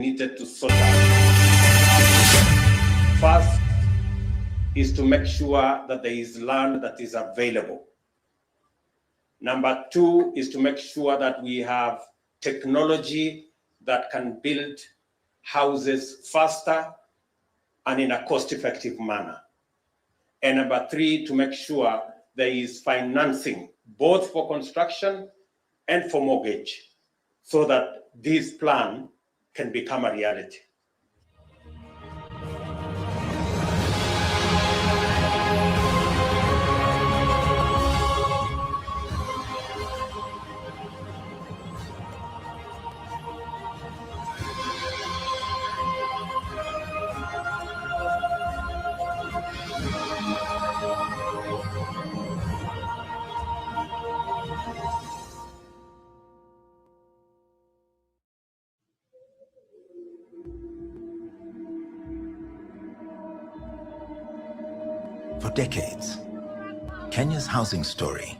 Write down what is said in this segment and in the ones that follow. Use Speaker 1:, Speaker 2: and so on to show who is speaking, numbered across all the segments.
Speaker 1: needed to sort out. First is to make sure that there is land that is available. Number two is to make sure that we have technology that can build houses faster and in a cost-effective manner. And number three, to make sure there is financing, both for construction and for mortgage, so that this plan can become a reality.
Speaker 2: For decades, Kenya's housing story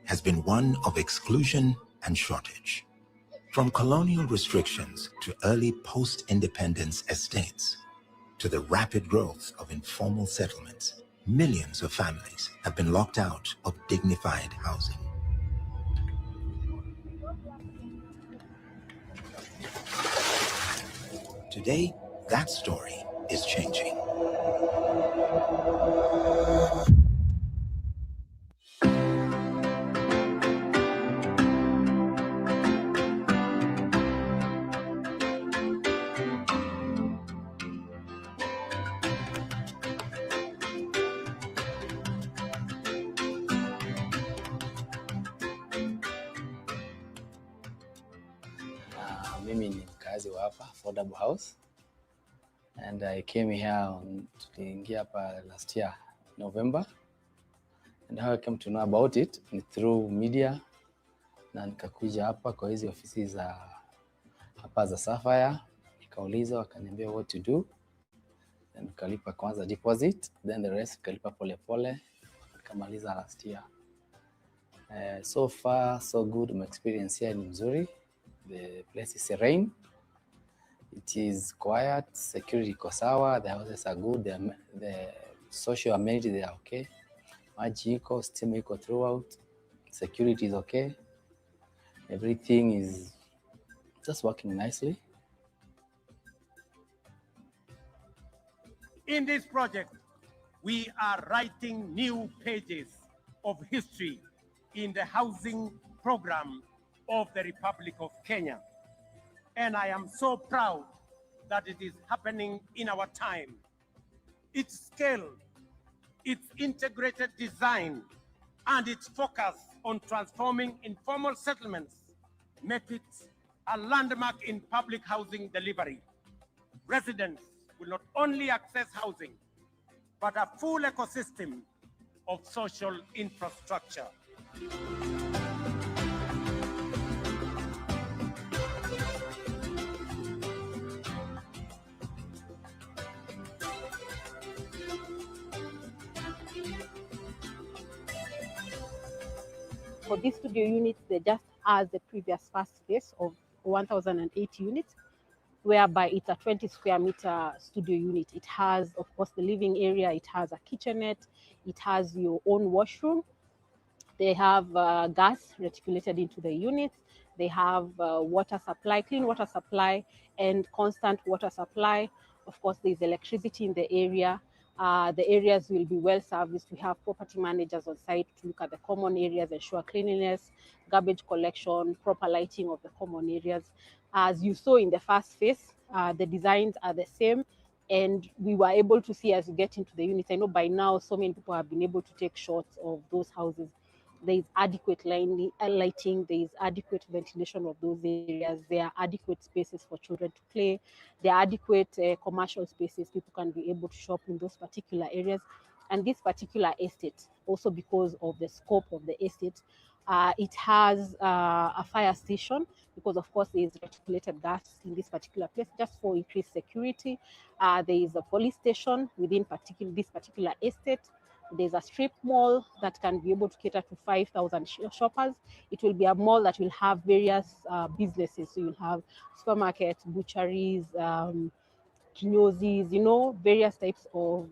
Speaker 2: has been one of exclusion and shortage. From colonial restrictions to early post-independence estates, to the rapid growth of informal settlements, millions of families have been locked out of dignified housing. Today, that story is changing.
Speaker 3: Mimi ni mkazi wa hapa Rdable House, and I came here tuliingia hapa last year November, and how I came to know about it ni through media, na nikakuja hapa kwa hizi ofisi za hapa za Sapphire, nikauliza, wakaniambia what to do, then nikalipa kwanza deposit, then the rest nikalipa pole pole, nikamaliza last year. So far so good, my experience here ni mzuri. The place is serene, it is quiet, security iko sawa, the houses are good, the social amenities they are okay, maji iko, stima iko throughout, security is okay, everything is just working nicely.
Speaker 1: In this project, we are writing new pages of history in the housing program of the Republic of Kenya. And I am so proud that it is happening in our time. Its scale, its integrated design, and its focus on transforming informal settlements make it a landmark in public housing delivery. Residents will not only access housing, but a full ecosystem of social infrastructure.
Speaker 4: For these studio units, they just as the previous first phase of 1,080 units, whereby it's a 20 square meter studio unit. It has, of course, the living area, it has a kitchenette, it has your own washroom. They have gas reticulated into the units. They have water supply, clean water supply, and constant water supply. Of course, there's electricity in the area. The areas will be well serviced. We have property managers on site to look at the common areas, ensure cleanliness, garbage collection, proper lighting of the common areas. As you saw in the first phase, the designs are the same, and we were able to see as you get into the units. I know by now so many people have been able to take shots of those houses. There is adequate lighting, there is adequate ventilation of those areas, there are adequate spaces for children to play, there are adequate commercial spaces, people can be able to shop in those particular areas. And this particular estate, also because of the scope of the estate, it has a fire station, because of course there is reticulated gas in this particular place, just for increased security. There is a police station within this particular estate. There's a strip mall that can be able to cater to 5,000 shoppers. It will be a mall that will have various businesses. So you'll have supermarkets, butcheries, kinyozis, various types of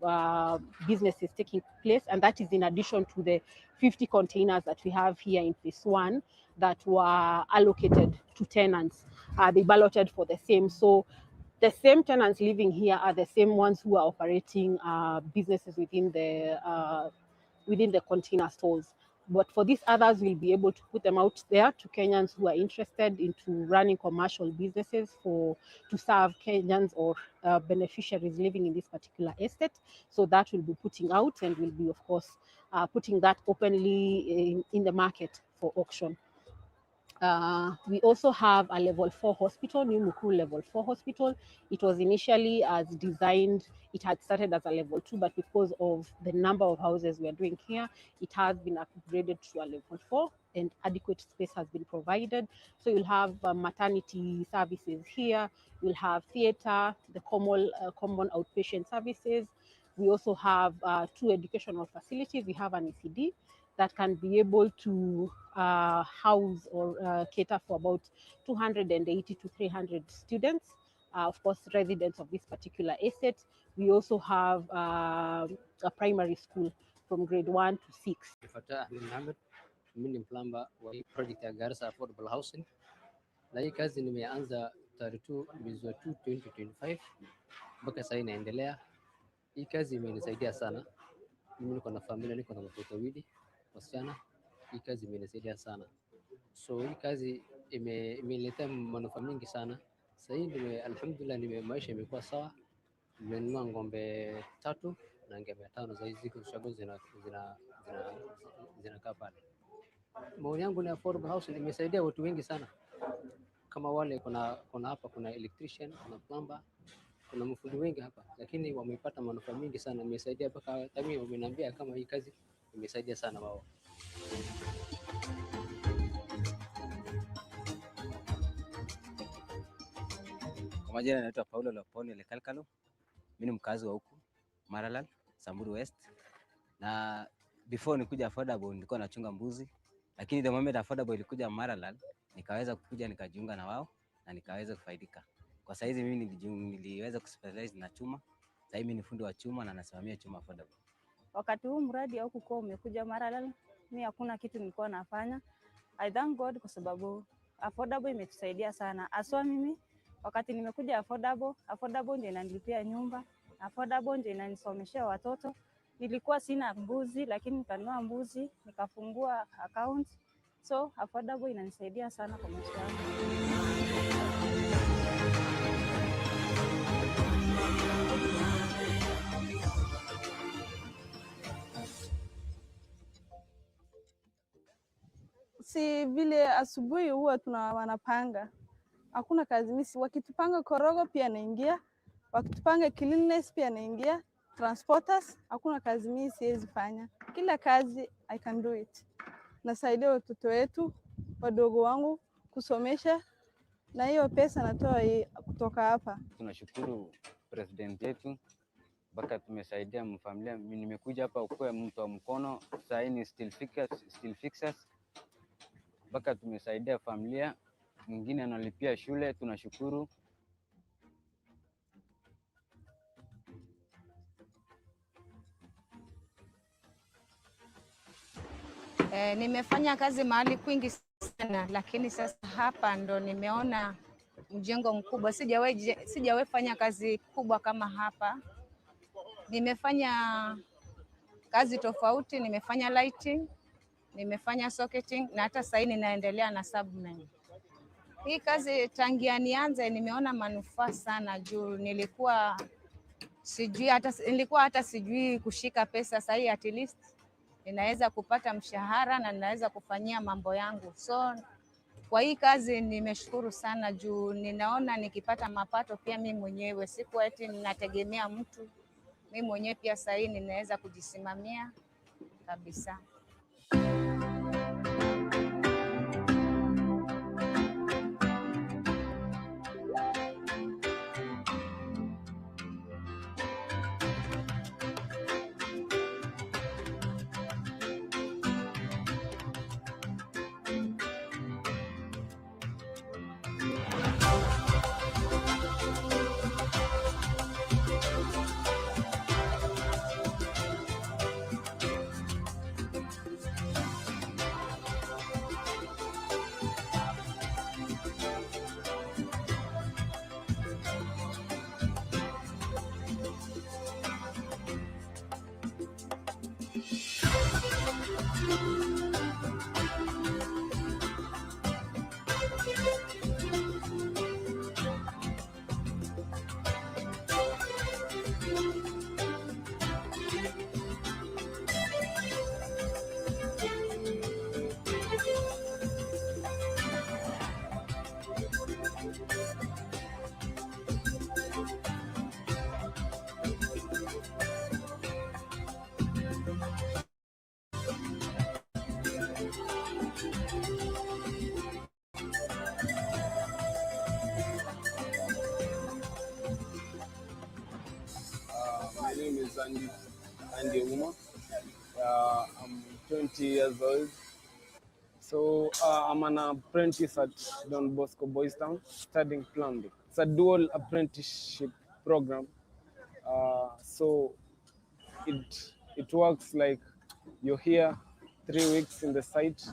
Speaker 4: businesses taking place. And that is in addition to the 50 containers that we have here in phase 1 that were allocated to tenants. They balloted for the same. So the same tenants living here are the same ones who are operating businesses within the container stores. But for these others, we'll be able to put them out there to Kenyans who are interested into running commercial businesses to serve Kenyans or beneficiaries living in this particular estate. So that will be putting out, and will be, of course, putting that openly in the market for auction. We also have a level 4 hospital, New Mukuru level 4 hospital. It was initially designed, it had started as a level 2, but because of the number of houses we are doing here, it has been upgraded to a level 4, and adequate space has been provided. So you'll have maternity services here, you'll have theater, the common outpatient services. We also have 2 educational facilities. We have an ECD that can be able to house or cater for about 280 to 300 students, of course, residents of this particular estate. We also have a primary school from grade 1 to 6.
Speaker 5: Mimi ni plumber wa hii project ya Garissa Affordable Housing, na hii kazi nimeanza tarehe 2 mwezi wa 2 2025 mpaka sasa inaendelea. Hii kazi imenisaidia sana. Mimi niko na familia, niko na watoto wawili wasichana. Hii kazi imenisaidia sana. So hii kazi imeniletea manufaa mingi sana. Sasa hivi alhamdulillah, maisha imekuwa sawa. Nimenunua ng'ombe 3 na ng'ombe 5 za hizi kushago zinakaa pale. Maoni yangu ni affordable house imesaidia watu wengi sana. Kama wale kuna hapa kuna electrician, kuna plumber, kuna mafundi wengi hapa, lakini wamepata manufaa mingi sana. Imesaidia mpaka mimi wameniambia kama hii kazi imesaidia sana wao.
Speaker 6: Kwa majina naitwa Paulo Loponi Lekalkalo. Mimi ni mkazi wa huku Maralal, Samburu West. Na before nikuja affordable nilikuwa nachunga mbuzi, lakini the moment affordable ilikuja Maralal, nikaweza kukuja nikajiunga na wao na nikaweza kufaidika. Kwa saizi mimi niliweza kuspecialize na chuma. Sasa mimi ni fundi wa chuma na nasimamia chuma affordable.
Speaker 7: Wakati huu mradi au kuko umekuja Maralal, mimi hakuna kitu nilikuwa nafanya. I thank God kwa sababu affordable imetusaidia sana. Aswa mimi wakati nimekuja affordable ndio inanilipia nyumba, affordable ndio inanisomeshia watoto. Nilikuwa sina mbuzi, lakini nikanunua mbuzi, nikafungua account. So affordable inanisaidia sana kwa maisha yangu.
Speaker 8: Si vile asubuhi huwa wanapanga. Hakuna kazi misi, wakitupanga korogo pia naingia, wakitupanga cleanliness pia naingia, transporters, hakuna kazi mimi siwezi fanya. Kila kazi I can do it. Nasaidia watoto wetu, wadogo wangu kusomesha, na hiyo pesa natoa kutoka hapa.
Speaker 6: Tunashukuru president yetu mpaka tumesaidia mfamilia. Mimi nimekuja hapa ukue mtu wa mkono, sasa ni still fixers. Mpaka tumesaidia familia, mwingine analipia shule, tunashukuru.
Speaker 9: Nimefanya kazi mahali kwingi sana, lakini sasa hapa ndo nimeona mjengo mkubwa. Sijawahi fanya kazi kubwa kama hapa. Nimefanya kazi tofauti, nimefanya lighting, nimefanya socketing, na hata sasa ninaendelea na submain. Hii kazi tangia nianze nimeona manufaa sana juu nilikuwa hata sijui kushika pesa. Sasa at least ninaweza kupata mshahara na ninaweza kufanyia mambo yangu. So kwa hii kazi nimeshukuru sana juu ninaona nikipata mapato pia mimi mwenyewe, siku eti ninategemea mtu. Mimi mwenyewe pia sasa ninaweza kujisimamia kabisa.
Speaker 10: is Andy Uma. I'm 20 years old. So I'm an apprentice at Don Bosco Boys Town, studying plumbing. It's a dual apprenticeship program. So it works like you're here 3 weeks in the site,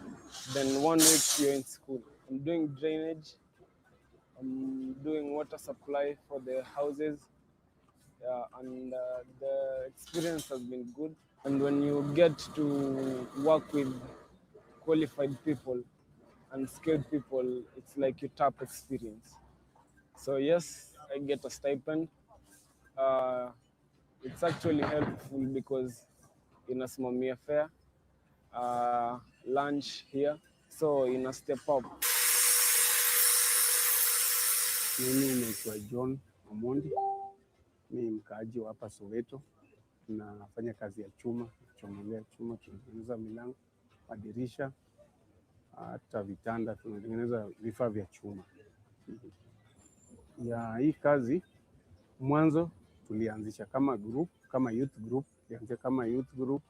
Speaker 10: then 1 week you're in school. I'm doing drainage. I'm doing water supply for the houses. And the experience has been good. And when you get to work with qualified people and skilled people, it's like you tap experience. So yes, I get a stipend. It's actually helpful because inasimamia fare, lunch here, so ina step up.
Speaker 11: Mimi naitwa John Omondi, ni mkaaji wa hapa Soweto. Tunafanya kazi ya chuma, kuchomelea chuma, tunatengeneza milango, madirisha, hata vitanda, tunatengeneza vifaa vya chuma. Ya hii kazi mwanzo tulianzisha kama group, kama youth group, tulianzisha kama youth group,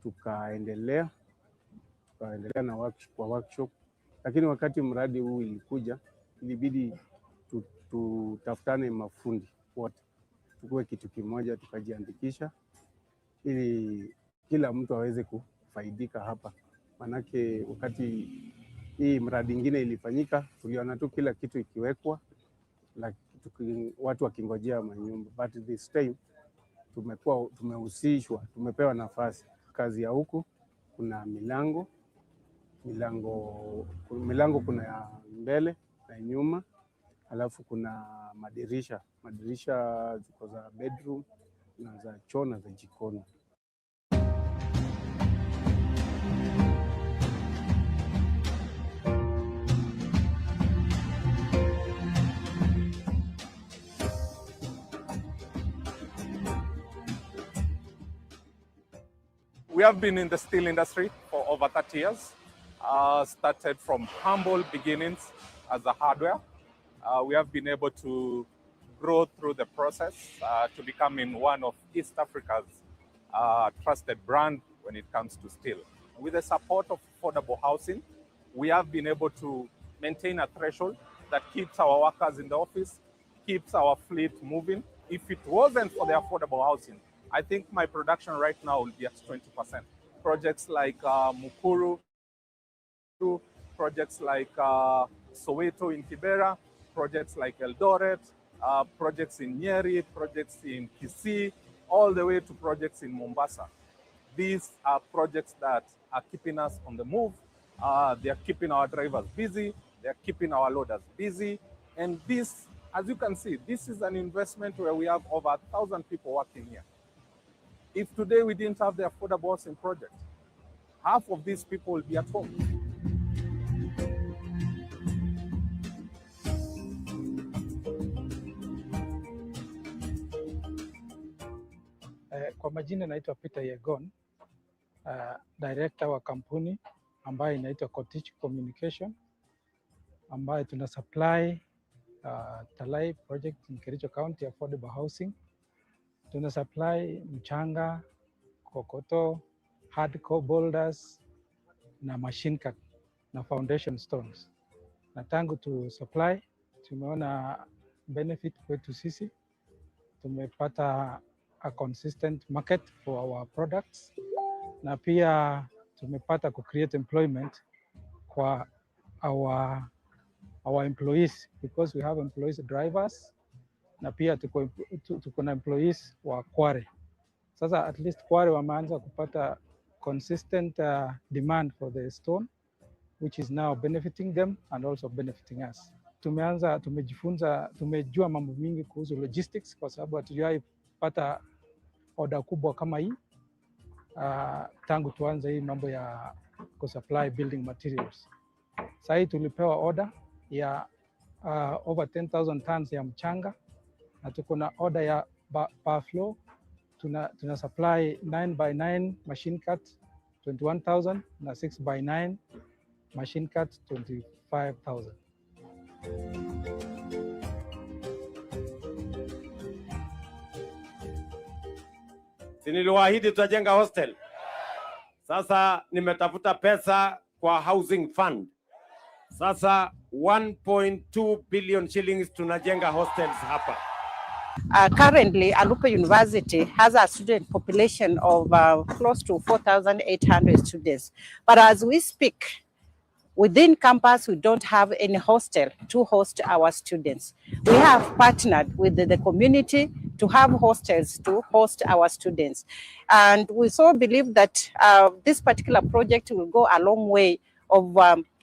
Speaker 11: tukaendelea na workshop, lakini wakati mradi huu ilikuja, ilibidi tutafutane mafundi wote, tukue kitu kimoja, tukajiandikisha ili kila mtu aweze kufaidika hapa. Manake wakati hii mradi ingine ilifanyika, tuliona tu kila kitu ikiwekwa, watu wakingojea manyumba, but this time tumehusishwa, tumepewa nafasi. Kazi ya huku kuna milango kuna ya mbele na nyuma, alafu kuna madirisha ziko za bedroom na za choo na za jikoni.
Speaker 12: We have been in the steel industry for over 30 years. Started from humble beginnings as a hardware. We have been able to grow through the process to becoming one of East Africa's trusted brand when it comes to steel. With the support of affordable housing, we have been able to maintain a threshold that keeps our workers in the office, keeps our fleet moving. If it wasn't for the affordable housing, I think my production right now will be at 20%. Projects like Mukuru, projects like Soweto in Kibera, projects like Eldoret, projects in Nyeri, projects in Kisii, all the way to projects in Mombasa. These are projects that are keeping us on the move. They are keeping our drivers busy. They are keeping our loaders busy. And this, as you can see, this is an investment where we have over 1,000 people working here. If today we didn't have the affordable housing project, half of these people will be at home.
Speaker 13: Kwa majina naitwa Peter Yegon, director wa kampuni ambayo inaitwa Cottage Communication, ambayo tuna supply Talai project in Kericho County affordable housing. Tuna supply mchanga, kokoto, hardcore boulders na machine cut na foundation stones. Na tangu tu supply tumeona benefit kwetu sisi. Tumepata a consistent market for our products, na pia tumepata ku create employment kwa our employees, because we have employees drivers, na pia tuko na employees wa Kware. Sasa at least Kware wameanza kupata consistent demand for the stone, which is now benefiting them and also benefiting us. Tumejua mambo mingi kuhusu logistics kwa sababu hatujawahi pata order kubwa kama hii tangu tuanze hii mambo ya kusupply building materials. Sasa hii tulipewa order ya over 10,000 tons ya mchanga, na tuko na order ya per floor tuna supply 9x9 machine cut 21,000 na 6x9 machine cut 25,000.
Speaker 1: Si niliwaahidi tutajenga hostel. Sasa nimetafuta pesa kwa housing fund. Sasa 1.2 billion shillings tunajenga hostels hapa.
Speaker 14: Currently, Alupe University has a student population of close to 4,800 students. But as we speak, within campus, we don't have any hostel to host our students. We have partnered with the community to have hostels to host our students. And we so believe that this particular project will go a long way of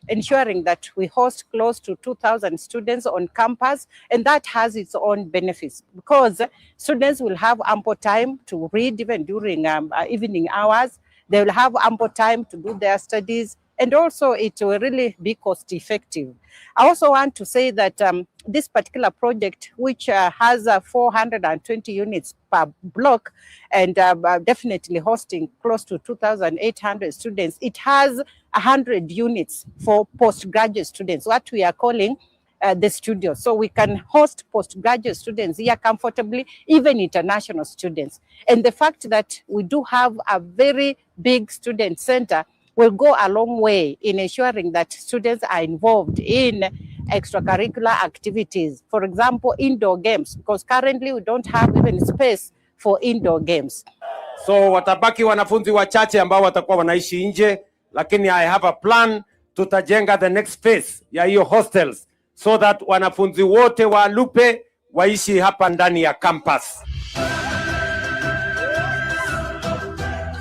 Speaker 14: ensuring that we host close to 2,000 students on campus, and that has its own benefits because students will have ample time to read even during evening hours. They will have ample time to do their studies, and also it will really be cost effective. I also want to say that this particular project, which has 420 units per block and definitely hosting close to 2,800 students, it has 100 units for postgraduate students, what we are calling the studio. So we can host postgraduate students here comfortably, even international students. And the fact that we do have a very big student center will go a long way in ensuring that students are involved in extracurricular activities. For example, indoor games, because currently we don't have even space for indoor games.
Speaker 1: So watabaki wanafunzi wachache ambao watakuwa wanaishi nje, lakini I have a plan, tutajenga the next phase ya hiyo hostels so that wanafunzi wote wa Lupe waishi hapa ndani ya campus.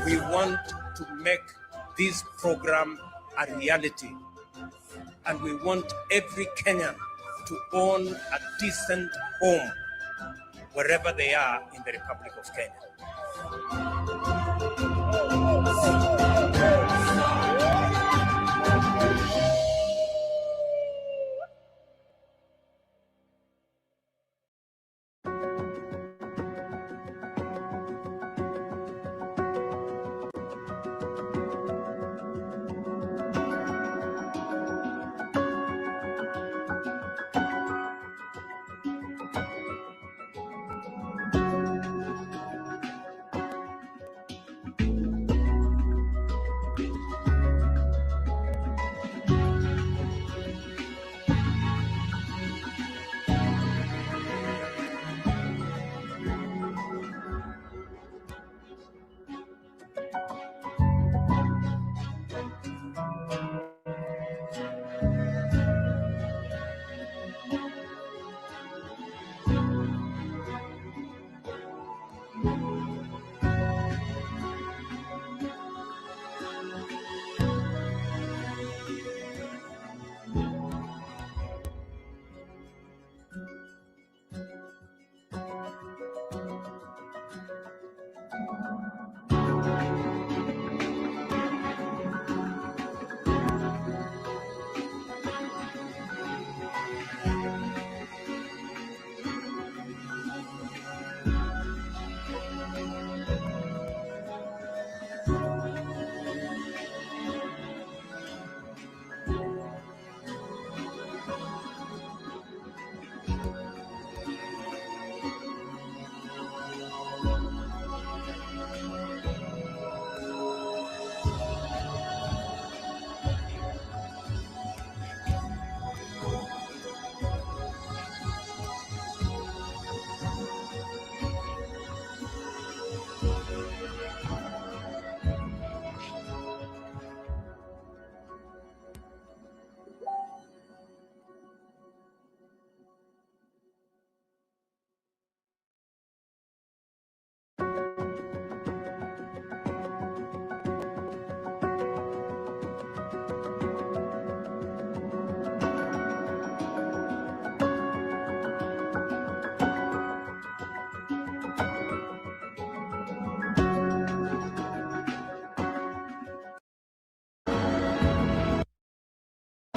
Speaker 1: We want to make this program a reality, and we want every Kenyan to own a decent home wherever they are in the Republic of Kenya.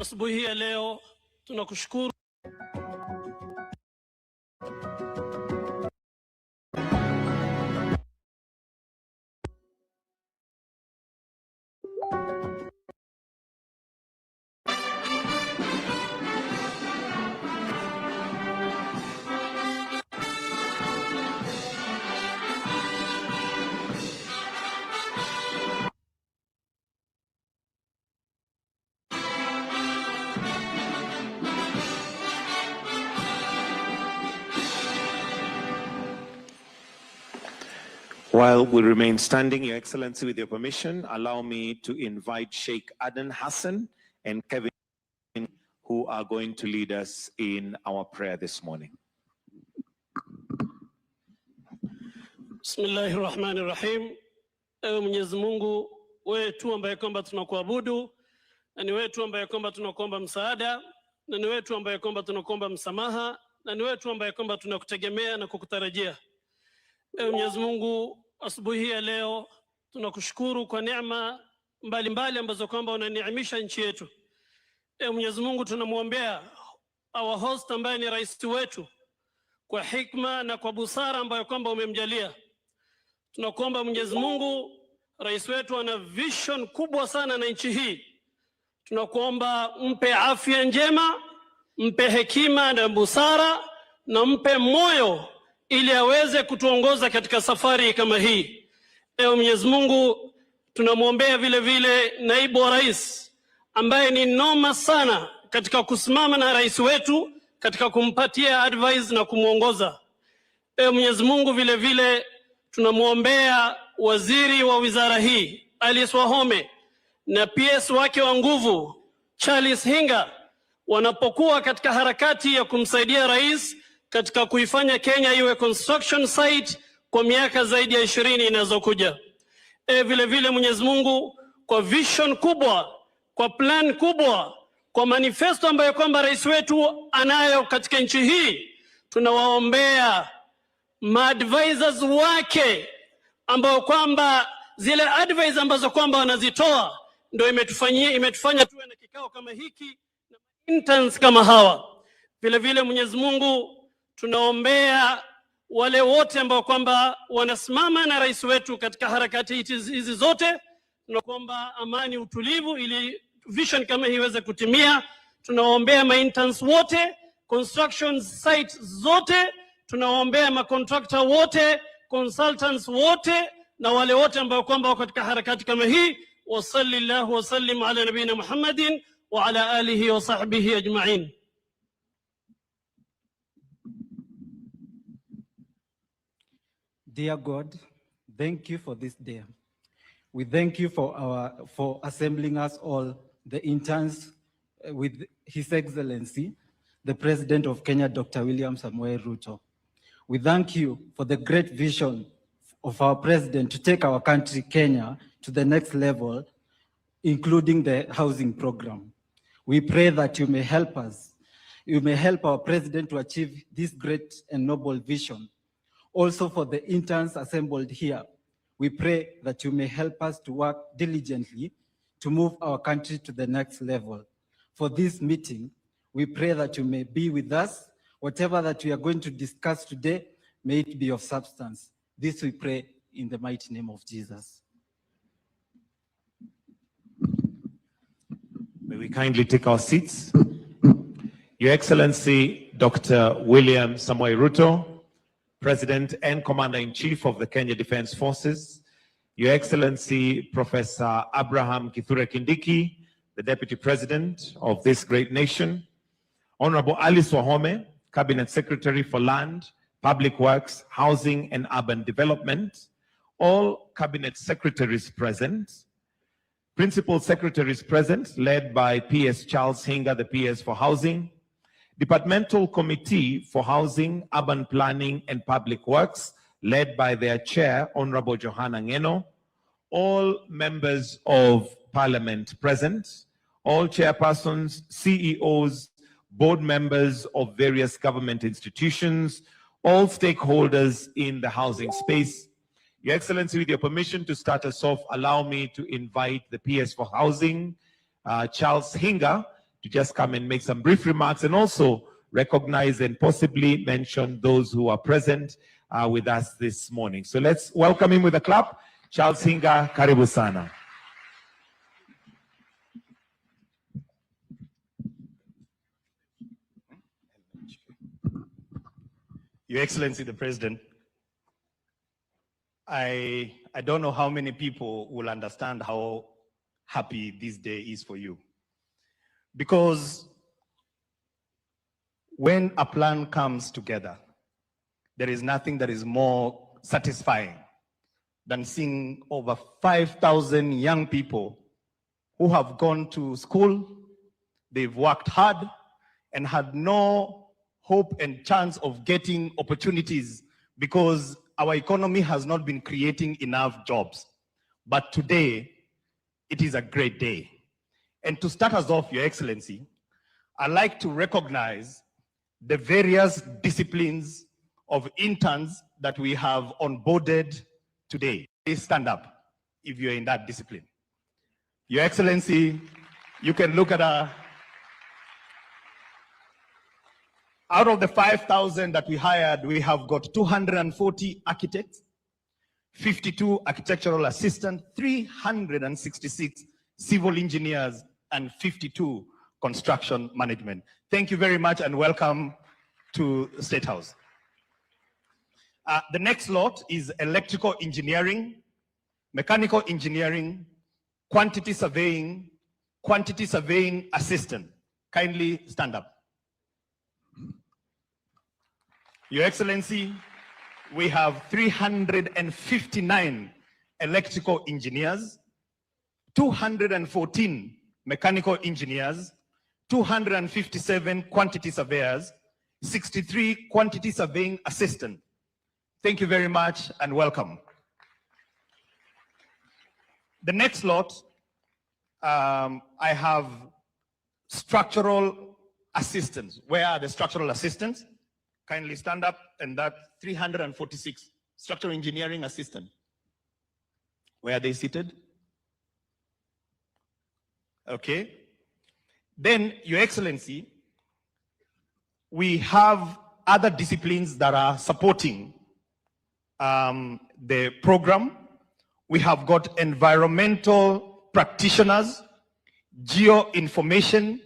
Speaker 15: Asubuhi hii ya leo tunakushukuru
Speaker 2: While we remain standing, Your Excellency, with your permission, allow me to invite Sheikh Aden Hassan and Kevin, who are going to lead us in our prayer this morning.
Speaker 15: Bismillahirrahmanirrahim. Ewe Mwenyezi Mungu, wewe tu ambaye kwamba tunakuabudu, na ni wewe tu ambaye kwamba tunakuomba msaada, na ni wewe tu ambaye kwamba tunakuomba msamaha, na ni wewe tu ambaye kwamba tunakutegemea na kukutarajia. Ewe Mwenyezi Mungu, asubuhi ya leo tunakushukuru kwa neema mbalimbali ambazo kwamba unaniimisha nchi yetu. Ewe Mwenyezi Mungu, tunamuombea our host ambaye ni rais wetu kwa hikma na kwa busara ambayo kwamba umemjalia. Tunakuomba Mwenyezi Mungu, rais wetu ana vision kubwa sana na nchi hii. Tunakuomba mpe afya njema, mpe hekima na busara, na mpe moyo ili aweze kutuongoza katika safari kama hii. Ewe Mwenyezi Mungu, tunamuombea vile vile naibu wa rais ambaye ni noma sana katika kusimama na rais wetu katika kumpatia advice na kumuongoza. Ewe Mwenyezi Mungu, vile vile tunamuombea waziri wa wizara hii Alice Wahome na PS wake wa nguvu Charles Hinga wanapokuwa katika harakati ya kumsaidia rais katika kuifanya Kenya iwe construction site kwa miaka zaidi ya 20 inazokuja. Vile vile Mwenyezi Mungu, kwa vision kubwa, kwa plan kubwa, kwa manifesto ambayo kwamba rais wetu anayo katika nchi hii, tunawaombea maadvisors wake ambao kwamba zile advice ambazo kwamba wanazitoa ndio imetufanya tuwe na kikao kama hiki na interns kama hawa. Vile vile Mwenyezi Mungu, tunaombea wale wote ambao kwamba wanasimama na rais wetu katika harakati hizi zote. Tunakuomba amani, utulivu, ili vision kama hii iweze kutimia. Tunaombea maintenance wote, construction sites zote, tunaombea macontractor wote, consultants wote, na wale wote ambao kwamba wako katika harakati kama hii. Wa sallallahu wa sallim ala nabina Muhammadin wa ala alihi wa sahbihi ajma'in.
Speaker 16: Dear God, thank you for this day. We thank you for assembling us all, the interns, with His Excellency, the President of Kenya, Dr. William Samoei Ruto. We thank you for the great vision of our President to take our country, Kenya, to the next level, including the housing program. We pray that you may help us. You may help our President to achieve this great and noble vision. Also for the interns assembled here, we pray that you may help us to work diligently to move our country to the next level. For this meeting, we pray that you may be with us. Whatever that we are going to discuss today, may it be of substance. This we pray in the mighty name of Jesus.
Speaker 2: May we kindly take our seats. Your Excellency, Dr. William Samoei Ruto, President and Commander-in-Chief of the Kenya Defense Forces, Your Excellency, Professor Abraham Kithure Kindiki, the Deputy President of this great nation, Honorable Alice Wahome, Cabinet Secretary for Land, Public Works, Housing and Urban Development, all Cabinet Secretaries present, Principal Secretaries present, led by PS Charles Hinga, the PS for Housing, Departmental Committee for Housing, Urban Planning and Public Works, led by their chair, Honorable Johanna Ngeno, all members of Parliament present, all chairpersons, CEOs, board members of various government institutions, all stakeholders in the housing space. Your Excellency, with your permission to start us off, allow me to invite the PS for Housing, Charles Hinga, to just come and make some brief remarks and also recognize and possibly mention those who are present with us this morning. So let's welcome him with a clap. Charles Hinga, karibu sana.
Speaker 17: Your Excellency, the President, I don't know how many people will understand how happy this day is for you. Because when a plan comes together, there is nothing that is more satisfying than seeing over 5,000 young people who have gone to school, they've worked hard, and had no hope and chance of getting opportunities because our economy has not been creating enough jobs. But today, it is a great day. And to start us off, Your Excellency, I'd like to recognize the various disciplines of interns that we have onboarded today. Please stand up if you're in that discipline. Your Excellency, you can look at out of the 5,000 that we hired, we have got 240 architects, 52 architectural assistants, 366 civil engineers, and 52 construction management. Thank you very much and welcome to State House. The next lot is electrical engineering, mechanical engineering, quantity surveying assistant. Kindly stand up. Your Excellency, we have 359 electrical engineers, 214 mechanical engineers, 257 quantity surveyors, 63 quantity surveying assistants. Thank you very much and welcome. The next lot, I have structural assistants. Where are the structural assistants? Kindly stand up, and that 346 structural engineering assistant. Where are they seated? Okay. Then, Your Excellency, we have other disciplines that are supporting the program. We have got environmental practitioners, geoinformation,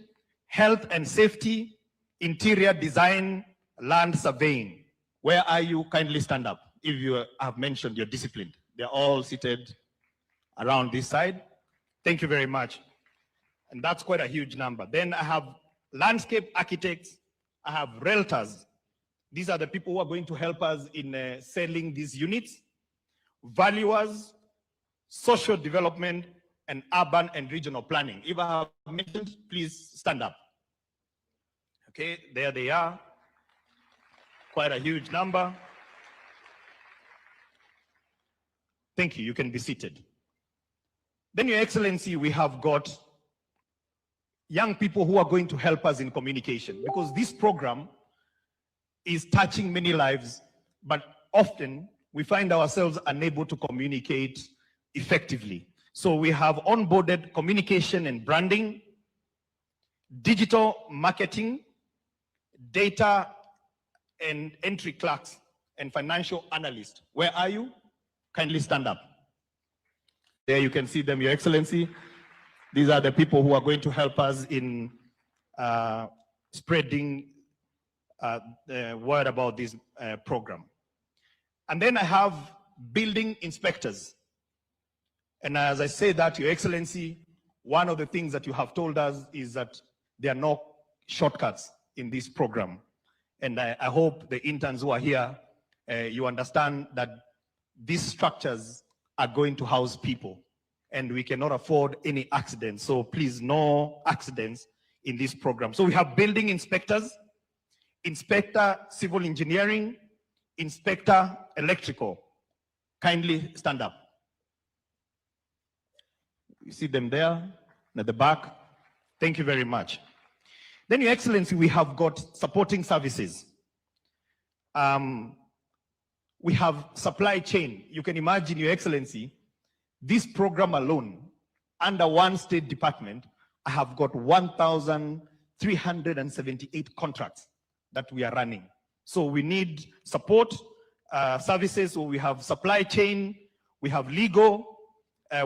Speaker 17: health and safety, interior design, land surveying. Where are you? Kindly stand up if you have mentioned your discipline. They're all seated around this side. Thank you very much. And that's quite a huge number. Then I have landscape architects, I have realtors. These are the people who are going to help us in selling these units. Valuers, social development, and urban and regional planning. If I have mentioned, please stand up. Okay, there they are. Quite a huge number. Thank you. You can be seated. Then, Your Excellency, we have got young people who are going to help us in communication, because this program is touching many lives, but often we find ourselves unable to communicate effectively. So we have onboarded communication and branding, digital marketing, data and entry clerks, and financial analysts. Where are you? Kindly stand up. There you can see them, Your Excellency. These are the people who are going to help us in spreading the word about this program. And then I have building inspectors. And as I say that, Your Excellency, one of the things that you have told us is that there are no shortcuts in this program. And I hope the interns who are here, you understand that these structures are going to house people, and we cannot afford any accidents. So please, no accidents in this program. So we have building inspectors, inspector civil engineering, inspector electrical. Kindly stand up. You see them there at the back. Thank you very much. Then, Your Excellency, we have got supporting services. We have supply chain. You can imagine, Your Excellency, this program alone, under one state department, I have got 1,378 contracts that we are running. So we need support services. So we have supply chain, we have legal,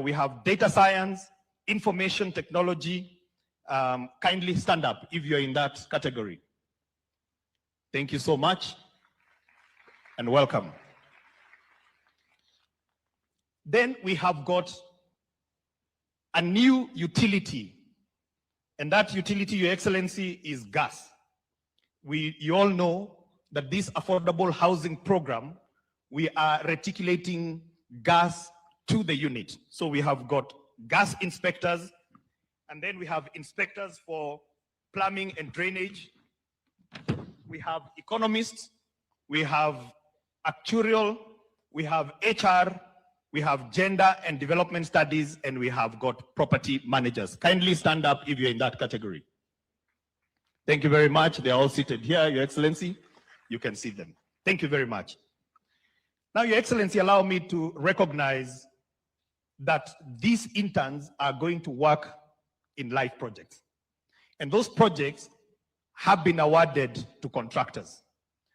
Speaker 17: we have data science, information technology. Kindly stand up if you're in that category. Thank you so much and welcome. Then we have got a new utility, and that utility, Your Excellency, is gas. You all know that this affordable housing program, we are reticulating gas to the unit. So we have got gas inspectors, and then we have inspectors for plumbing and drainage. We have economists, we have actuarial, we have HR, we have gender and development studies, and we have got property managers. Kindly stand up if you're in that category. Thank you very much. They're all seated here, Your Excellency. You can see them. Thank you very much. Now, Your Excellency, allow me to recognize that these interns are going to work in live projects. And those projects have been awarded to contractors.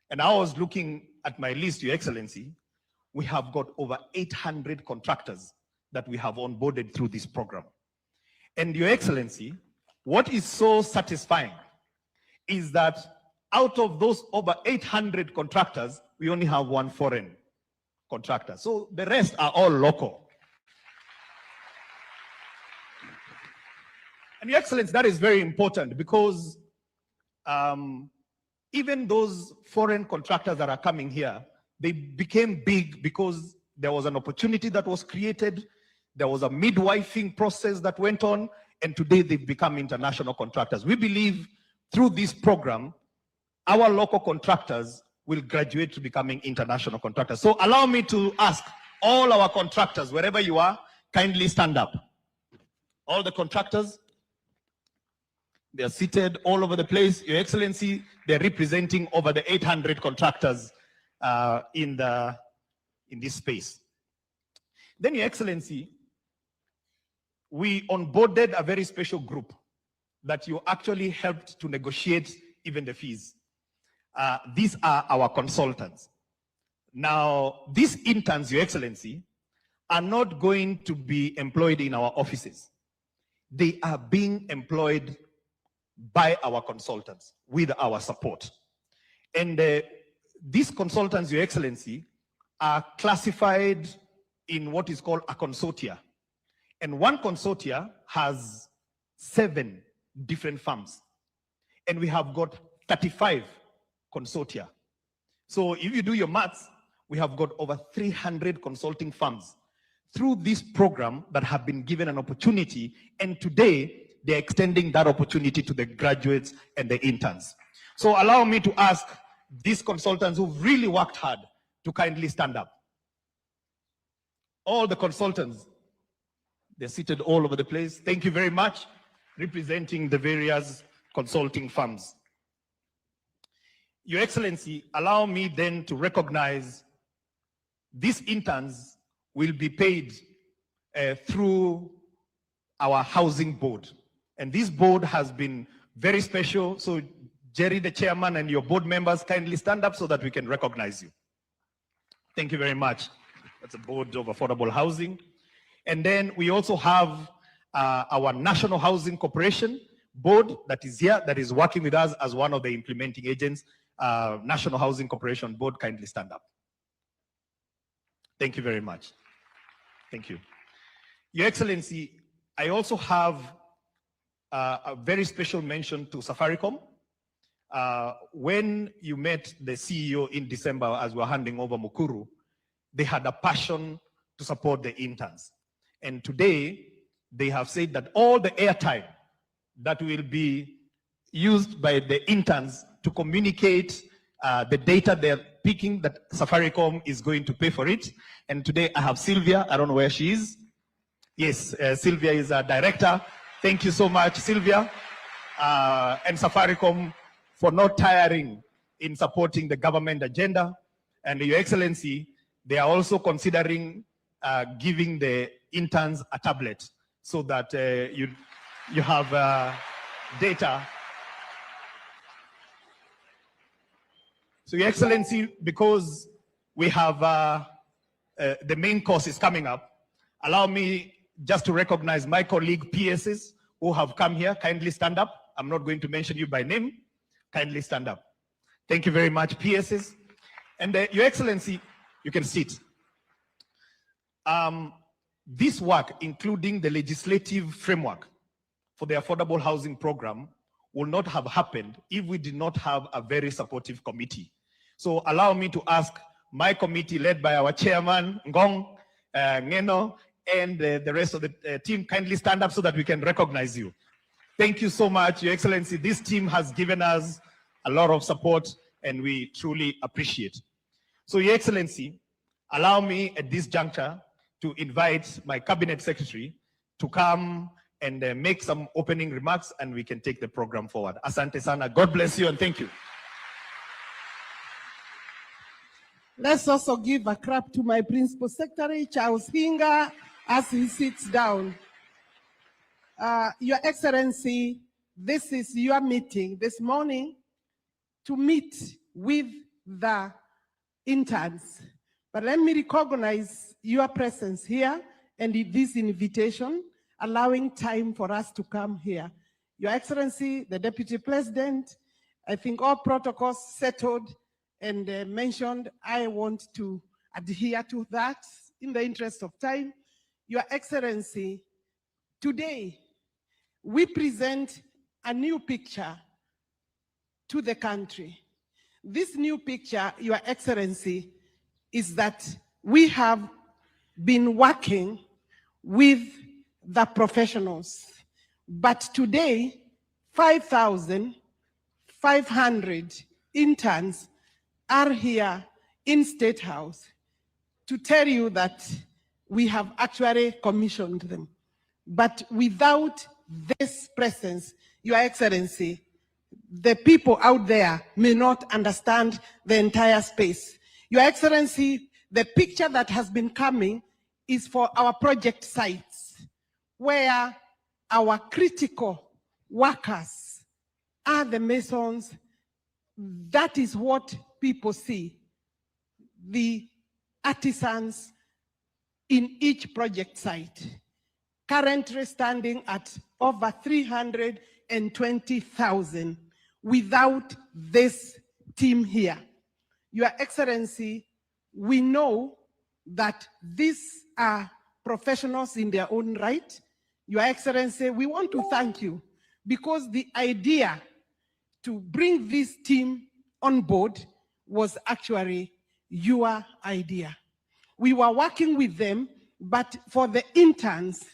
Speaker 17: And I was looking at my list, Your Excellency. We have got over 800 contractors that we have onboarded through this program. And Your Excellency, what is so satisfying is that out of those over 800 contractors, we only have one foreign contractor. So the rest are all local. And Your Excellency, that is very important because even those foreign contractors that are coming here, they became big because there was an opportunity that was created, there was a midwifing process that went on, and today they've become international contractors. We believe through this program, our local contractors will graduate to becoming international contractors. So allow me to ask all our contractors, wherever you are, kindly stand up. All the contractors, they are seated all over the place. Your Excellency, they're representing over the 800 contractors in this space. Then, Your Excellency, we onboarded a very special group that you actually helped to negotiate even the fees. These are our consultants. Now, these interns, Your Excellency, are not going to be employed in our offices. They are being employed by our consultants with our support. And these consultants, Your Excellency, are classified in what is called a consortia. And one consortia has 7 different firms. And we have got 35 consortia. So if you do your maths, we have got over 300 consulting firms through this program that have been given an opportunity, and today they're extending that opportunity to the graduates and the interns. So allow me to ask these consultants who've really worked hard to kindly stand up. All the consultants, they're seated all over the place. Thank you very much, representing the various consulting firms. Your Excellency, allow me then to recognize these interns will be paid through our housing board. And this board has been very special. So Jerry, the chairman, and your board members, kindly stand up so that we can recognize you. Thank you very much. That's a board of affordable housing. And then we also have our National Housing Corporation board that is here, that is working with us as one of the implementing agents. National Housing Corporation board, kindly stand up. Thank you very much. Thank you. Your Excellency, I also have a very special mention to Safaricom. When you met the CEO in December as we were handing over Mukuru, they had a passion to support the interns. And today, they have said that all the airtime that will be used by the interns to communicate the data they're picking, that Safaricom is going to pay for it. And today I have Sylvia, I don't know where she is. Yes, Sylvia is our director. Thank you so much, Sylvia. And Safaricom for not tiring in supporting the government agenda. And Your Excellency, they are also considering giving the interns a tablet so that you have data. So Your Excellency, because we have the main course is coming up, allow me just to recognize my colleague PSs who have come here. Kindly stand up. I'm not going to mention you by name. Kindly stand up. Thank you very much, PSs. And Your Excellency, you can sit. This work, including the legislative framework for the affordable housing program, will not have happened if we did not have a very supportive committee. So allow me to ask my committee, led by our chairman, Ngong, Ngeno, and the rest of the team. Kindly stand up so that we can recognize you. Thank you so much, Your Excellency. This team has given us a lot of support and we truly appreciate. So, Your Excellency, allow me at this juncture to invite my Cabinet Secretary to come and make some opening remarks, and we can take the program forward. Asante sana. God bless you and thank you.
Speaker 18: Let's also give a clap to my Principal Secretary, Charles Hinga, as he sits down. Your Excellency, this is your meeting this morning to meet with the interns. But let me recognize your presence here and this invitation, allowing time for us to come here. Your Excellency, the Deputy President, I think all protocols settled and mentioned. I want to adhere to that in the interest of time. Your Excellency, today we present a new picture to the country. This new picture, Your Excellency, is that we have been working with the professionals, but today 5,500 interns are here in State House to tell you that we have actually commissioned them. But without this presence, Your Excellency, the people out there may not understand the entire space. Your Excellency, the picture that has been coming is for our project sites, where our critical workers are the masons. That is what people see, the artisans in each project site, currently standing at over 320,000 without this team here. Your Excellency, we know that these are professionals in their own right. Your Excellency, we want to thank you because the idea to bring this team on board was actually your idea. We were working with them, but for the interns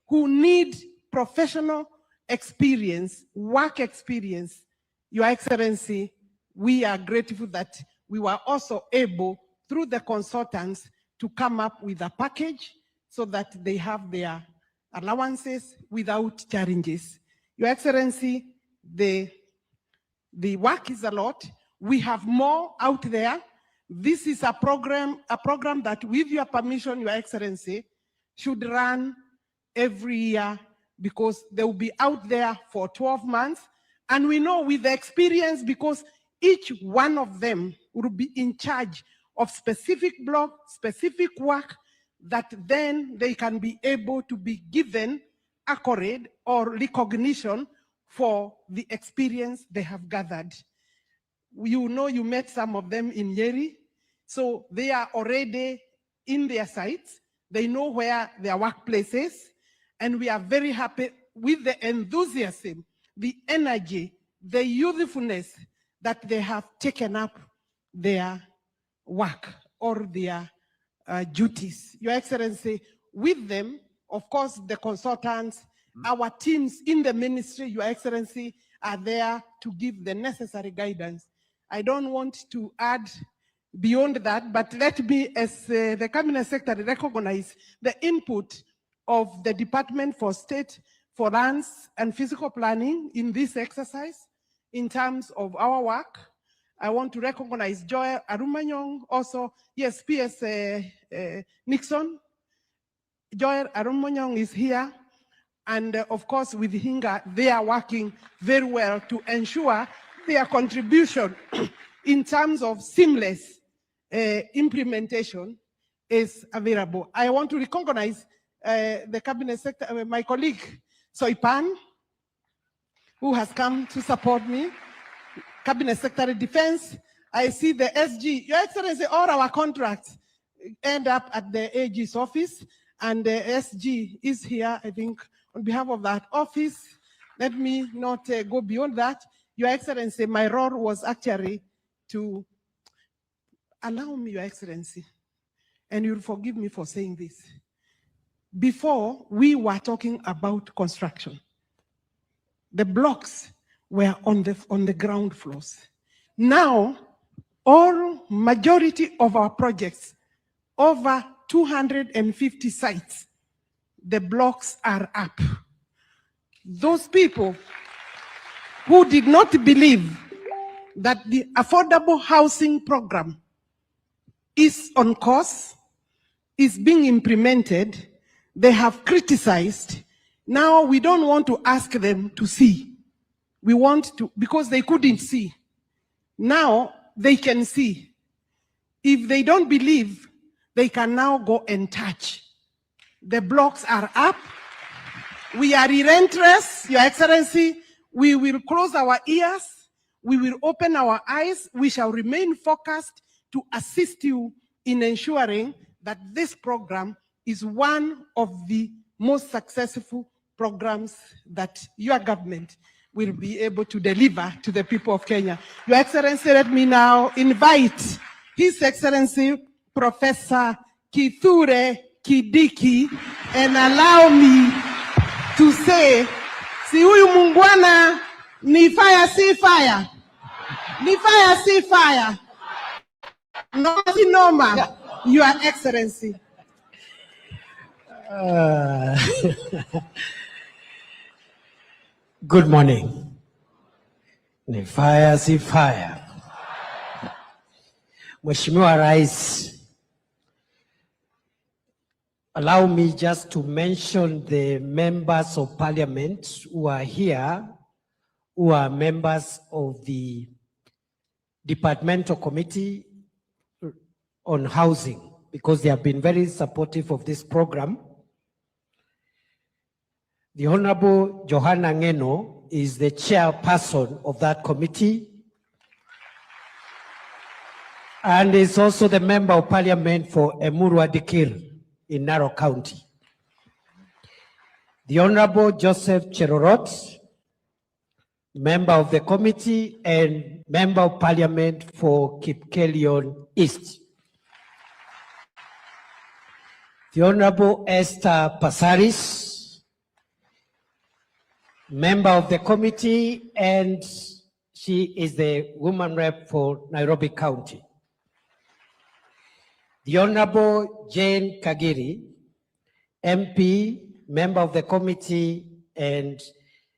Speaker 18: who need professional experience, work experience, Your Excellency, we are grateful that we were also able, through the consultants, to come up with a package so that they have their allowances without challenges. Your Excellency, the work is a lot. We have more out there. This is a program that, with your permission, Your Excellency, should run every year because they will be out there for 12 months. And we know with the experience, because each one of them will be in charge of specific block, specific work, that then they can be able to be given accolade or recognition for the experience they have gathered. You know, you met some of them in Nyeri, so they are already in their sites. They know where their workplace is, and we are very happy with the enthusiasm, the energy, the youthfulness that they have taken up their work or their duties. Your Excellency, with them, of course, the consultants, our teams in the ministry, Your Excellency, are there to give the necessary guidance. I don't want to add beyond that, but let me, as the Cabinet Secretary, recognize the input of the Department for State Finance and Physical Planning in this exercise in terms of our work. I want to recognize Joy Arumanyong, also, yes, PS Nixon. Joy Arumanyong is here. And of course, with Hinga, they are working very well to ensure their contribution in terms of seamless implementation is available. I want to recognize the Cabinet Secretary, my colleague, Soipan, who has come to support me. Cabinet Secretary Defense. I see the SG. Your Excellency, all our contracts end up at the AG's office, and the SG is here, I think, on behalf of that office. Let me not go beyond that. Your Excellency, my role was actually to allow me, Your Excellency, and you'll forgive me for saying this. Before, we were talking about construction. The blocks were on the ground floors. Now, majority of our projects, over 250 sites, the blocks are up. Those people who did not believe that the affordable housing program is on course, is being implemented, they have criticized. Now we don't want to ask them to see. We want to, because they couldn't see. Now they can see. If they don't believe, they can now go and touch. The blocks are up. We are relentless, Your Excellency. We will close our ears. We will open our eyes. We shall remain focused to assist you in ensuring that this program is one of the most successful programs that your government will be able to deliver to the people of Kenya. Your Excellency, let me now invite His Excellency Professor Kithure Kindiki and allow me to say, si huyu mungwana ni fire si fire. Ni fire si fire. No si noma, Your Excellency.
Speaker 19: Good morning. Ni fire si fire. Mheshimiwa Rais, allow me just to mention the members of parliament who are here, who are members of the Departmental Committee on Housing, because they have been very supportive of this program. The Honorable Johanna Ngeno is the chairperson of that committee and is also the member of parliament for Emurua Dikir in Narok County. The Honorable Joseph Cherorot, member of the committee and member of parliament for Kipkelion East. The Honorable Esther Pasaris, member of the committee, and she is the woman rep for Nairobi County. The Honorable Jane Kagiri, MP, member of the committee and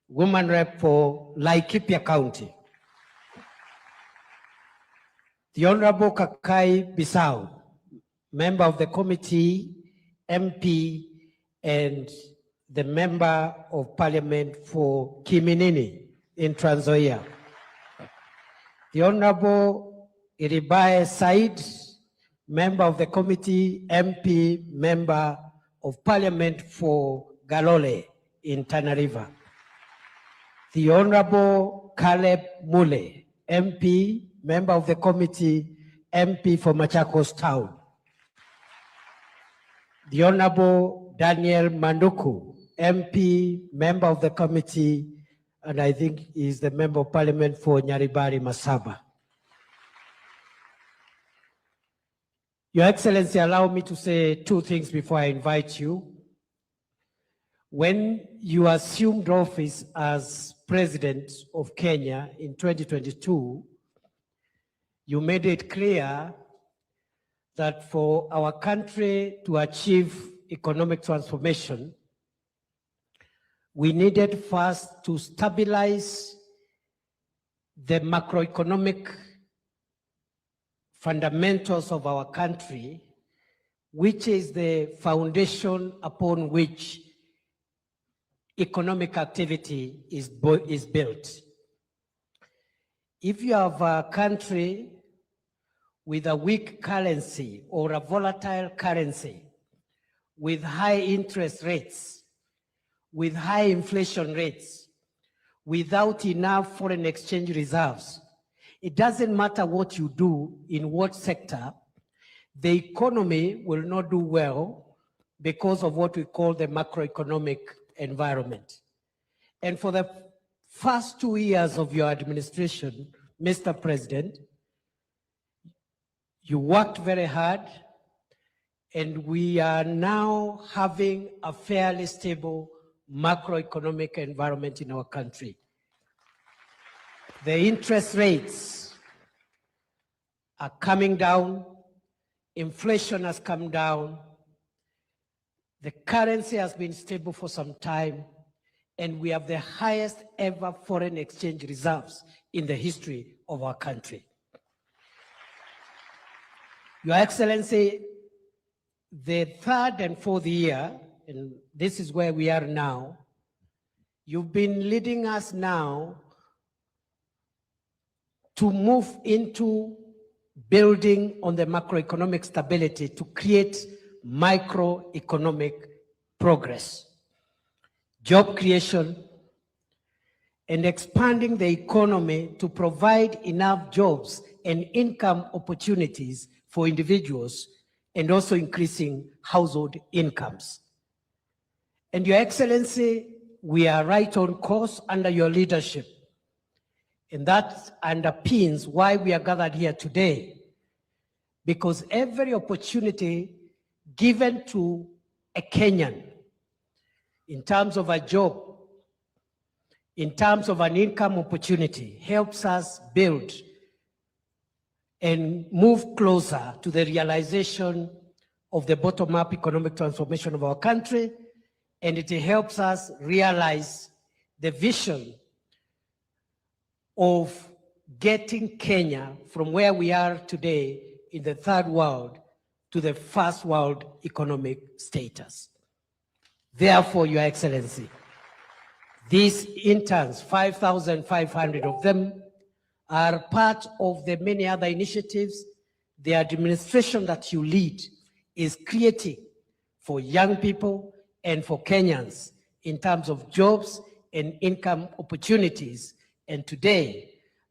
Speaker 19: woman rep for Laikipia County. The Honorable Kakai Bisau, member of the committee, MP, and the member of parliament for Kiminini in Trans Nzoia. The Honorable Iribae Said, member of the committee, MP, member of parliament for Galole in Tana River. The Honorable Caleb Mule, MP, member of the committee, MP for Machakos Town. The Honorable Daniel Manduku, MP, member of the committee, and I think is the member of parliament for Nyaribari Masaba. Your Excellency, allow me to say two things before I invite you. When you assumed office as President of Kenya in 2022, you made it clear that for our country to achieve economic transformation, we needed first to stabilize the macroeconomic fundamentals of our country, which is the foundation upon which economic activity is built. If you have a country with a weak currency or a volatile currency, with high interest rates, with high inflation rates, without enough foreign exchange reserves, it doesn't matter what you do in what sector, the economy will not do well because of what we call the macroeconomic environment. And for the first 2 years of your administration, Mr. President, you worked very hard and we are now having a fairly stable macroeconomic environment in our country. The interest rates are coming down, inflation has come down, the currency has been stable for some time, and we have the highest ever foreign exchange reserves in the history of our country. Your Excellency, the third and fourth year, and this is where we are now, you've been leading us now to move into building on the macroeconomic stability to create microeconomic progress, job creation, and expanding the economy to provide enough jobs and income opportunities for individuals, and also increasing household incomes. And Your Excellency, we are right on course under your leadership. And that underpins why we are gathered here today, because every opportunity given to a Kenyan in terms of a job, in terms of an income opportunity, helps us build and move closer to the realization of the bottom-up economic transformation of our country, and it helps us realize the vision of getting Kenya from where we are today in the third world to the first world economic status. Therefore, Your Excellency, these interns, 5,500 of them, are part of the many other initiatives the administration that you lead is creating for young people and for Kenyans in terms of jobs and income opportunities. And today,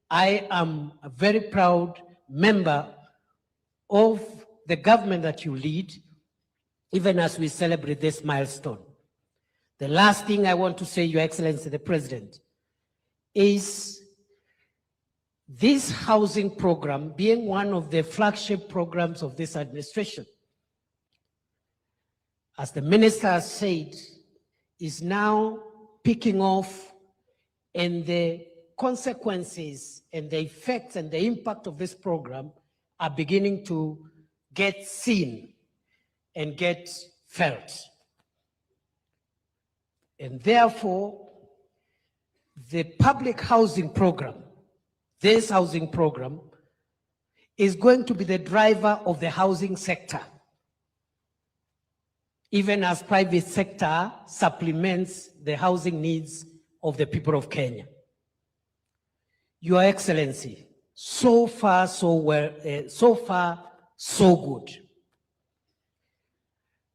Speaker 19: I am a very proud member of the government that you lead, even as we celebrate this milestone. The last thing I want to say, Your Excellency the President, is this housing program, being one of the flagship programs of this administration, as the minister has said, is now picking off, and the consequences and the effects and the impact of this program are beginning to get seen and get felt. And therefore, the public housing program, this housing program, is going to be the driver of the housing sector, even as private sector supplements the housing needs of the people of Kenya. Your Excellency, so far so good.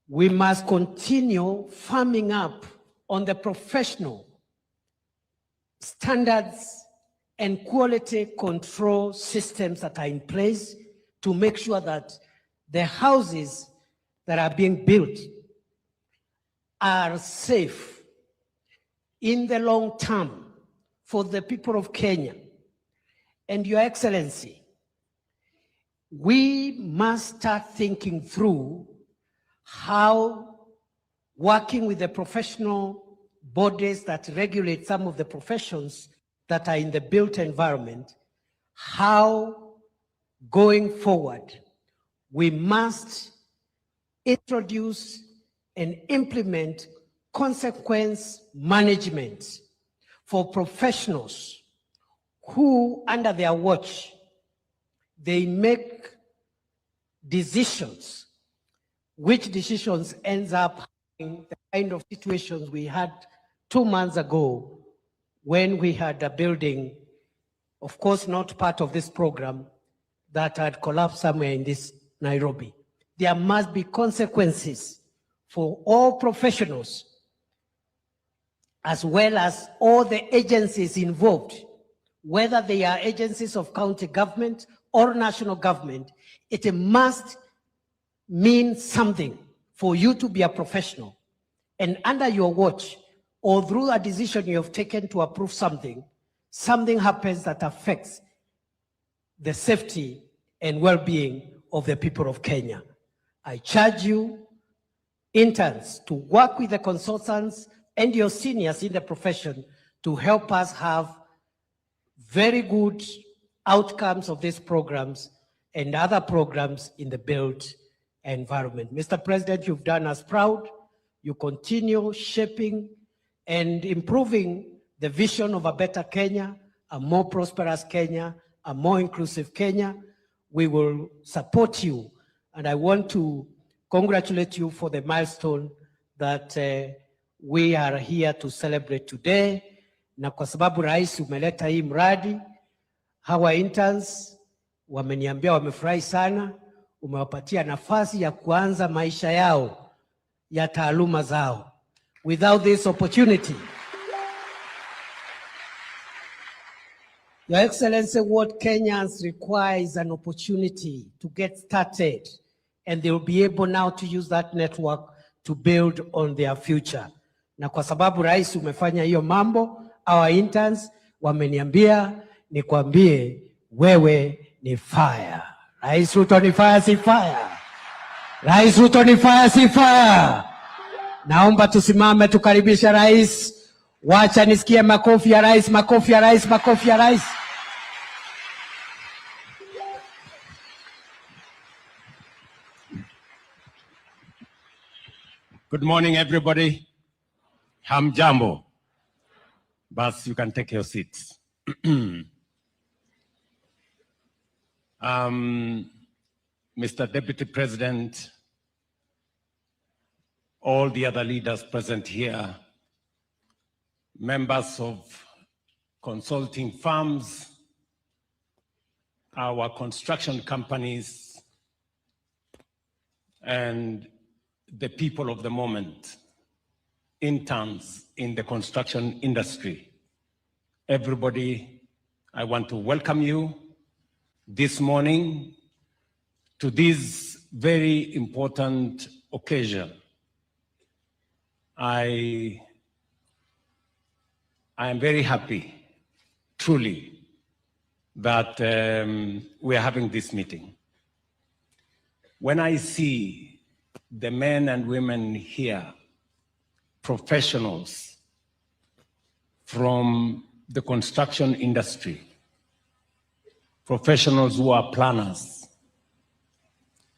Speaker 19: We must continue farming up on the professional standards and quality control systems that are in place to make sure that the houses that are being built are safe in the long term for the people of Kenya. And Your Excellency, we must start thinking through how, working with the professional bodies that regulate some of the professions that are in the built environment, how going forward we must introduce and implement consequence management for professionals who, under their watch, they make decisions, which decisions ends up having the kind of situations we had 2 months ago when we had a building, of course not part of this program, that had collapsed somewhere in this Nairobi. There must be consequences for all professionals, as well as all the agencies involved, whether they are agencies of county government or national government. It must mean something for you to be a professional. And under your watch, or through a decision you have taken to approve something, something happens that affects the safety and well-being of the people of Kenya. I charge you, interns, to work with the consultants and your seniors in the profession to help us have very good outcomes of these programs and other programs in the built environment. Mr. President, you've done us proud. You continue shaping and improving the vision of a better Kenya, a more prosperous Kenya, a more inclusive Kenya. We will support you. And I want to congratulate you for the milestone that we are here to celebrate today. Na kwa sababu rais umeleta hii mradi, hawa interns wameniambia wamefurahi sana, umewapatia nafasi ya kuanza maisha yao ya taaluma zao. Without this opportunity, Your Excellency, what Kenyans require is an opportunity to get started, and they will be able now to use that network to build on their future. Na kwa sababu rais umefanya hiyo mambo, our interns wameniambia nikwambie wewe ni fire. Rais Ruto ni fire, si fire? Rais Ruto ni fire, si fire? Naomba tusimame tukaribisha rais. Wacha nisikie makofi ya rais, makofi ya rais, makofi ya rais.
Speaker 1: Good morning, everybody. Hamjambo. Bas, you can take your seats. Mr. Deputy President, all the other leaders present here, members of consulting firms, our construction companies, and the people of the moment, interns in the construction industry. Everybody, I want to welcome you this morning to this very important occasion. I am very happy, truly, that we are having this meeting. When I see the men and women here, professionals from the construction industry, professionals who are planners,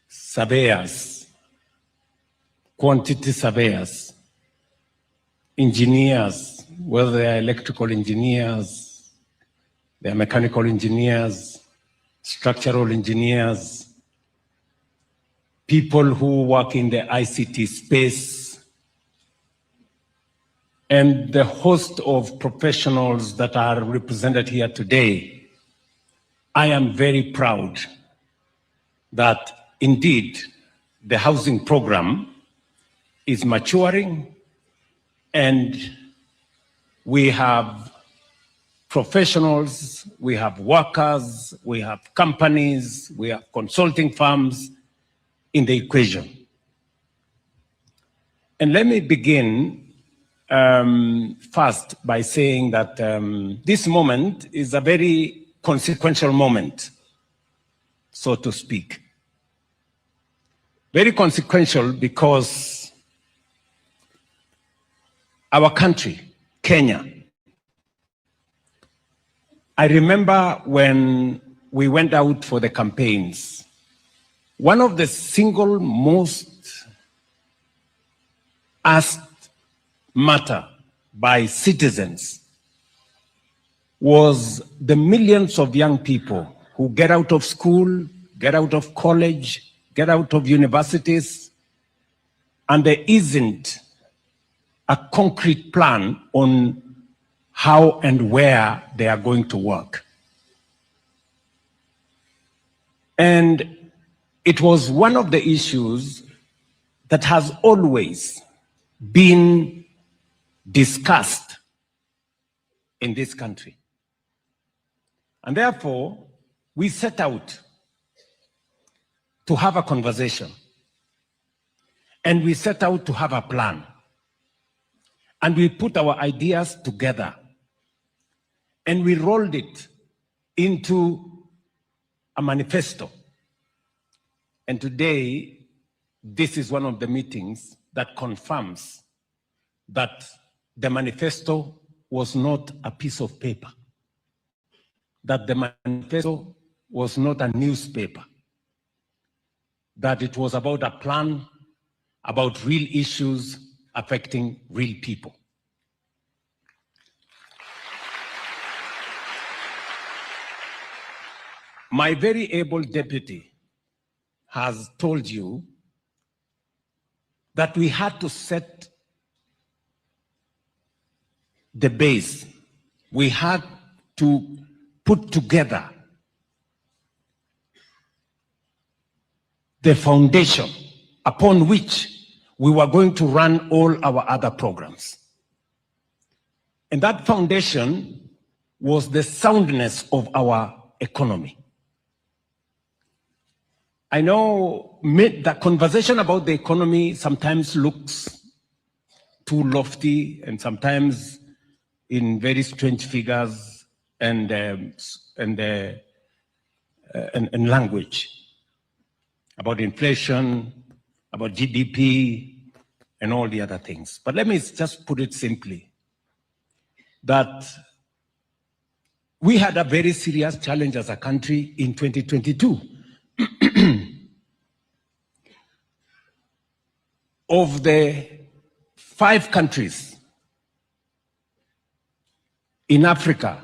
Speaker 1: surveyors, quantity surveyors, engineers, whether they are electrical engineers, they are mechanical engineers, structural engineers, people who work in the ICT space, and the host of professionals that are represented here today. I am very proud that indeed the housing program is maturing, and we have professionals, we have workers, we have companies, we have consulting firms in the equation. And let me begin first by saying that this moment is a very consequential moment, so to speak. Very consequential because our country, Kenya, I remember when we went out for the campaigns, one of the single most asked matter by citizens was the millions of young people who get out of school, get out of college, get out of universities, and there isn't a concrete plan on how and where they are going to work. And it was one of the issues that has always been discussed in this country. And therefore, we set out to have a conversation. And we set out to have a plan. And we put our ideas together. And we rolled it into a manifesto. And today, this is one of the meetings that confirms that the manifesto was not a piece of paper, that the manifesto was not a newspaper, that it was about a plan, about real issues affecting real people. My very able deputy has told you that we had to set the base. We had to put together the foundation upon which we were going to run all our other programs. And that foundation was the soundness of our economy. I know the conversation about the economy sometimes looks too lofty and sometimes in very strange figures and language about inflation, about GDP, and all the other things. But let me just put it simply, that we had a very serious challenge as a country in 2022. Of the 5 countries in Africa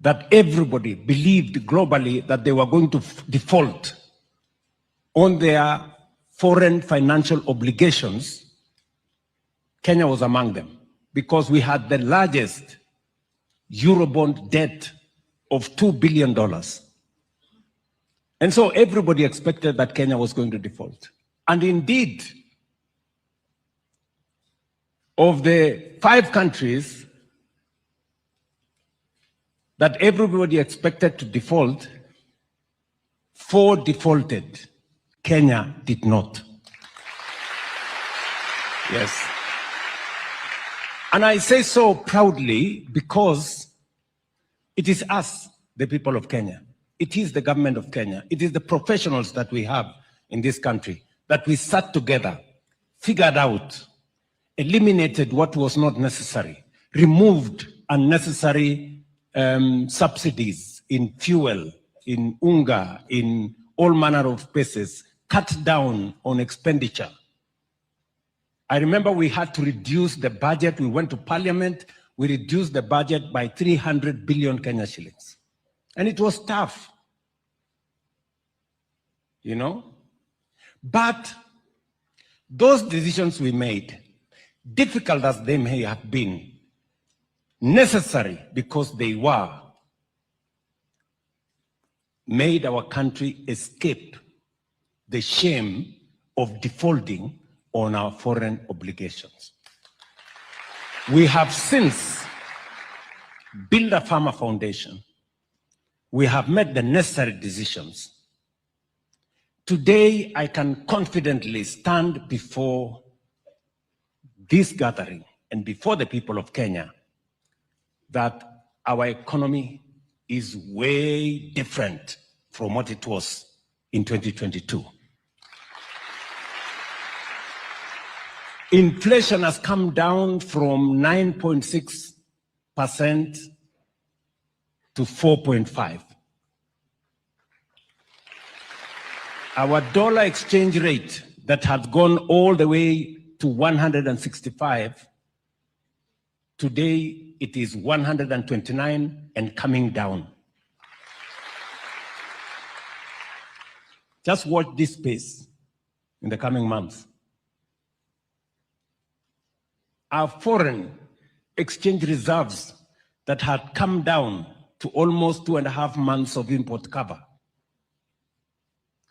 Speaker 1: that everybody believed globally that they were going to default on their foreign financial obligations, Kenya was among them, because we had the largest Eurobond debt of $2 billion. And so everybody expected that Kenya was going to default. And indeed, of the 5 countries that everybody expected to default, 4 defaulted. Kenya did not. Yes. And I say so proudly because it is us, the people of Kenya. It is the government of Kenya. It is the professionals that we have in this country that we sat together, figured out, eliminated what was not necessary, removed unnecessary subsidies in fuel, in unga, in all manner of places, cut down on expenditure. I remember we had to reduce the budget. We went to parliament. We reduced the budget by 300 billion Kenya shillings. And it was tough, you know? But those decisions we made, difficult as they may have been, necessary because they were, made our country escape the shame of defaulting on our foreign obligations. We have since built a firmer foundation. We have made the necessary decisions. Today, I can confidently stand before this gathering and before the people of Kenya that our economy is way different from what it was in 2022. Inflation has come down from 9.6% to 4.5%. Our dollar exchange rate that had gone all the way to 165, today it is 129 and coming down. Just watch this space in the coming months. Our foreign exchange reserves that had come down to almost 2.5 months of import cover,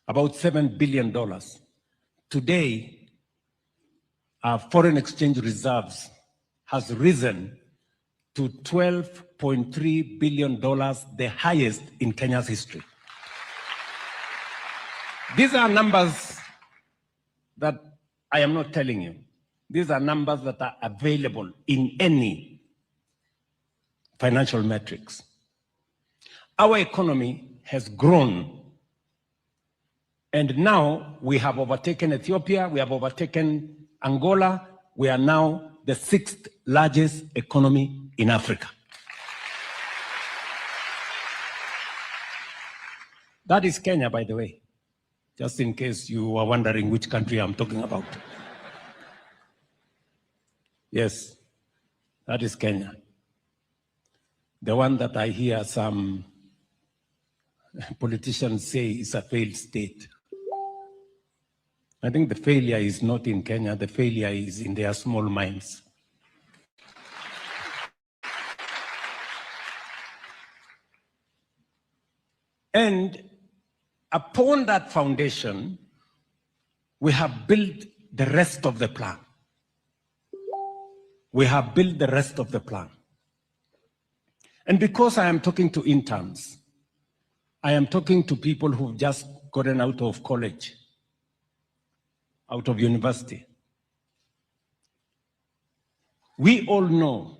Speaker 1: about $7 billion. Today, our foreign exchange reserves has risen to $12.3 billion, the highest in Kenya's history. These are numbers that I am not telling you. These are numbers that are available in any financial metrics. Our economy has grown, And now we have overtaken Ethiopia, we have overtaken Angola. We are now the 6th largest economy in Africa. That is Kenya, by the way, just in case you are wondering which country I'm talking about. Yes, that is Kenya. The one that I hear some politicians say is a failed state. I think the failure is not in Kenya, the failure is in their small minds. And upon that foundation, we have built the rest of the plan. We have built the rest of the plan. And because I am talking to interns, I am talking to people who've just gotten out of college, out of university. We all know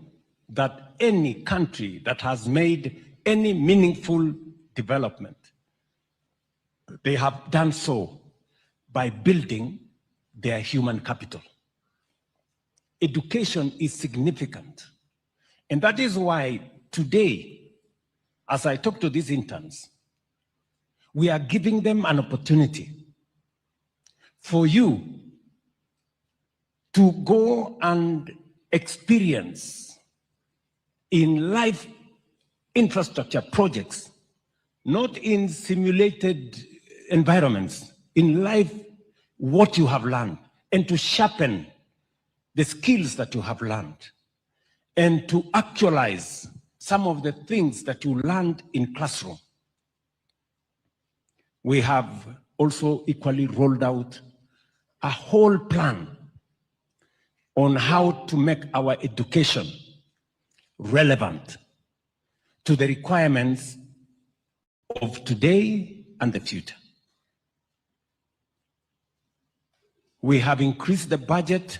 Speaker 1: that any country that has made any meaningful development, they have done so by building their human capital. Education is significant. And that is why today, as I talk to these interns, we are giving them an opportunity for you to go and experience in live infrastructure projects, not in simulated environments, in life what you have learned, and to sharpen the skills that you have learned, and to actualize some of the things that you learned in classroom. We have also equally rolled out a whole plan on how to make our education relevant to the requirements of today and the future. We have increased the budget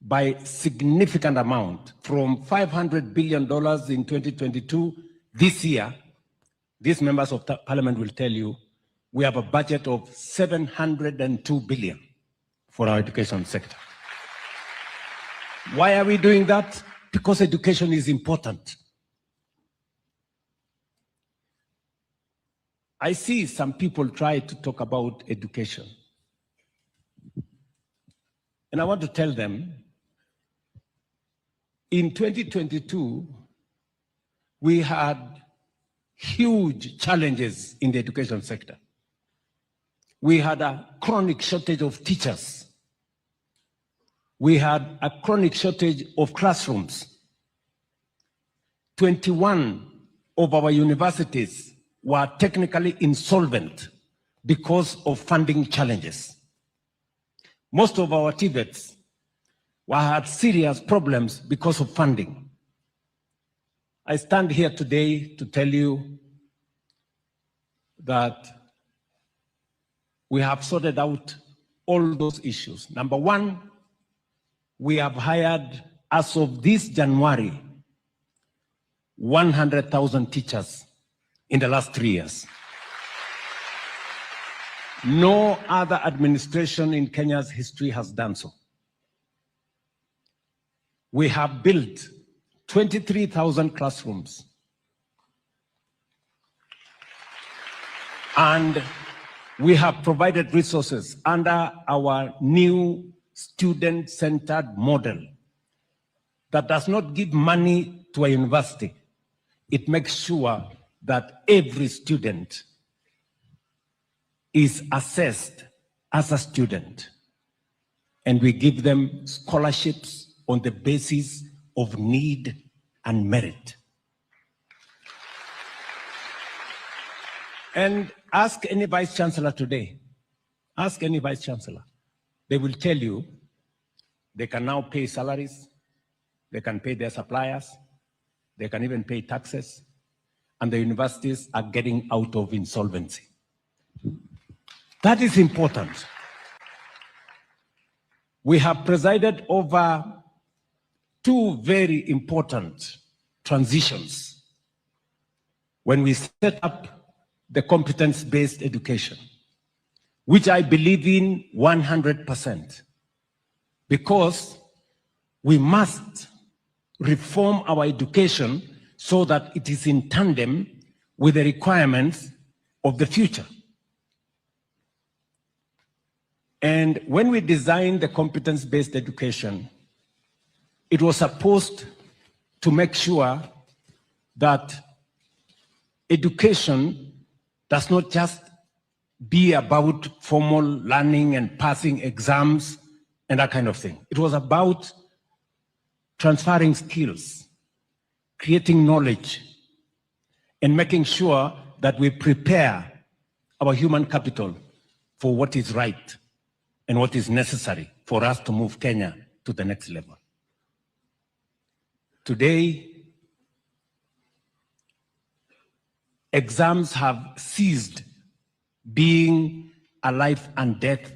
Speaker 1: by significant amount from $500 billion in 2022. This year, these members of parliament will tell you, we have a budget of $702 billion for our education sector. Why are we doing that? Because education is important. I see some people try to talk about education. And I want to tell them, in 2022, we had huge challenges in the education sector. We had a chronic shortage of teachers. We had a chronic shortage of classrooms. 21 of our universities were technically insolvent because of funding challenges. Most of our TVETs had serious problems because of funding. I stand here today to tell you that we have sorted out all those issues. Number one, we have hired, as of this January, 100,000 teachers in the last 3 years. No other administration in Kenya's history has done so. We have built 23,000 classrooms. And we have provided resources under our new student-centered model that does not give money to a university. It makes sure that every student is assessed as a student, and we give them scholarships on the basis of need and merit. And ask any vice chancellor today, ask any vice chancellor, they will tell you they can now pay salaries, they can pay their suppliers, they can even pay taxes, and the universities are getting out of insolvency. That is important. We have presided over 2 very important transitions when we set up the competence-based education.
Speaker 20: which I believe in 100%, because we must reform our education so that it is in tandem with the requirements of the future. And when we designed the competence-based education, it was supposed to make sure that education does not just be about formal learning and passing exams and that kind of thing. It was about transferring skills, creating knowledge, and making sure that we prepare our human capital for what is right and what is necessary for us to move Kenya to the next level. Today, exams have ceased being a life and death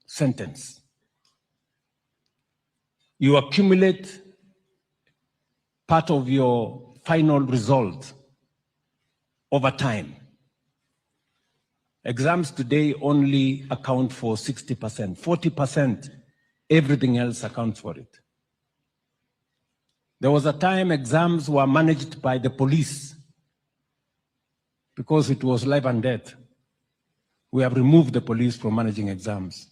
Speaker 20: sentence. You accumulate part of your final result over time. Exams today only account for 60%. 40%, everything else accounts for it. There was a time exams were managed by the police because it was life and death. We have removed the police from managing exams.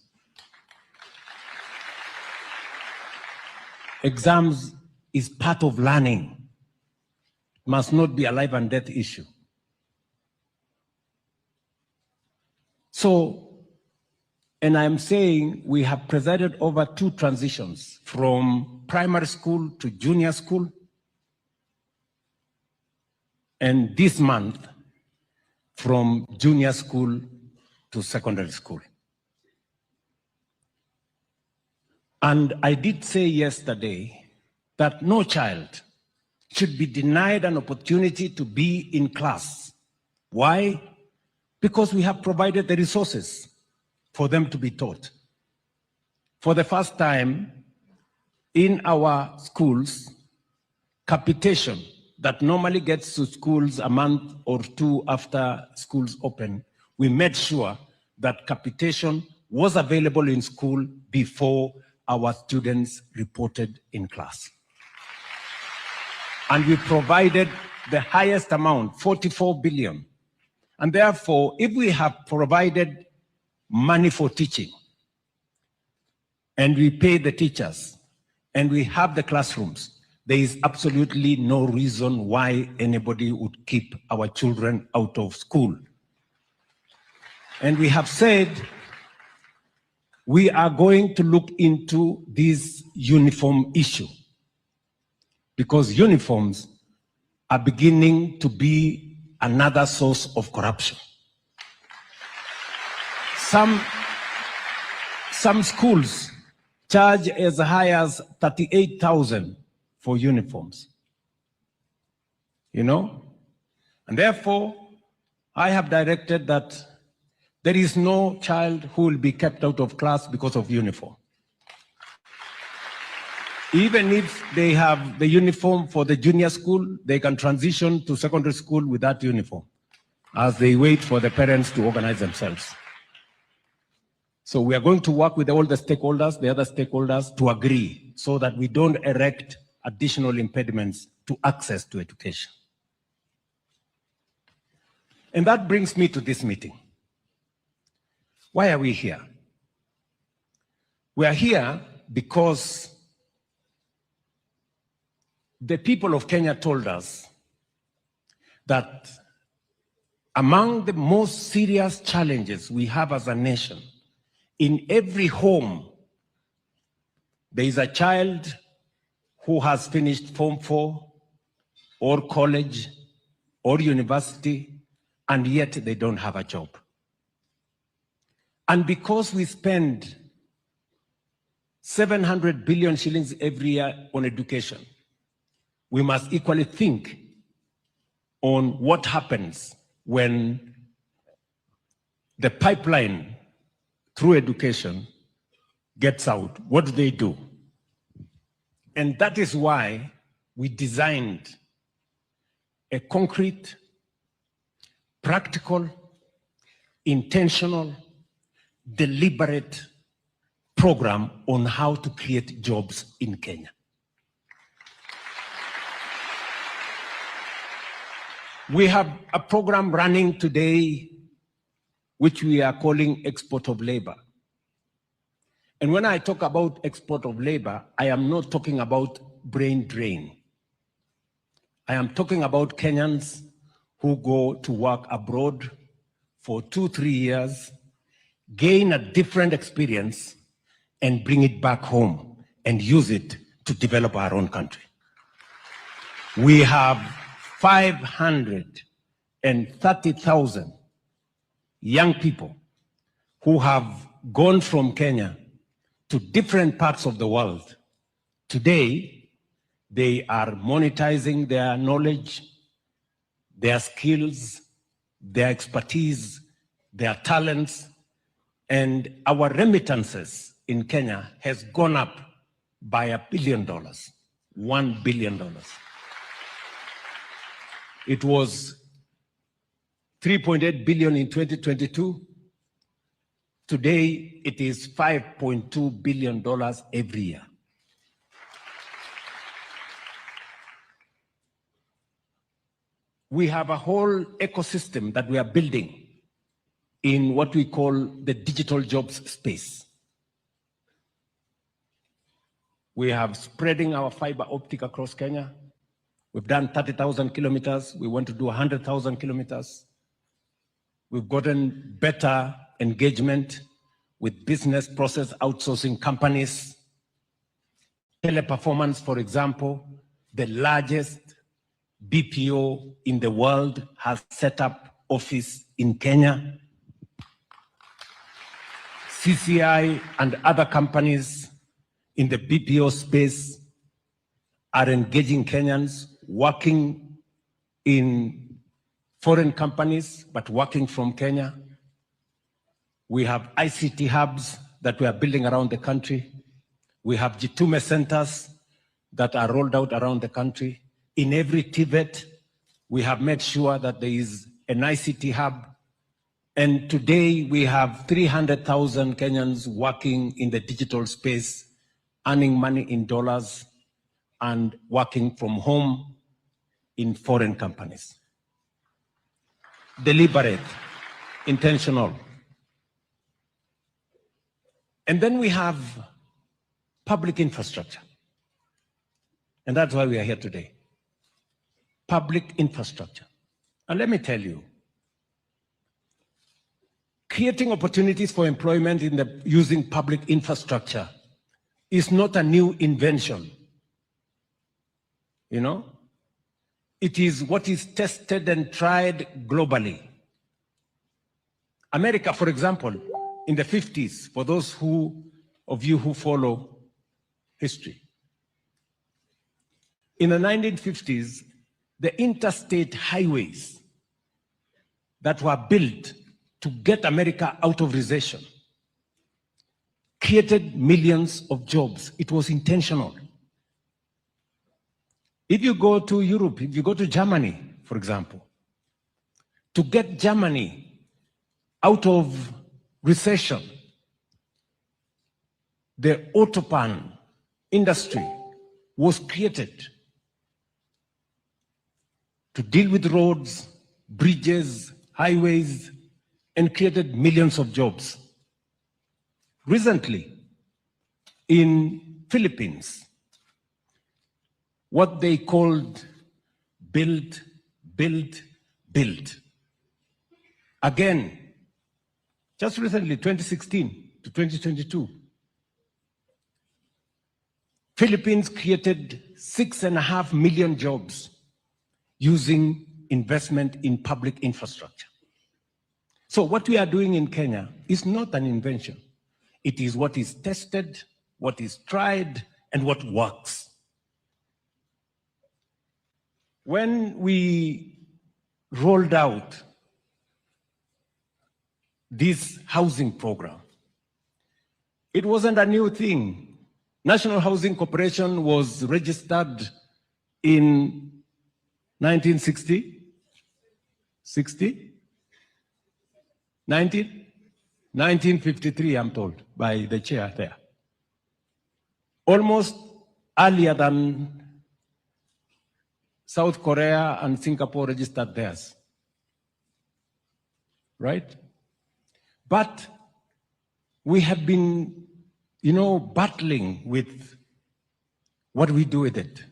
Speaker 20: Exams is part of learning. It must not be a life and death issue. So, and I'm saying we have presided over 2 transitions from primary school to junior school. And this month, from junior school to secondary school. And I did say yesterday that no child should be denied an opportunity to be in class. Why? Because we have provided the resources for them to be taught. For the first time in our schools, capitation that normally gets to schools a month or 2 after schools open, we made sure that capitation was available in school before our students reported in class. And we provided the highest amount, 44 billion. And therefore, if we have provided money for teaching, and we pay the teachers, and we have the classrooms, there is absolutely no reason why anybody would keep our children out of school. And we have said we are going to look into this uniform issue, because uniforms are beginning to be another source of corruption. Some schools charge as high as 38,000 for uniforms, you know? And therefore, I have directed that there is no child who will be kept out of class because of uniform. Even if they have the uniform for the junior school, they can transition to secondary school with that uniform as they wait for the parents to organize themselves. So we are going to work with all the stakeholders, the other stakeholders, to agree so that we don't erect additional impediments to access to education. And that brings me to this meeting. Why are we here? We are here because the people of Kenya told us that among the most serious challenges we have as a nation, in every home, there is a child who has finished Form 4 or college or university, and yet they don't have a job. And because we spend 700 billion shillings every year on education, we must equally think on what happens when the pipeline through education gets out. What do they do? And that is why we designed a concrete, practical, intentional, deliberate program on how to create jobs in Kenya. We have a program running today which we are calling export of labor. And when I talk about export of labor, I am not talking about brain drain. I am talking about Kenyans who go to work abroad for 2-3 years, gain a different experience, and bring it back home and use it to develop our own country. We have 530,000 young people who have gone from Kenya to different parts of the world. Today, they are monetizing their knowledge, their skills, their expertise, their talents, and our remittances in Kenya has gone up by $1 billion, $1 billion. It was 3.8 billion in 2022. Today, it is $5.2 billion every year. We have a whole ecosystem that we are building in what we call the digital jobs space. We have spreading our fiber optic across Kenya. We've done 30,000 kilometers. We want to do 100,000 kilometers. We've gotten better engagement with business process outsourcing companies. Teleperformance, for example, the largest BPO in the world, has set up office in Kenya. CCI and other companies in the BPO space are engaging Kenyans, working in foreign companies, but working from Kenya. We have ICT hubs that we are building around the country. We have Jitume centers that are rolled out around the country. In every TVET, we have made sure that there is an ICT hub. And today we have 300,000 Kenyans working in the digital space, earning money in dollars and working from home in foreign companies. Deliberate, intentional. And then we have public infrastructure. And that's why we are here today. Public infrastructure. And let me tell you, creating opportunities for employment using public infrastructure is not a new invention. You know, it is what is tested and tried globally. America, for example, in the 50s, for those of you who follow history, in the 1950s, the interstate highways that were built to get America out of recession created millions of jobs. It was intentional. If you go to Europe, if you go to Germany, for example, to get Germany out of recession, the Autobahn industry was created to deal with roads, bridges, highways, and created millions of jobs. Recently, in Philippines, what they called build, build, build. Again, just recently, 2016 to 2022, Philippines created 6.5 million jobs using investment in public infrastructure. So what we are doing in Kenya is not an invention. It is what is tested, what is tried, and what works. When we rolled out this housing program, it wasn't a new thing. National Housing Corporation was registered in 1960, 60, 19, 1953, I'm told, by the chair there. Almost earlier than South Korea and Singapore registered theirs. Right? But we have been, battling with what we do with it.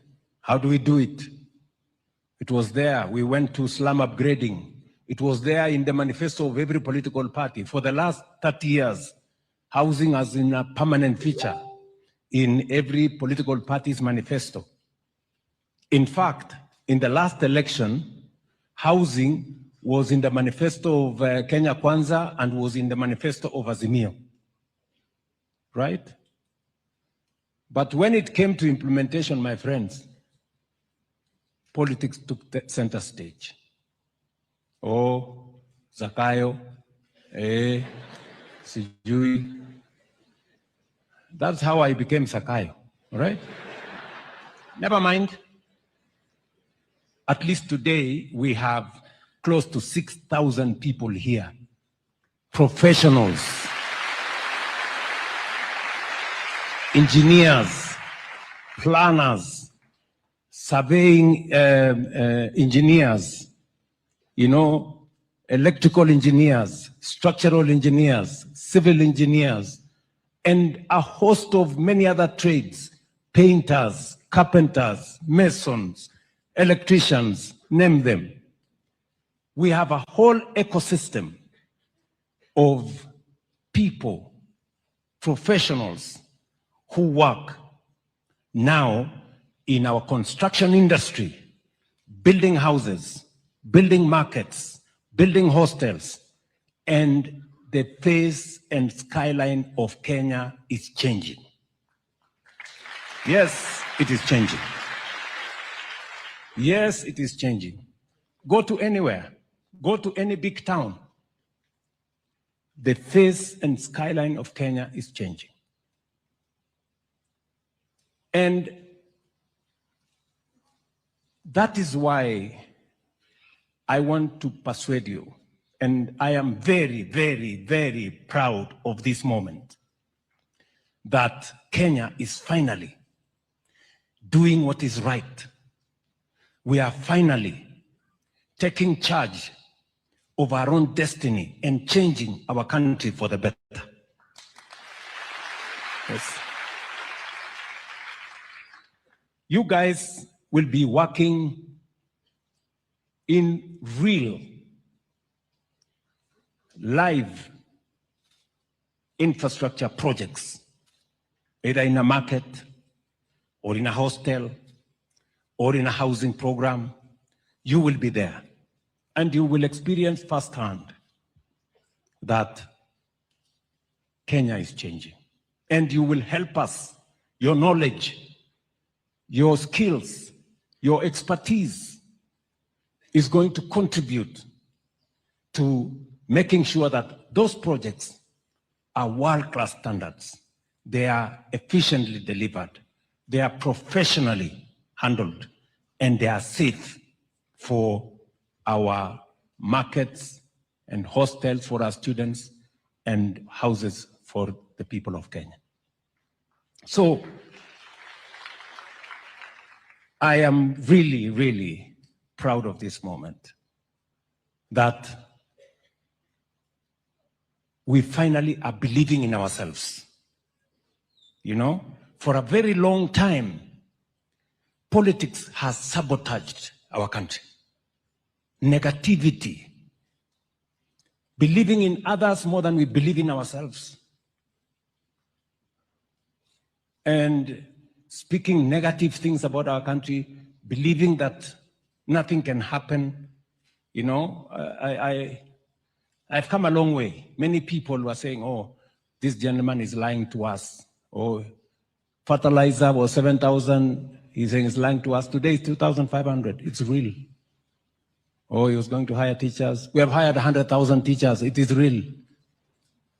Speaker 20: How do we do it? It was there. We went to slum upgrading. It was there in the manifesto of every political party. For the last 30 years, housing has been a permanent feature in every political party's manifesto. In fact, in the last election, housing was in the manifesto of Kenya Kwanza and was in the manifesto of Azimio. Right? But when it came to implementation, my friends, politics took the center stage. Oh, Zakayo, Sijui. That's how I became Zakayo, right? Never mind. At least today, we have close to 6,000 people here, professionals, engineers, planners, surveying engineers, electrical engineers, structural engineers, civil engineers, and a host of many other trades, painters, carpenters, masons, electricians, name them. We have a whole ecosystem of people, professionals who work now in our construction industry, building houses, building markets, building hostels, and the face and skyline of Kenya is changing. Yes, it is changing. Yes, it is changing. Go to anywhere, go to any big town. The face and skyline of Kenya is changing. And that is why I want to persuade you, and I am very, very, very proud of this moment, that Kenya is finally doing what is right. We are finally taking charge of our own destiny and changing our country for the better. Yes. You guys will be working in real, live infrastructure projects, either in a market or in a hostel or in a housing program. You will be there and you will experience firsthand that Kenya is changing. And you will help us. Your knowledge, your skills, your expertise is going to contribute to making sure that those projects are world-class standards. They are efficiently delivered. They are professionally handled, and they are safe for our markets and hostels for our students and houses for the people of Kenya. So I am really, really proud of this moment, that we finally are believing in ourselves. For a very long time, politics has sabotaged our country. Negativity, believing in others more than we believe in ourselves. And speaking negative things about our country, believing that nothing can happen. I've come a long way. Many people were saying, oh, this gentleman is lying to us. Oh, fertilizer was 7,000. He's saying it's lying to us. Today it's 2,500. It's real. Oh, he was going to hire teachers. We have hired 100,000 teachers. It is real.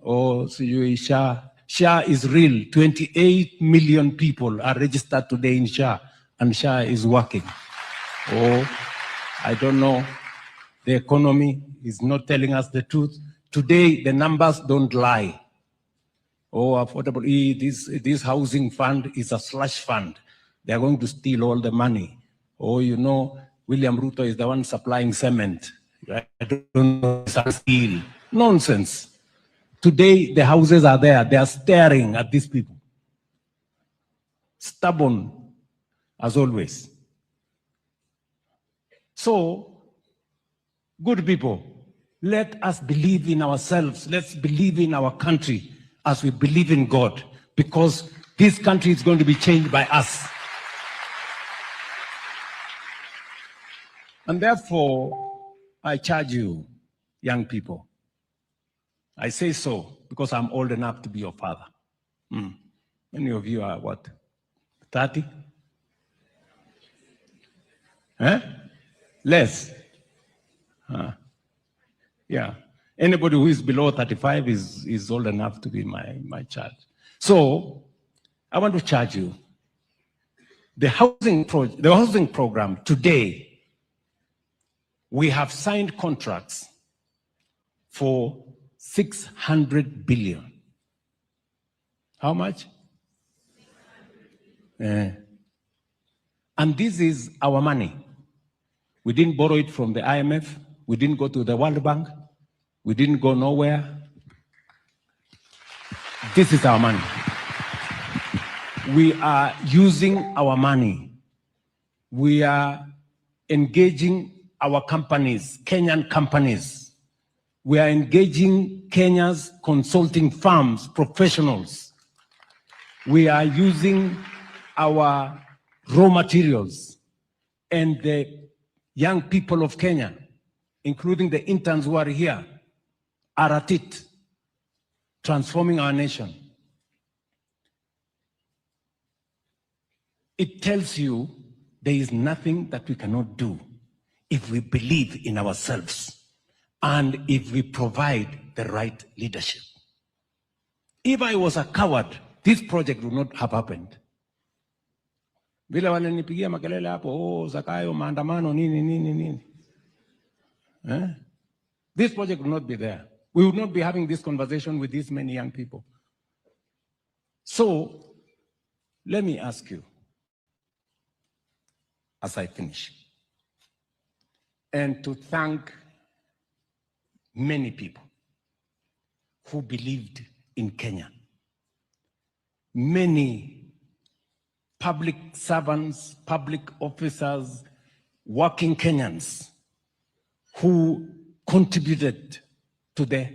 Speaker 20: Oh, so SHA is real. 28 million people are registered today in SHA, and SHA is working. Oh, I don't know. The economy is not telling us the truth. Today, the numbers don't lie. Oh, affordable, this housing fund is a slush fund. They are going to steal all the money. Oh, you know, William Ruto is the one supplying cement. I don't know, steel. Nonsense. Today, the houses are there. They are staring at these people. Stubborn, as always. So, good people, let us believe in ourselves. Let's believe in our country as we believe in God, because this country is going to be changed by us. And therefore, I charge you, young people. I say so because I'm old enough to be your father. Many of you are what, 30? Less? Yeah. Anybody who is below 35 is old enough to be my child. So, I want to charge you. The housing program today, we have signed contracts for 600 billion. How much? And this is our money. We didn't borrow it from the IMF. We didn't go to the World Bank. We didn't go nowhere. This is our money. We are using our money. We are engaging our companies, Kenyan companies. We are engaging Kenya's consulting firms, professionals. We are using our raw materials, and the young people of Kenya, including the interns who are here, are at it, transforming our nation. It tells you there is nothing that we cannot do if we believe in ourselves and if we provide the right leadership. If I was a coward, this project would not have happened. Vile wananipigia makelele hapo, oh, Zakayo, maandamano, nini. This project would not be there. We would not be having this conversation with these many young people. So, let me ask you, as I finish, and to thank many people who believed in Kenya. Many public servants, public officers, working Kenyans who contributed to the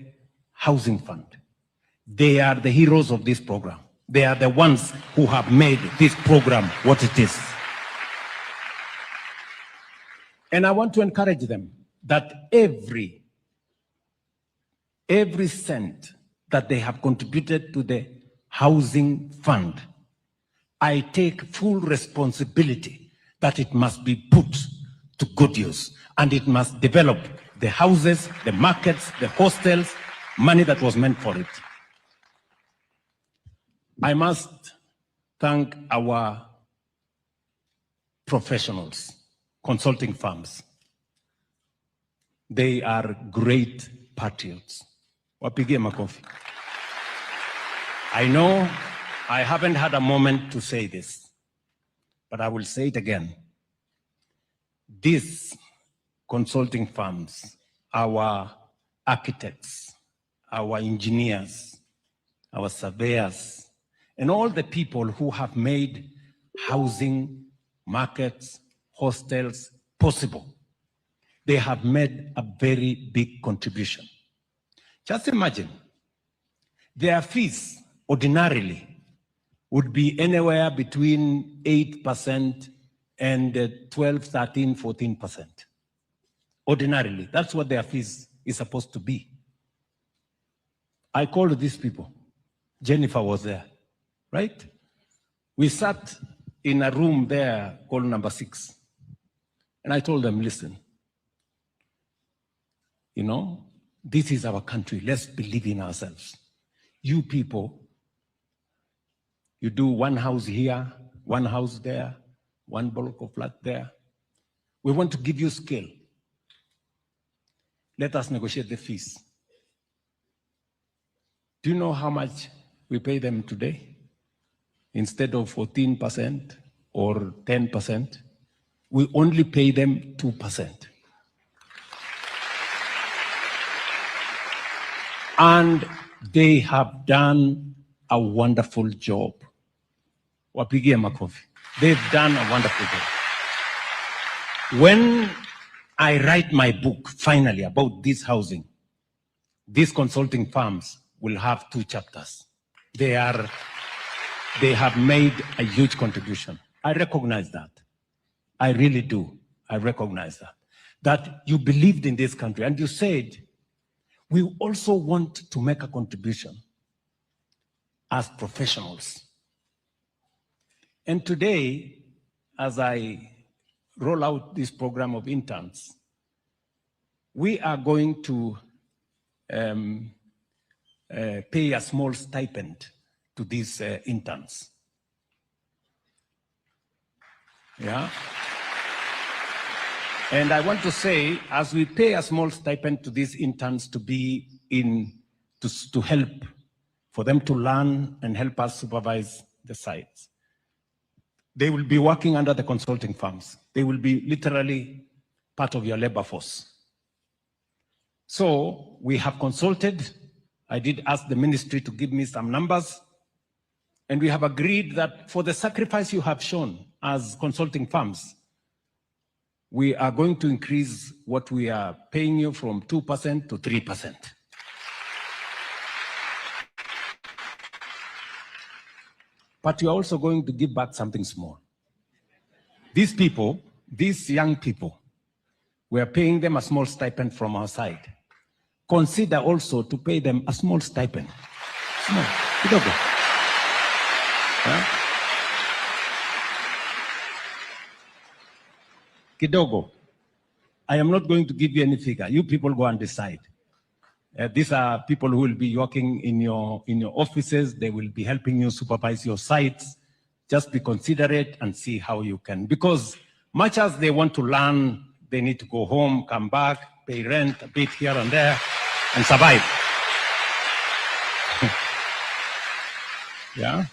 Speaker 20: housing fund. They are the heroes of this program. They are the ones who have made this program what it is. And I want to encourage them that every cent that they have contributed to the housing fund, I take full responsibility that it must be put to good use, and it must develop the houses, the markets, the hostels, money that was meant for it. I must thank our professionals, consulting firms. They are great patriots. Wapigie makofi. I know I haven't had a moment to say this, but I will say it again. These consulting firms, our architects, our engineers, our surveyors, and all the people who have made housing, markets, hostels possible, they have made a very big contribution. Just imagine, their fees ordinarily would be anywhere between 8% and 12, 13, 14%. Ordinarily, that's what their fees is supposed to be. I called these people. Jennifer was there, right? We sat in a room there called number 6. And I told them, listen, you know, this is our country. Let's believe in ourselves. You people, you do one house here, one house there, one block of flat there. We want to give you scale. Let us negotiate the fees. Do you know how much we pay them today? Instead of 14% or 10%, we only pay them 2%. And they have done a wonderful job. Wapigie makofi. They've done a wonderful job. When I write my book, finally, about this housing, these consulting firms will have 2 chapters. They have made a huge contribution. I recognize that. I really do. I recognize that. That you believed in this country and you said, we also want to make a contribution as professionals. And today, as I roll out this program of interns, we are going to pay a small stipend to these interns. Yeah. And I want to say, as we pay a small stipend to these interns to be to help, for them to learn and help us supervise the sites, they will be working under the consulting firms. They will be literally part of your labor force. So we have consulted. I did ask the ministry to give me some numbers. And we have agreed that for the sacrifice you have shown as consulting firms, we are going to increase what we are paying you from 2% to 3%. But we are also going to give back something small. These people, these young people, we are paying them a small stipend from our side. Consider also to pay them a small stipend. Small. Kidogo. Huh? Kidogo. I am not going to give you any figure. You people go and decide. These are people who will be working in your offices. They will be helping you supervise your sites. Just be considerate and see how you can. Because much as they want to learn, they need to go home, come back, pay rent a bit here and there, and survive. Yeah.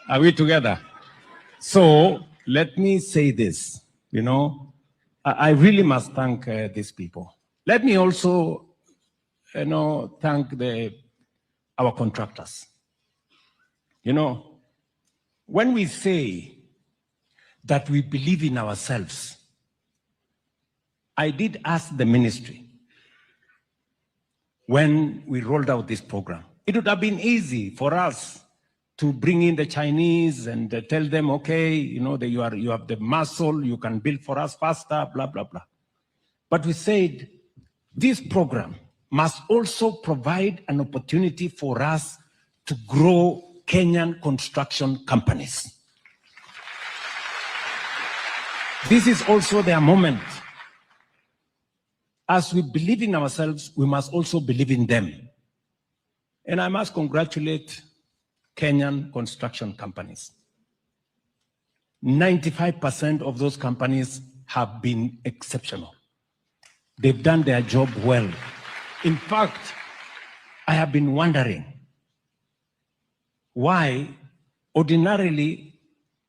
Speaker 20: Are we together? So let me say this, you know, I really must thank these people. Let me also, thank our contractors. You know, when we say that we believe in ourselves, I did ask the ministry when we rolled out this program. It would have been easy for us to bring in the Chinese and tell them, okay, you know, that you have the muscle, you can build for us faster, blah, blah, blah. But we said, this program must also provide an opportunity for us to grow Kenyan construction companies. This is also their moment. As we believe in ourselves, we must also believe in them. And I must congratulate Kenyan construction companies. 95% of those companies have been exceptional. They've done their job well. In fact, I have been wondering why ordinarily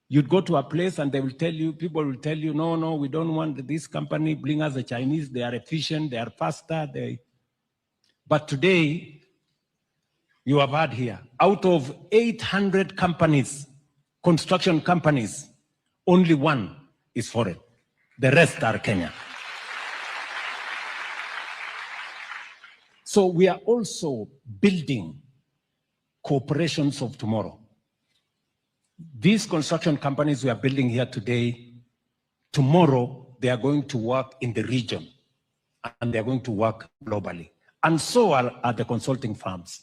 Speaker 20: you'd go to a place and they will tell you, people will tell you, no, we don't want this company, bring us the Chinese, they are efficient, they are faster. But today, you have heard here, out of 800 companies, construction companies, only one is foreign. The rest are Kenya. So we are also building corporations of tomorrow. These construction companies we are building here today, tomorrow they are going to work in the region and they are going to work globally. And so are the consulting firms.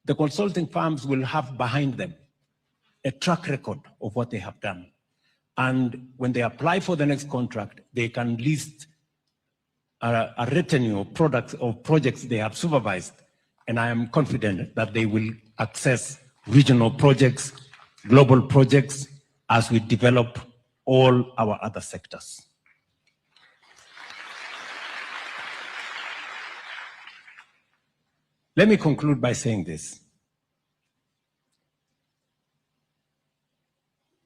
Speaker 20: The consulting firms will have behind them a track record of what they have done. And when they apply for the next contract, they can list a retinue of products or projects they have supervised. And I am confident that they will access regional projects global projects as we develop all our other sectors. Let me conclude by saying this.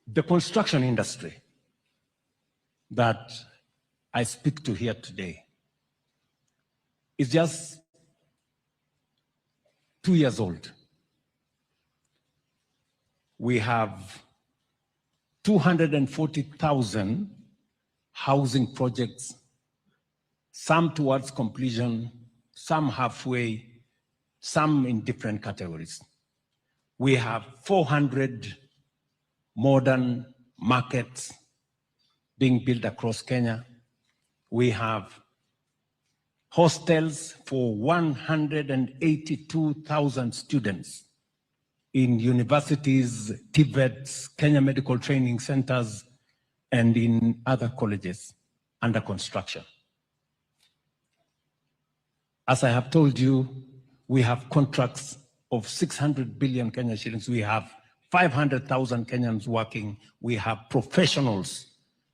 Speaker 20: The construction industry that I speak to here today is just 2 years old. We have 240,000 housing projects, some towards completion, some halfway, some in different categories. We have 400 modern markets being built across Kenya. We have hostels for 182,000 students in universities, TVETs, Kenya Medical Training Centers, and in other colleges under construction. As I have told you, we have contracts of 600 billion Kenya shillings. We have 500,000 Kenyans working. We have professionals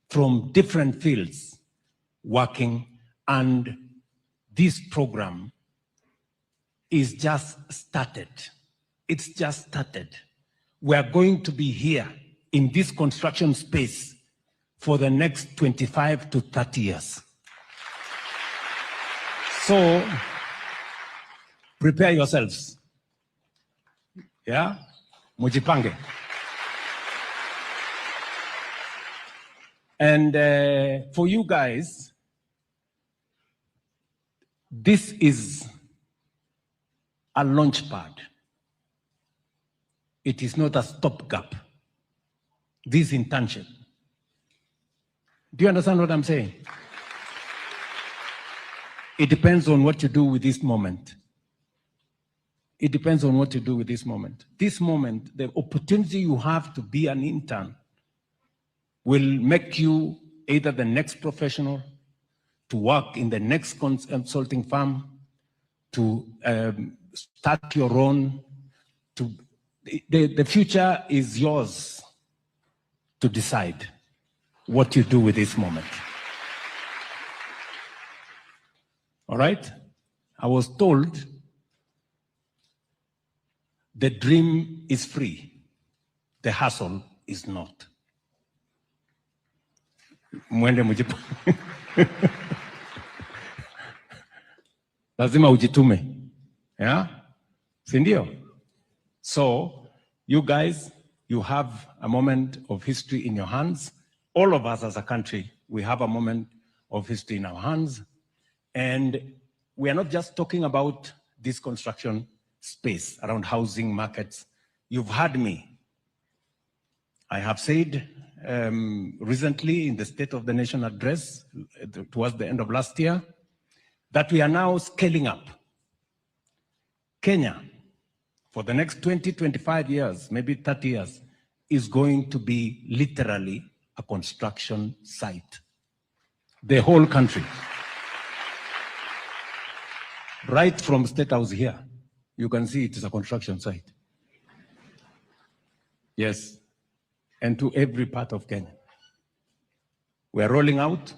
Speaker 20: from different fields working, and this program is just started. It's just started. We are going to be here in this construction space for the next 25 to 30 years. So prepare yourselves. Yeah? Mujipange. And for you guys, this is a launch pad. It is not a stopgap. This is internship. Do you understand what I'm saying? It depends on what you do with this moment. It depends on what you do with this moment. This moment, the opportunity you have to be an intern will make you either the next professional, to work in the next consulting firm, to start your own. The future is yours to decide what you do with this moment. All right? I was told the dream is free, the hustle is not. Mwende mujipa. Lazima ujitume. Yeah? Sindio? So, you guys, you have a moment of history in your hands. All of us as a country, we have a moment of history in our hands. And we are not just talking about this construction space around housing markets. You've heard me. I have said recently in the State of the Nation address towards the end of last year that we are now scaling up. Kenya, for the next 20, 25 years, maybe 30 years, is going to be literally a construction site. The whole country. Right from State House here, you can see it is a construction site. Yes, and to every part of Kenya. We are rolling out,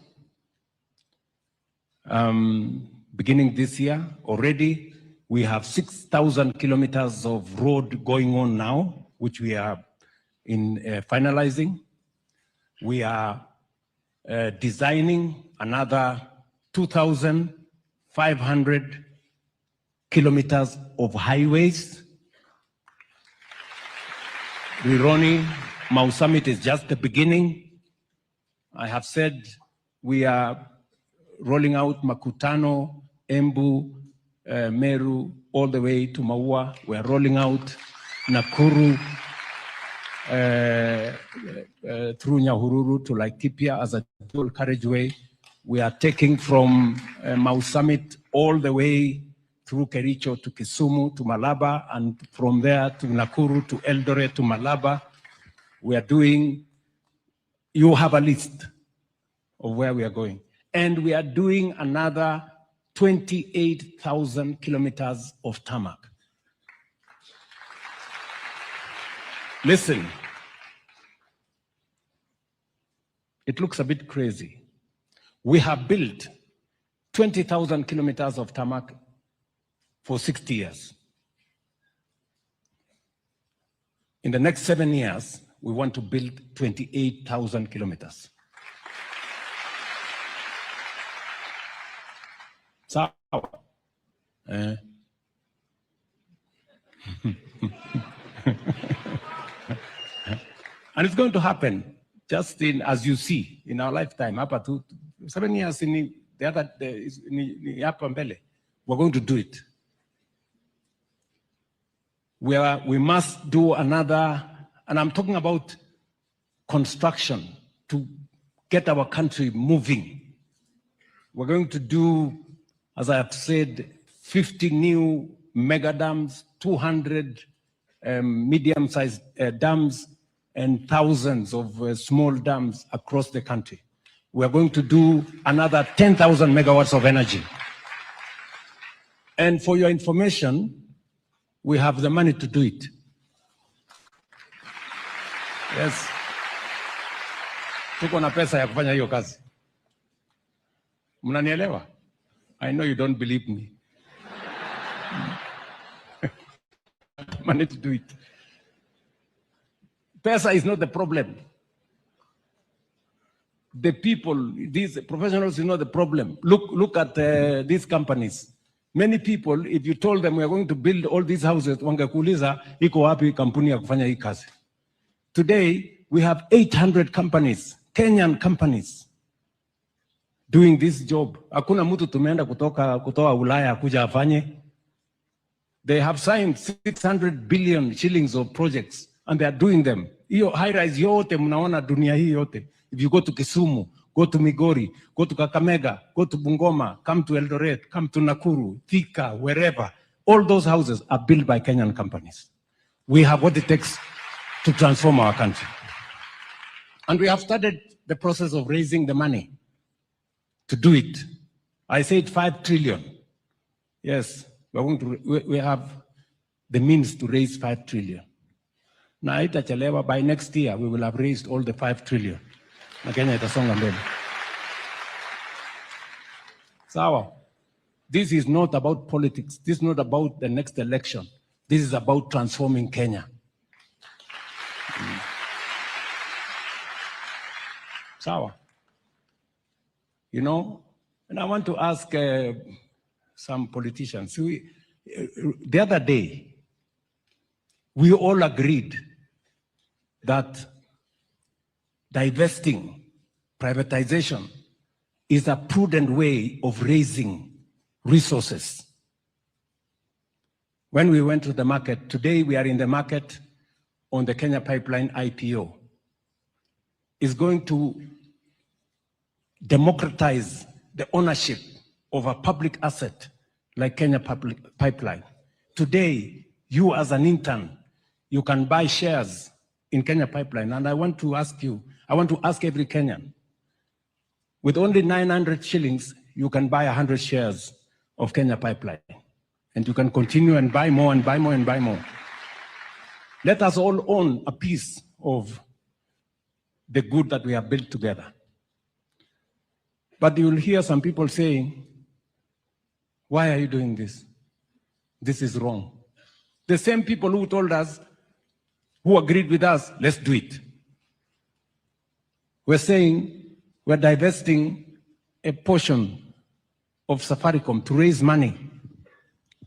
Speaker 20: beginning this year, already we have 6,000 kilometers of road going on now, which we are finalizing. We are designing another 2,500 kilometers of highways. Rironi, Mau Summit is just the beginning. I have said we are rolling out Makutano, Embu, Meru, all the way to Maua. We are rolling out Nakuru, through Nyahururu to Laikipia as a dual carriageway. We are taking from Mau Summit all the way through Kericho to Kisumu to Malaba, and from there to Nakuru to Eldoret to Malaba. We are doing, you have a list of where we are going. And we are doing another 28,000 kilometers of tarmac. Listen, it looks a bit crazy. We have built 20,000 kilometers of tarmac for 60 years. In the next 7 years, we want to build 28,000 kilometers. So, and it's going to happen just as you see in our lifetime. Up to 7 years in the other, we're going to do it. We must do another, and I'm talking about construction to get our country moving. We're going to do, as I have said, 50 new mega dams, 200 medium-sized dams, and thousands of small dams across the country. We're going to do another 10,000 megawatts of energy. And for your information, we have the money to do it. Yes. Tuko na pesa ya kufanya hiyo kazi. Mnanielewa? I know you don't believe me. Money to do it. Pesa is not the problem. The people, these professionals is not the problem. Look at these companies. Many people, if you told them we are going to build all these houses, wangekuuliza iko wapi kampuni ya kufanya hii kazi. Today, we have 800 companies, Kenyan companies, doing this job. Hakuna mtu tumeenda kutoka Ulaya kuja afanye. They have signed 600 billion shillings of projects, and they are doing them. Hiyo high-rise yote mnaona dunia hii yote. If you go to Kisumu, go to Migori, go to Kakamega, go to Bungoma, come to Eldoret, come to Nakuru, Thika, wherever. All those houses are built by Kenyan companies. We have what it takes to transform our country. And we have started the process of raising the money to do it. I said 5 trillion. Yes, we have the means to raise 5 trillion. Na itachelewa, by next year, we will have raised all the 5 trillion. Na Kenya itasonga mbele. Sawa. This is not about politics. This is not about the next election. This is about transforming Kenya. Sawa. You know, and I want to ask some politicians. The other day, we all agreed that divesting, privatization is a prudent way of raising resources. When we went to the market, today we are in the market on the Kenya Pipeline IPO. Is going to democratize the ownership of a public asset like Kenya Pipeline. Today, you as an intern, you can buy shares in Kenya Pipeline. And I want to ask you, I want to ask every Kenyan, with only 900 shillings, you can buy 100 shares of Kenya Pipeline. And you can continue and buy more and buy more and buy more. Let us all own a piece of the good that we have built together. But you will hear some people saying, why are you doing this? This is wrong. The same people who told us, who agreed with us, let's do it. We're saying we're divesting a portion of Safaricom to raise money.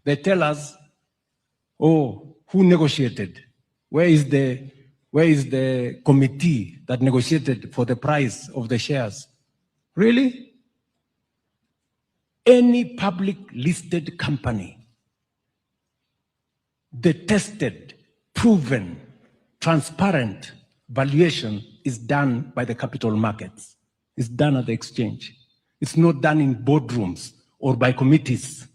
Speaker 20: They tell us, oh, who negotiated? Where is the committee that negotiated for the price of the shares? Really? Any public listed company, the tested, proven, transparent valuation is done by the capital markets. It's done at the exchange. It's not done in boardrooms or by committees.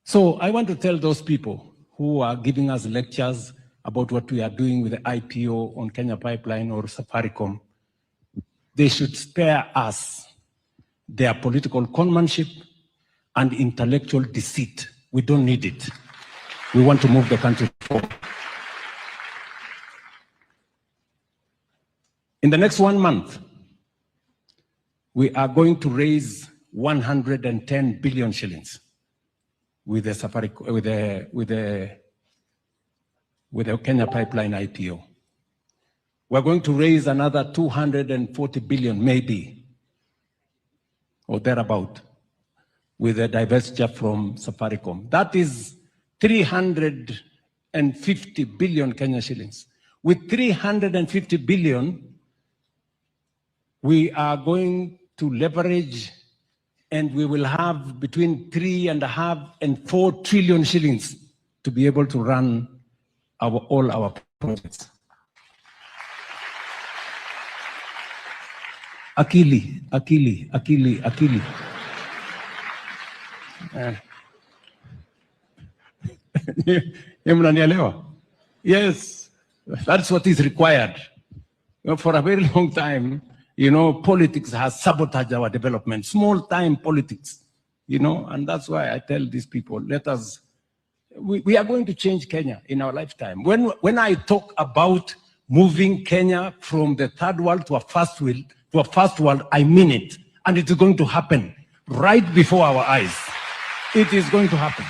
Speaker 20: So I want to tell those people who are giving us lectures about what we are doing with the IPO on Kenya Pipeline or Safaricom, they should spare us their political conmanship and intellectual deceit. We don't need it. We want to move the country forward. In the next 1 month, we are going to raise 110 billion shillings with the Kenya Pipeline IPO. We're going to raise another 240 billion, maybe, or thereabout, with the divestiture from Safaricom. That is 350 billion Kenya shillings. With 350 billion, we are going to leverage, and we will have between 3.5 and 4 trillion shillings to be able to run all our projects. Akili. Yes, that's what is required. For a very long time, politics has sabotaged our development, small-time politics, and that's why I tell these people, we are going to change Kenya in our lifetime. When I talk about moving Kenya from the third world to a first world, I mean it, and it is going to happen right before our eyes. It is going to happen.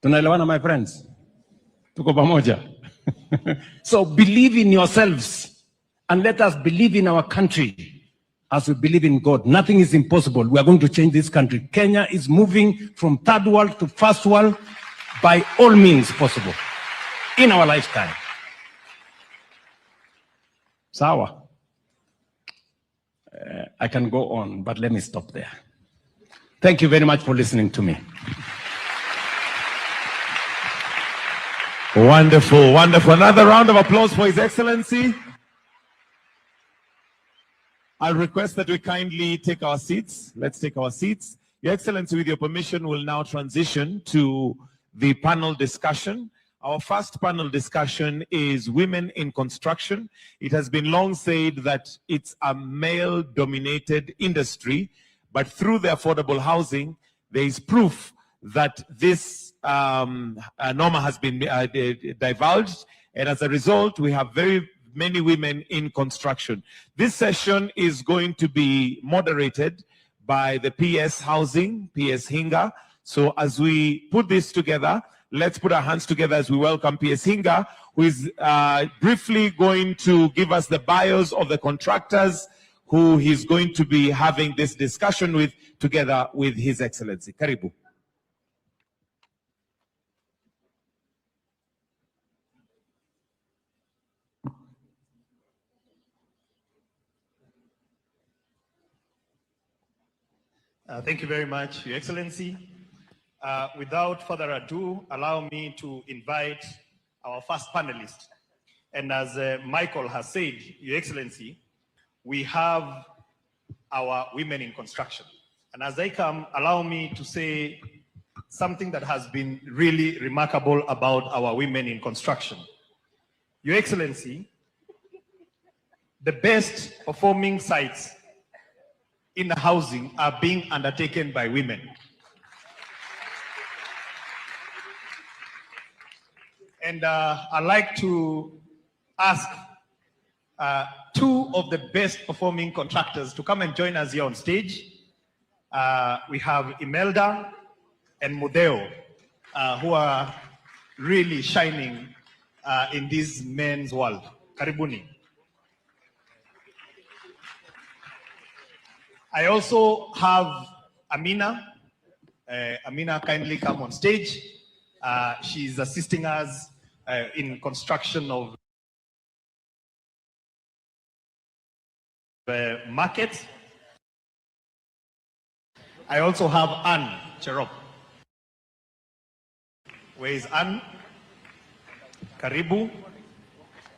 Speaker 20: Tunaelewana, my friends? Tuko pamoja? So believe in yourselves and let us believe in our country as we believe in God. Nothing is impossible. We are going to change this country. Kenya is moving from third world to first world by all means possible in our lifetime. Sawa. I can go on, but let me stop there. Thank you very much for listening to me.
Speaker 21: Wonderful, wonderful. Another round of applause for His Excellency. I'll request that we kindly take our seats. Let's take our seats. Your Excellency, with your permission, will now transition to the panel discussion. Our first panel discussion is women in construction. It has been long said that it's a male-dominated industry, but through the affordable housing, there is proof that this norma has been divulged, and as a result, we have very many women in construction. This session is going to be moderated by the PS Housing, PS Hinga. So as we put this together, let's put our hands together as we welcome PS Hinga, who is briefly going to give us the bios of the contractors who he's going to be having this discussion with, together with His Excellency. Karibu.
Speaker 17: Thank you very much, Your Excellency. Without further ado, allow me to invite our first panelist. And as Michael has said, Your Excellency, we have our women in construction. And as they come, allow me to say something that has been really remarkable about our women in construction. Your Excellency, the best performing sites in the housing are being undertaken by women. And I'd like to ask two of the best performing contractors to come and join us here on stage. We have Imelda and Mudeo, who are really shining in this men's world. Karibuni. I also have Amina. Amina, kindly come on stage. She's assisting us in construction of the market. I also have Anne Cherop. Where is Anne? Karibu.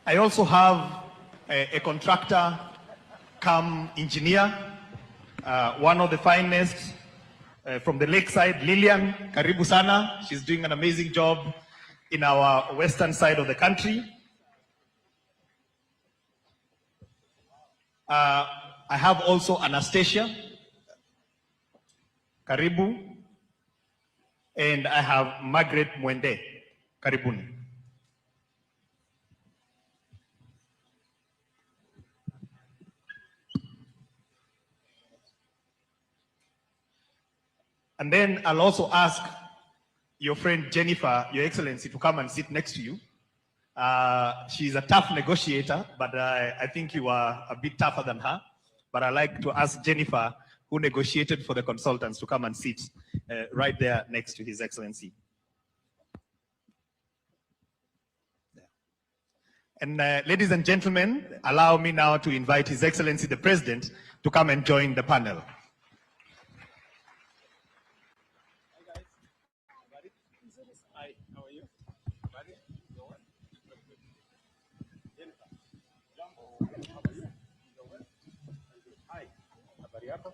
Speaker 17: I also have a contractor come engineer, one of the finest from the lakeside, Lillian. Karibu sana. She's doing an amazing job in our western side of the country. I have also Anastasia. Karibu. And I have Margaret Mwende. Karibuni. And then I'll also ask your friend Jennifer, Your Excellency, to come and sit next to you. She's a tough negotiator, but I think you are a bit tougher than her. But I'd like to ask Jennifer, who negotiated for the consultants, to come and sit right there next to His Excellency. And ladies and gentlemen, allow me now to invite His Excellency the President to come and join the panel.
Speaker 1: Hi, how are you? Hi, habari yako?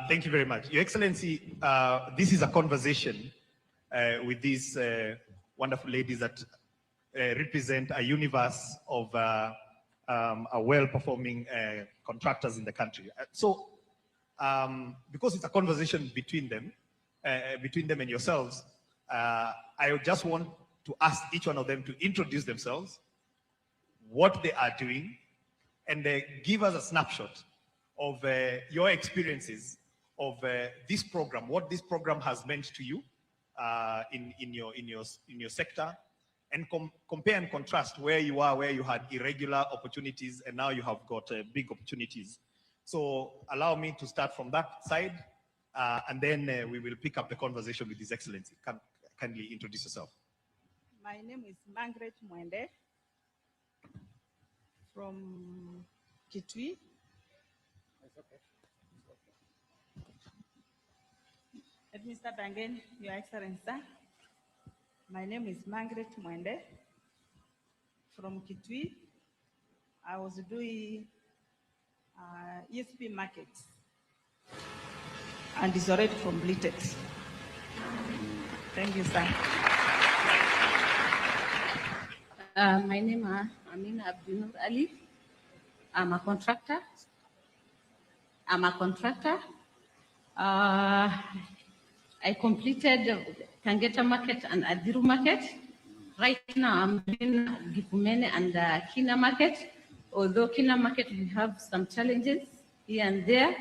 Speaker 17: Thank you very much. Your Excellency, this is a conversation with these wonderful ladies that represent a universe of a well-performing contractors in the country. So, because it's a conversation between them and yourselves, I just want to ask each one of them to introduce themselves, what they are doing, and give us a snapshot of your experiences of this program, what this program has meant to you in your sector, and compare and contrast where you are, where you had irregular opportunities, and now you have got big opportunities. So allow me to start from that side, and then we will pick up the conversation with His Excellency. Kindly introduce yourself.
Speaker 3: My name is Margaret Mwende from Kitui. Let me start again, Your Excellency. My name is Margaret Mwende from Kitui. I was doing ESP market and is already completed. Thank you, sir.
Speaker 22: My name is Amina Abdunur Ali. I'm a contractor. I completed Kangeta market and Adiru market. Right now I'm doing Gipumene and Kina market. Although Kina market we have some challenges here and there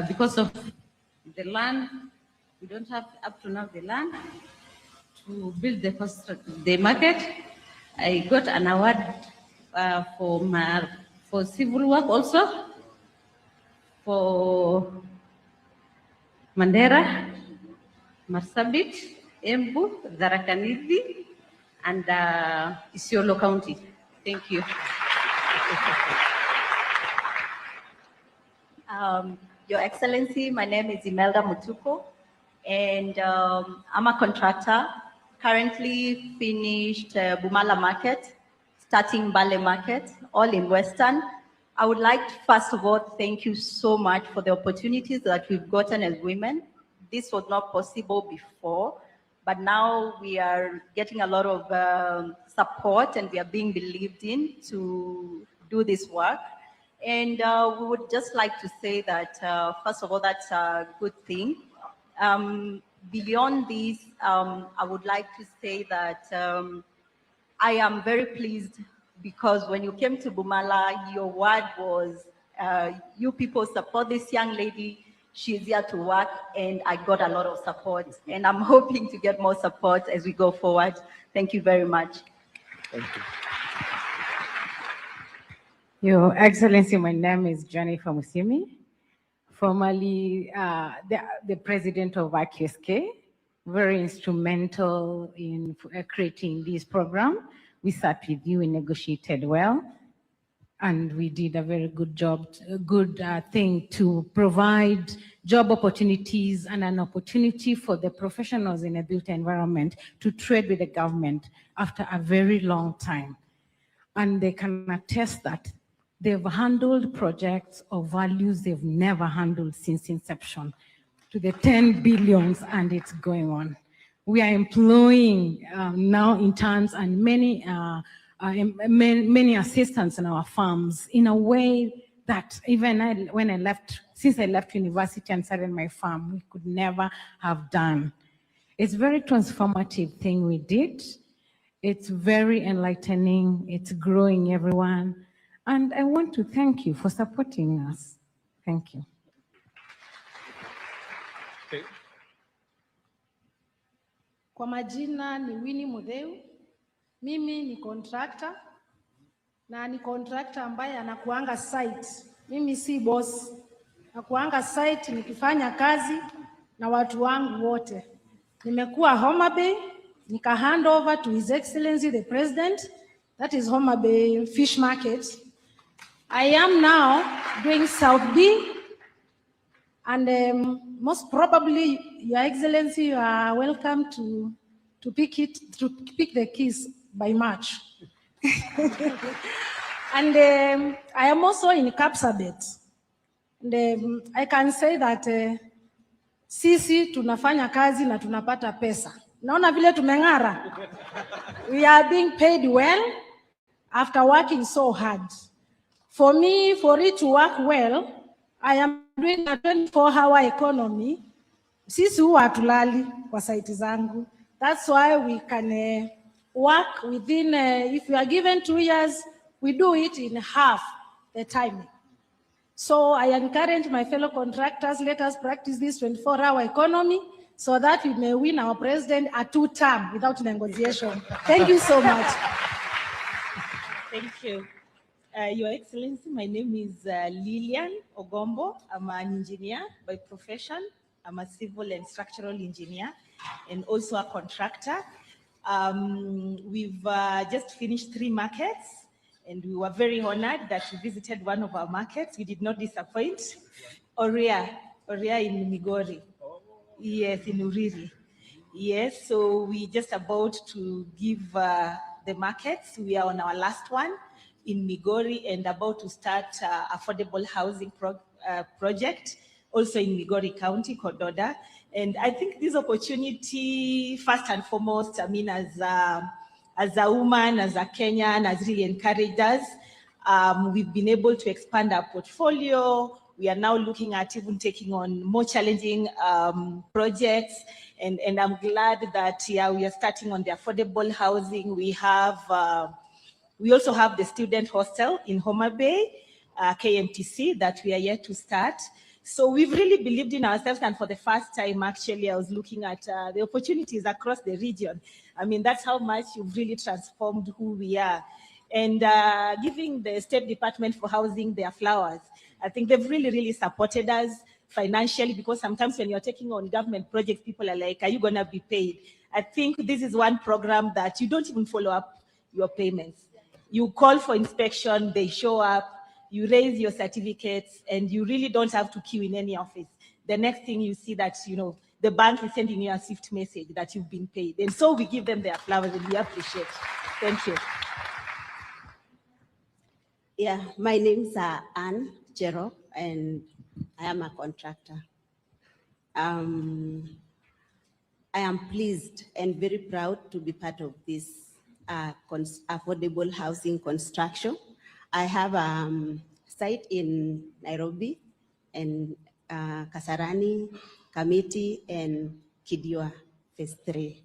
Speaker 22: because of the land. We don't have up to now the land to build the market. I got an award for civil work also for Mandera, Marsabit, Embu, Tharaka-Nithi, and Isiolo County. Thank you.
Speaker 23: Your Excellency, my name is Imelda Mutuko, and I'm a contractor. Currently finished Bumala Market, starting Bale Market, all in Western. I would like to, first of all, thank you so much for the opportunities that we've gotten as women. This was not possible before, but now we are getting a lot of support and we are being believed in to do this work. And we would just like to say that, first of all, that's a good thing. Beyond this, I would like to say that I am very pleased because when you came to Bumala, your word was, you people support this young lady, she's here to work, and I got a lot of support. And I'm hoping to get more support as we go forward. Thank you very much.
Speaker 17: Thank you.
Speaker 22: Your Excellency, my name is Jennifer Musimi, formerly the president of IQSK, very instrumental in creating this program. We sat with you and negotiated well, and we did a very good job, thing to provide job opportunities and an opportunity for the professionals in a built environment to trade with the government after a very long time. And they can attest that they've handled projects of values they've never handled since inception to the 10 billions, and it's going on. We are employing now interns and many many assistants in our farms in a way that even when I left, since I left university and started my farm, we could never have done. It's a very transformative thing we did. It's very enlightening. It's growing everyone. And I want to thank you for supporting us. Thank you.
Speaker 21: Okay.
Speaker 4: Kwa majina ni Winnie Mudheu. Mimi ni contractor na ni contractor ambaye anakuanga site. Mimi si boss. Nakuanga site nikifanya kazi na watu wangu wote. Nimekuwa Homa Bay, nika hand over to His Excellency the President. That is Homa Bay Fish Market. I am now doing South B, and most probably, Your Excellency, you are welcome to pick the keys by March. And I am also in Kapsabet. And I can say that sisi tunafanya kazi na tunapata pesa. Naona vile tumeng'ara. We are being paid well after working so hard. For me, for it to work well, I am doing a 24-hour economy. Sisi huwa hatulali kwa site zangu. That's why we can work within, if we are given 2 years, we do it in half the time. So I encourage my fellow contractors, let us practice this 24-hour economy so that we may win our president a 2-term without negotiation. Thank you so much.
Speaker 3: Thank you. Your Excellency, my name is Lillian Ogombo. I'm an engineer by profession. I'm a civil and structural engineer and also a contractor. We've just finished 3 markets. And we were very honored that we visited one of our markets. We did not disappoint. Oria in Migori. Yes, in Uriri. Yes, so we just about to give the markets. We are on our last one in Migori and about to start affordable housing project, also in Migori County, Kododa. And I think this opportunity, first and foremost, I mean, as a woman, as a Kenyan, has really encouraged us. We've been able to expand our portfolio. We are now looking at even taking on more challenging projects. And I'm glad that we are starting on the affordable housing. We also have the student hostel in Homa Bay, KMTC, that we are yet to start. So we've really believed in ourselves, and for the first time, actually, I was looking at the opportunities across the region. I mean, that's how much you've really transformed who we are. And giving the State Department for Housing their flowers, I think they've really, really supported us financially, because sometimes when you're taking on government projects, people are like, are you gonna be paid? I think this is one program that you don't even follow up your payments. You call for inspection, they show up, you raise your certificates, and you really don't have to queue in any office. The next thing you see that, you know, the bank is sending you a SWIFT message that you've been paid. And so we give them their flowers and we appreciate. Thank you.
Speaker 5: Yeah, my name's Anne Jero, and I am a contractor. I am pleased and very proud to be part of this affordable housing construction. I have a site in Nairobi and Kasarani, Kamiti, and Kidiwa, phase 3.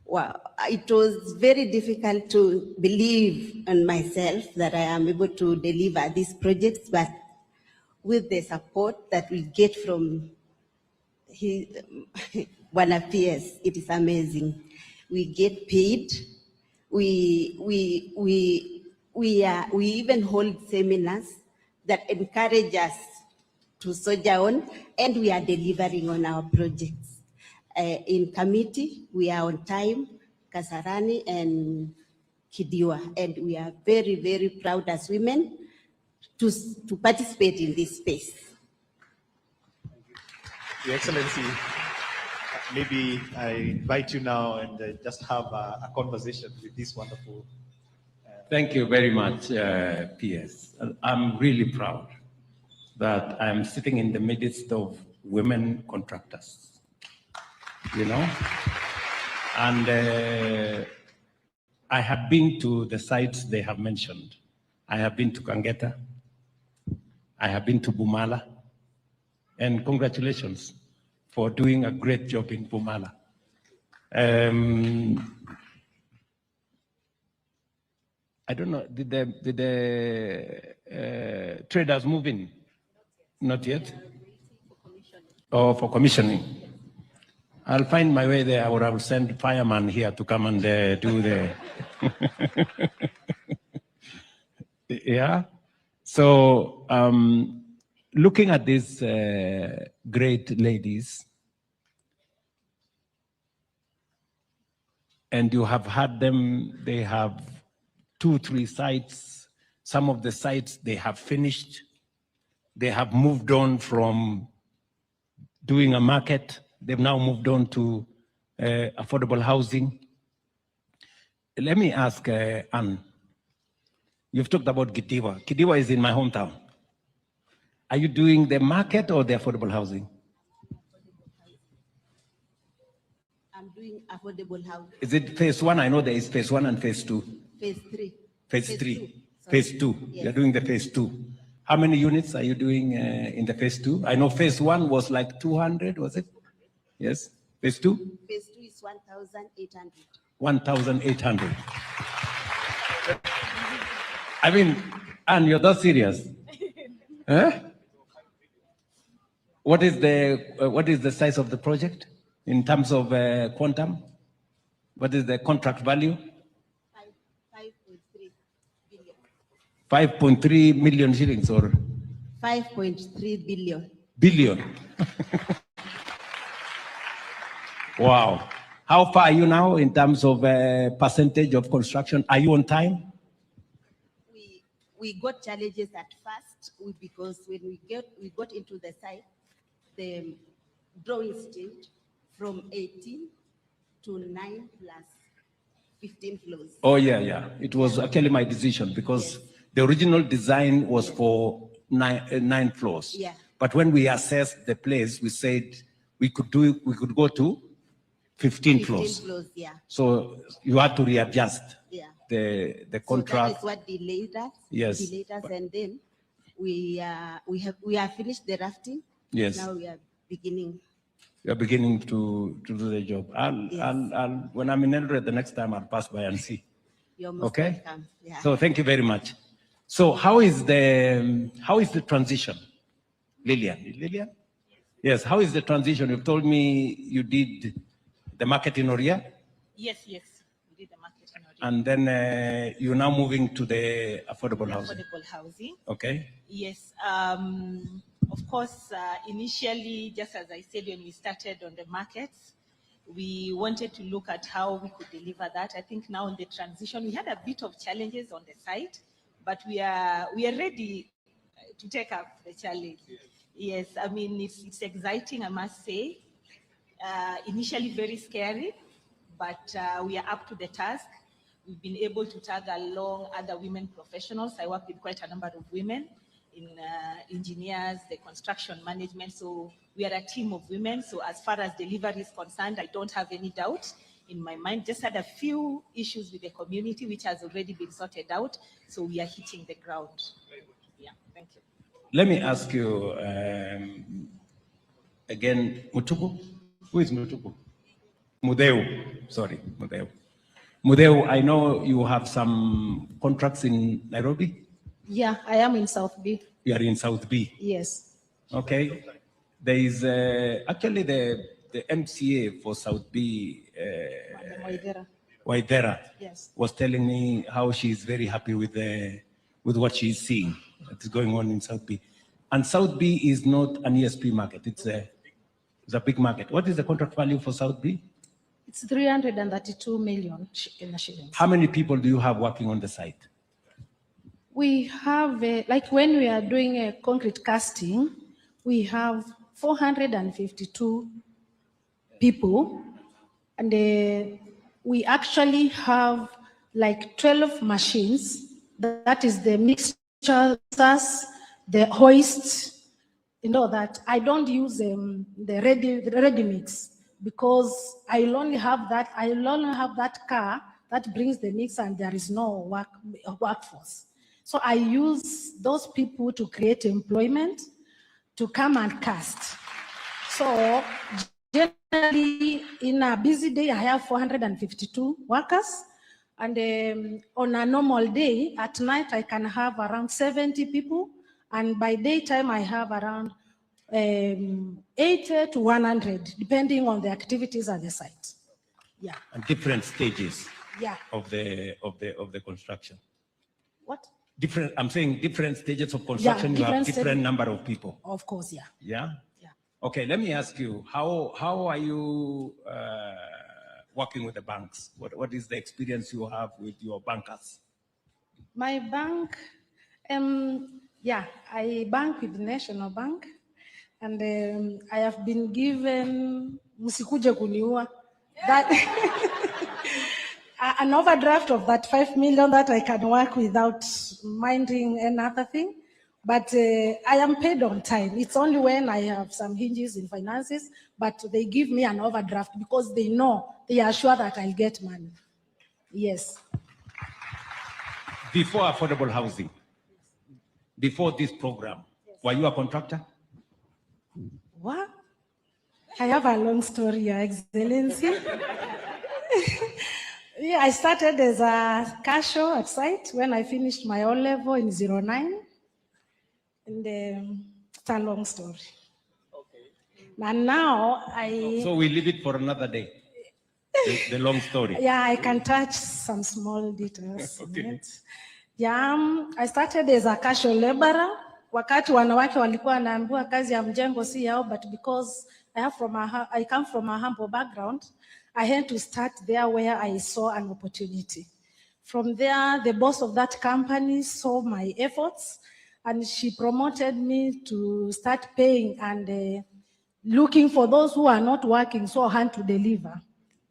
Speaker 5: Well, it was very difficult to believe in myself that I am able to deliver these projects, but with the support that we get from one of PS, it is amazing. We get paid. We even hold seminars that encourage us to soldier on, and we are delivering on our projects. In committee, we are on time, Kasarani and Kidiwa, and we are very, very proud as women to participate in this space.
Speaker 17: Your Excellency, maybe I invite you now and just have a conversation with this wonderful.
Speaker 20: Thank you very much, PS. I'm really proud that I'm sitting in the midst of women contractors, you know, and I have been to the sites they have mentioned. I have been to Kangeta. I have been to Bumala. And congratulations for doing a great job in Bumala. I don't know, did the traders move in? Not yet? Oh, for commissioning. I'll find my way there, or I'll send fireman here to come and do the... Yeah. So, looking at these great ladies, and you have had them, they have 2, 3 sites. Some of the sites they have finished. They have moved on from doing a market. They've now moved on to affordable housing. Let me ask Anne, you've talked about Kidiwa. Kidiwa is in my hometown. Are you doing the market or the affordable housing?
Speaker 5: I'm doing affordable housing.
Speaker 20: Is it phase 1? I know there is phase 1 and phase 2.
Speaker 5: Phase 3.
Speaker 20: Phase 3.
Speaker 5: 2.
Speaker 20: Phase 2.
Speaker 5: Yes.
Speaker 20: You're doing the phase 2. How many units are you doing in the phase 2? I know phase 1 was like 200, was it? Yes. Phase 2?
Speaker 5: Phase 2 is 1,800.
Speaker 20: 1,800. I mean, Anne, you're that serious? Huh? What is the size of the project in terms of quantum? What is the contract value?
Speaker 5: 5.3 billion.
Speaker 20: 5.3 million shillings or?
Speaker 5: 5.3 billion.
Speaker 20: Billion. Wow. How far are you now in terms of percentage of construction? Are you on time?
Speaker 5: We got challenges at first because when we got into the site, the drawing stage from 18 to 9 plus 15 floors.
Speaker 20: Oh, yeah. It was actually my decision because the original design was for 9 floors.
Speaker 5: Yeah.
Speaker 20: But when we assessed the place, we said we could go to 15 floors.
Speaker 5: 15 floors, yeah.
Speaker 20: So you had to readjust the contract.
Speaker 5: So that is what delayed us.
Speaker 20: Yes.
Speaker 5: Delayed us, and then we have finished the rafting.
Speaker 20: Yes.
Speaker 5: Now we are beginning.
Speaker 20: You're beginning to do the job. I'll when I'm in Eldoret the next time, I'll pass by and see.
Speaker 5: You're most
Speaker 20: okay.
Speaker 5: welcome. Yeah.
Speaker 20: So thank you very much. So how is the transition, Lillian? Yes. How is the transition? You've told me you did the market in Oria.
Speaker 3: Yes. We did the market in Oria.
Speaker 20: And then you're now moving to the affordable housing.
Speaker 3: Affordable housing.
Speaker 20: Okay.
Speaker 3: Yes. Of course, initially, just as I said, when we started on the markets, we wanted to look at how we could deliver that. I think now in the transition, we had a bit of challenges on the site, but we are ready to take up the challenge. Yes, I mean, it's exciting, I must say. Initially very scary, but we are up to the task. We've been able to tag along other women professionals. I work with quite a number of women in engineers, the construction management. So we are a team of women. So as far as delivery is concerned, I don't have any doubt in my mind. Just had a few issues with the community, which has already been sorted out. So we are hitting the ground. Yeah, thank you.
Speaker 20: Let me ask you again, Mutuku? Who is Mutuku? Mudeu, sorry, Mudeu. Mudeu, I know you have some contracts in Nairobi?
Speaker 4: Yeah, I am in South B.
Speaker 20: You are in South B?
Speaker 4: Yes.
Speaker 20: Okay. There is actually the MCA for South B, Waidera,
Speaker 4: yes,
Speaker 20: was telling me how she is very happy with what she's seeing that's going on in South B. And South B is not an ESP market, it's a big market. What is the contract value for South B?
Speaker 4: It's 332 million shillings.
Speaker 20: How many people do you have working on the site?
Speaker 4: We have, like when we are doing a concrete casting, we have 452 people, and we actually have like 12 machines. That is the mixtures, the hoists, that. I don't use the ready mix because I'll only have that car that brings the mix and there is no workforce. So I use those people to create employment, to come and cast. So generally, in a busy day, I have 452 workers. And on a normal day, at night, I can have around 70 people. And by daytime, I have around 80 to 100, depending on the activities at the site. Yeah.
Speaker 20: And different stages
Speaker 4: Yeah.
Speaker 20: of the construction.
Speaker 4: What?
Speaker 20: Different, I'm saying different stages of construction, you have different number of people.
Speaker 4: Of course, yeah.
Speaker 20: Yeah? Yeah. Okay, let me ask you, how are you working with the banks? What is the experience you have with your bankers?
Speaker 4: My bank, yeah, I bank with the National Bank, and I have been given musikuje kuniua that an overdraft of that 5 million that I can work without minding another thing. But I am paid on time. It's only when I have some hinges in finances, but they give me an overdraft because they know, they are sure that I'll get money. Yes.
Speaker 20: Before affordable housing, before this program, were you a contractor?
Speaker 4: What? I have a long story, Your Excellency. Yeah, I started as a cashier at site when I finished my O-level in 09. And it's a long story. Okay. And now
Speaker 20: So we leave it for another day, the long story.
Speaker 4: Yeah, I can touch some small details.
Speaker 20: Okay.
Speaker 4: Yeah, I started as a casual laborer. Wakati wanawake walikuwa wanaambiwa kazi ya mjengo si yao, but because I come from a humble background, I had to start there where I saw an opportunity. From there, the boss of that company saw my efforts, and she promoted me to start paying and looking for those who are not working so hard to deliver.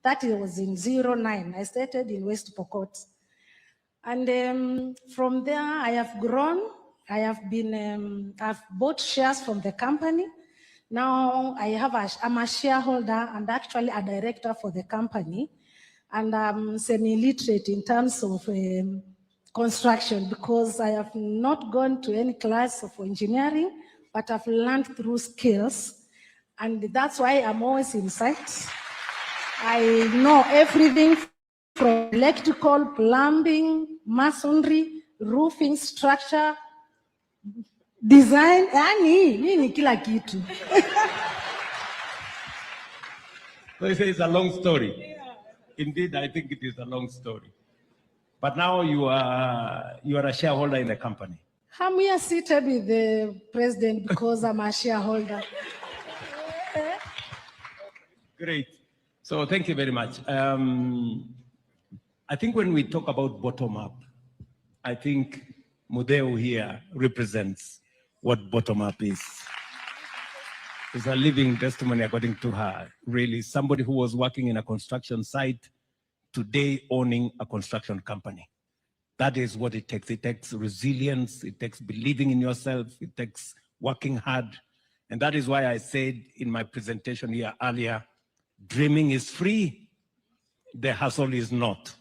Speaker 4: That was in 09. I started in West Pokot. And from there, I have grown. I have been, I've bought shares from the company. Now I'm a shareholder and actually a director for the company. And I'm semi-literate in terms of construction because I have not gone to any class of engineering, but I've learned through skills. And that's why I'm always in site. I know everything from electrical, plumbing, masonry, roofing, structure, design, nini kila kitu.
Speaker 20: So you say it's a long story. Yeah. Indeed, I think it is a long story. But now you are a shareholder in the company.
Speaker 4: I'm here seated with the president because I'm a shareholder.
Speaker 20: Great. So thank you very much. I think when we talk about bottom-up, I think Mudeu here represents what bottom-up is. It's a living testimony, according to her, really. Somebody who was working in a construction site, today owning a construction company. That is what it takes. It takes resilience, it takes believing in yourself, it takes working hard. And that is why I said in my presentation here earlier, dreaming is free, the hustle is not.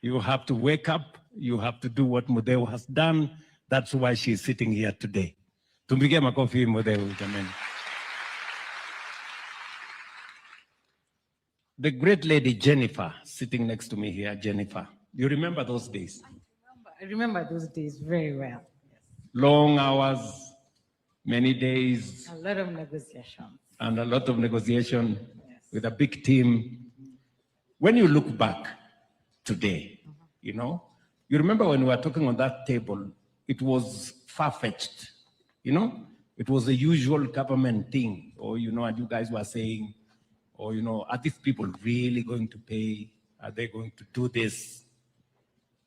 Speaker 20: You have to wake up, you have to do what Mudeu has done. That's why she's sitting here today. Tumpige makofi Mudeu, jamani. The great lady Jennifer, sitting next to me here, Jennifer. You remember those days?
Speaker 22: I remember those days very well.
Speaker 20: Long hours, many days.
Speaker 22: A lot of negotiations.
Speaker 20: And a lot of negotiation with a big team. When you look back today, you know, you remember when we were talking on that table, it was far-fetched, you know? It was the usual government thing, or, you know, and you guys were saying, or, you know, are these people really going to pay? Are they going to do this?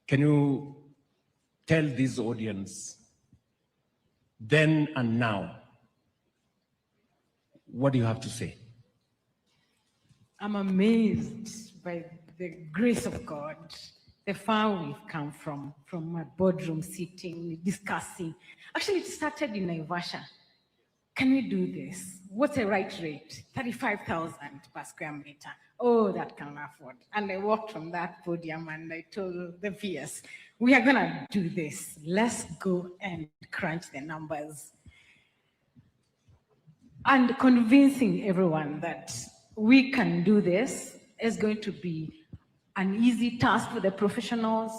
Speaker 20: Can you tell this audience, then and now, what do you have to say?
Speaker 22: I'm amazed by the grace of God, the far we've come from my boardroom sitting, discussing. Actually, it started in Naivasha. Can we do this? what's the right rate? 35,000 per square meter. Oh, that can afford. And I walked from that podium and I told the PS, we are gonna do this. Let's go and crunch the numbers. And convincing everyone that we can do this is going to be an easy task for the professionals.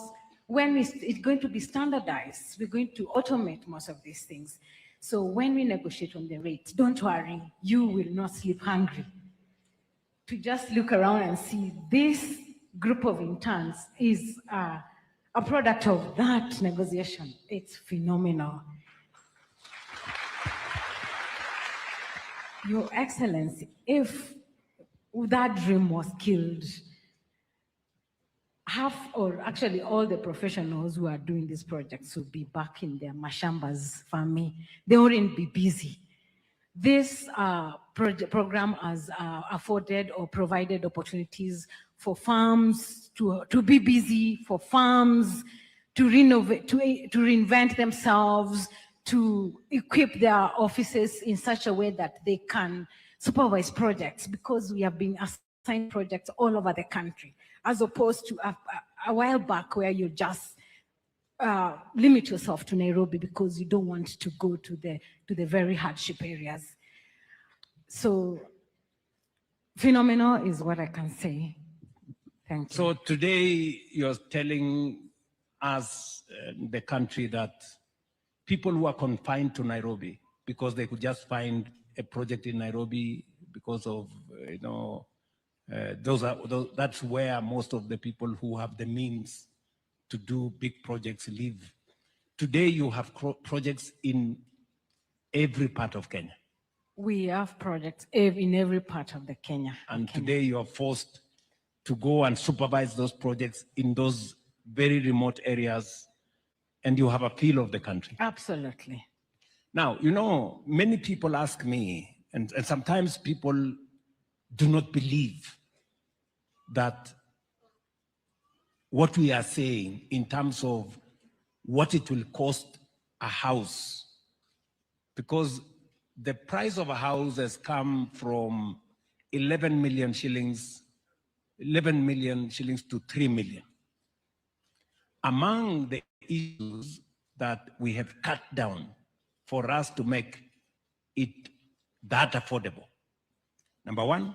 Speaker 22: When it's going to be standardized, we're going to automate most of these things. So when we negotiate on the rate, don't worry, you will not sleep hungry. To just look around and see this group of interns is a product of that negotiation. It's phenomenal. Your Excellency, if that dream was killed, half, or actually all the professionals who are doing these projects would be back in their mashambas farming. They wouldn't be busy. This program has afforded or provided opportunities for farms to be busy, for farms to renovate, to reinvent themselves, to equip their offices in such a way that they can supervise projects, because we have been assigned projects all over the country, as opposed to a while back where you just limit yourself to Nairobi because you don't want to go to the very hardship areas. So phenomenal is what I can say. Thank you.
Speaker 20: So today you're telling us, the country, that people who are confined to Nairobi because they could just find a project in Nairobi because of, that's where most of the people who have the means to do big projects live. Today you have projects in every part of Kenya.
Speaker 22: We have projects in every part of the Kenya.
Speaker 20: And today you are forced to go and supervise those projects in those very remote areas, and you have a feel of the country.
Speaker 22: Absolutely.
Speaker 20: Now, many people ask me, and sometimes people do not believe that what we are saying in terms of what it will cost a house, because the price of a house has come from 11 million shillings to 3 million. Among the issues that we have cut down for us to make it that affordable, number one,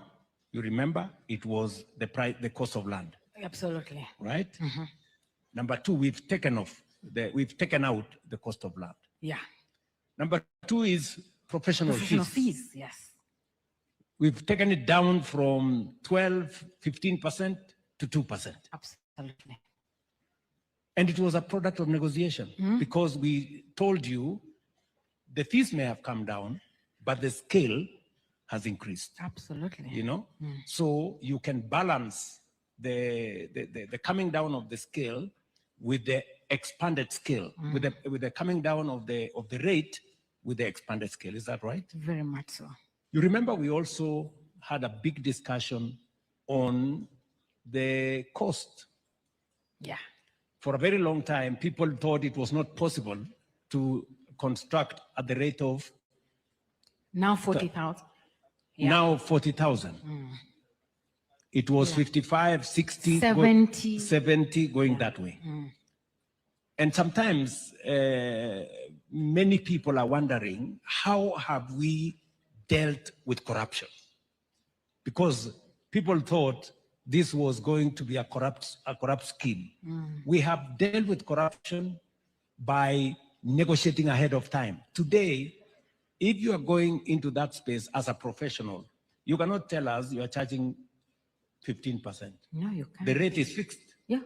Speaker 20: you remember, it was the price, the cost of land.
Speaker 22: Absolutely.
Speaker 20: Right? Mm-hmm. Number two, we've taken out the cost of land.
Speaker 22: Yeah.
Speaker 20: Number two is professional
Speaker 22: fees. Yes.
Speaker 20: We've taken it down from 15% to 2%.
Speaker 22: Absolutely.
Speaker 20: And it was a product of negotiation, because we told you the fees may have come down, but the scale has increased.
Speaker 22: Absolutely.
Speaker 20: So you can balance the coming down of the scale with the expanded scale, with the coming down of the rate with the expanded scale. Is that right?
Speaker 22: Very much so.
Speaker 20: You remember we also had a big discussion on the cost.
Speaker 22: Yeah.
Speaker 20: For a very long time, people thought it was not possible to construct at the rate of
Speaker 22: now 40,000.
Speaker 20: Yeah. Now 40,000. It was 55, 60, 70 going that way. And sometimes many people are wondering, how have we dealt with corruption? Because people thought this was going to be a corrupt scheme. We have dealt with corruption by negotiating ahead of time. Today, if you are going into that space as a professional, you cannot tell us you are charging 15%.
Speaker 22: No, you can't.
Speaker 20: The rate is fixed.
Speaker 22: Yeah.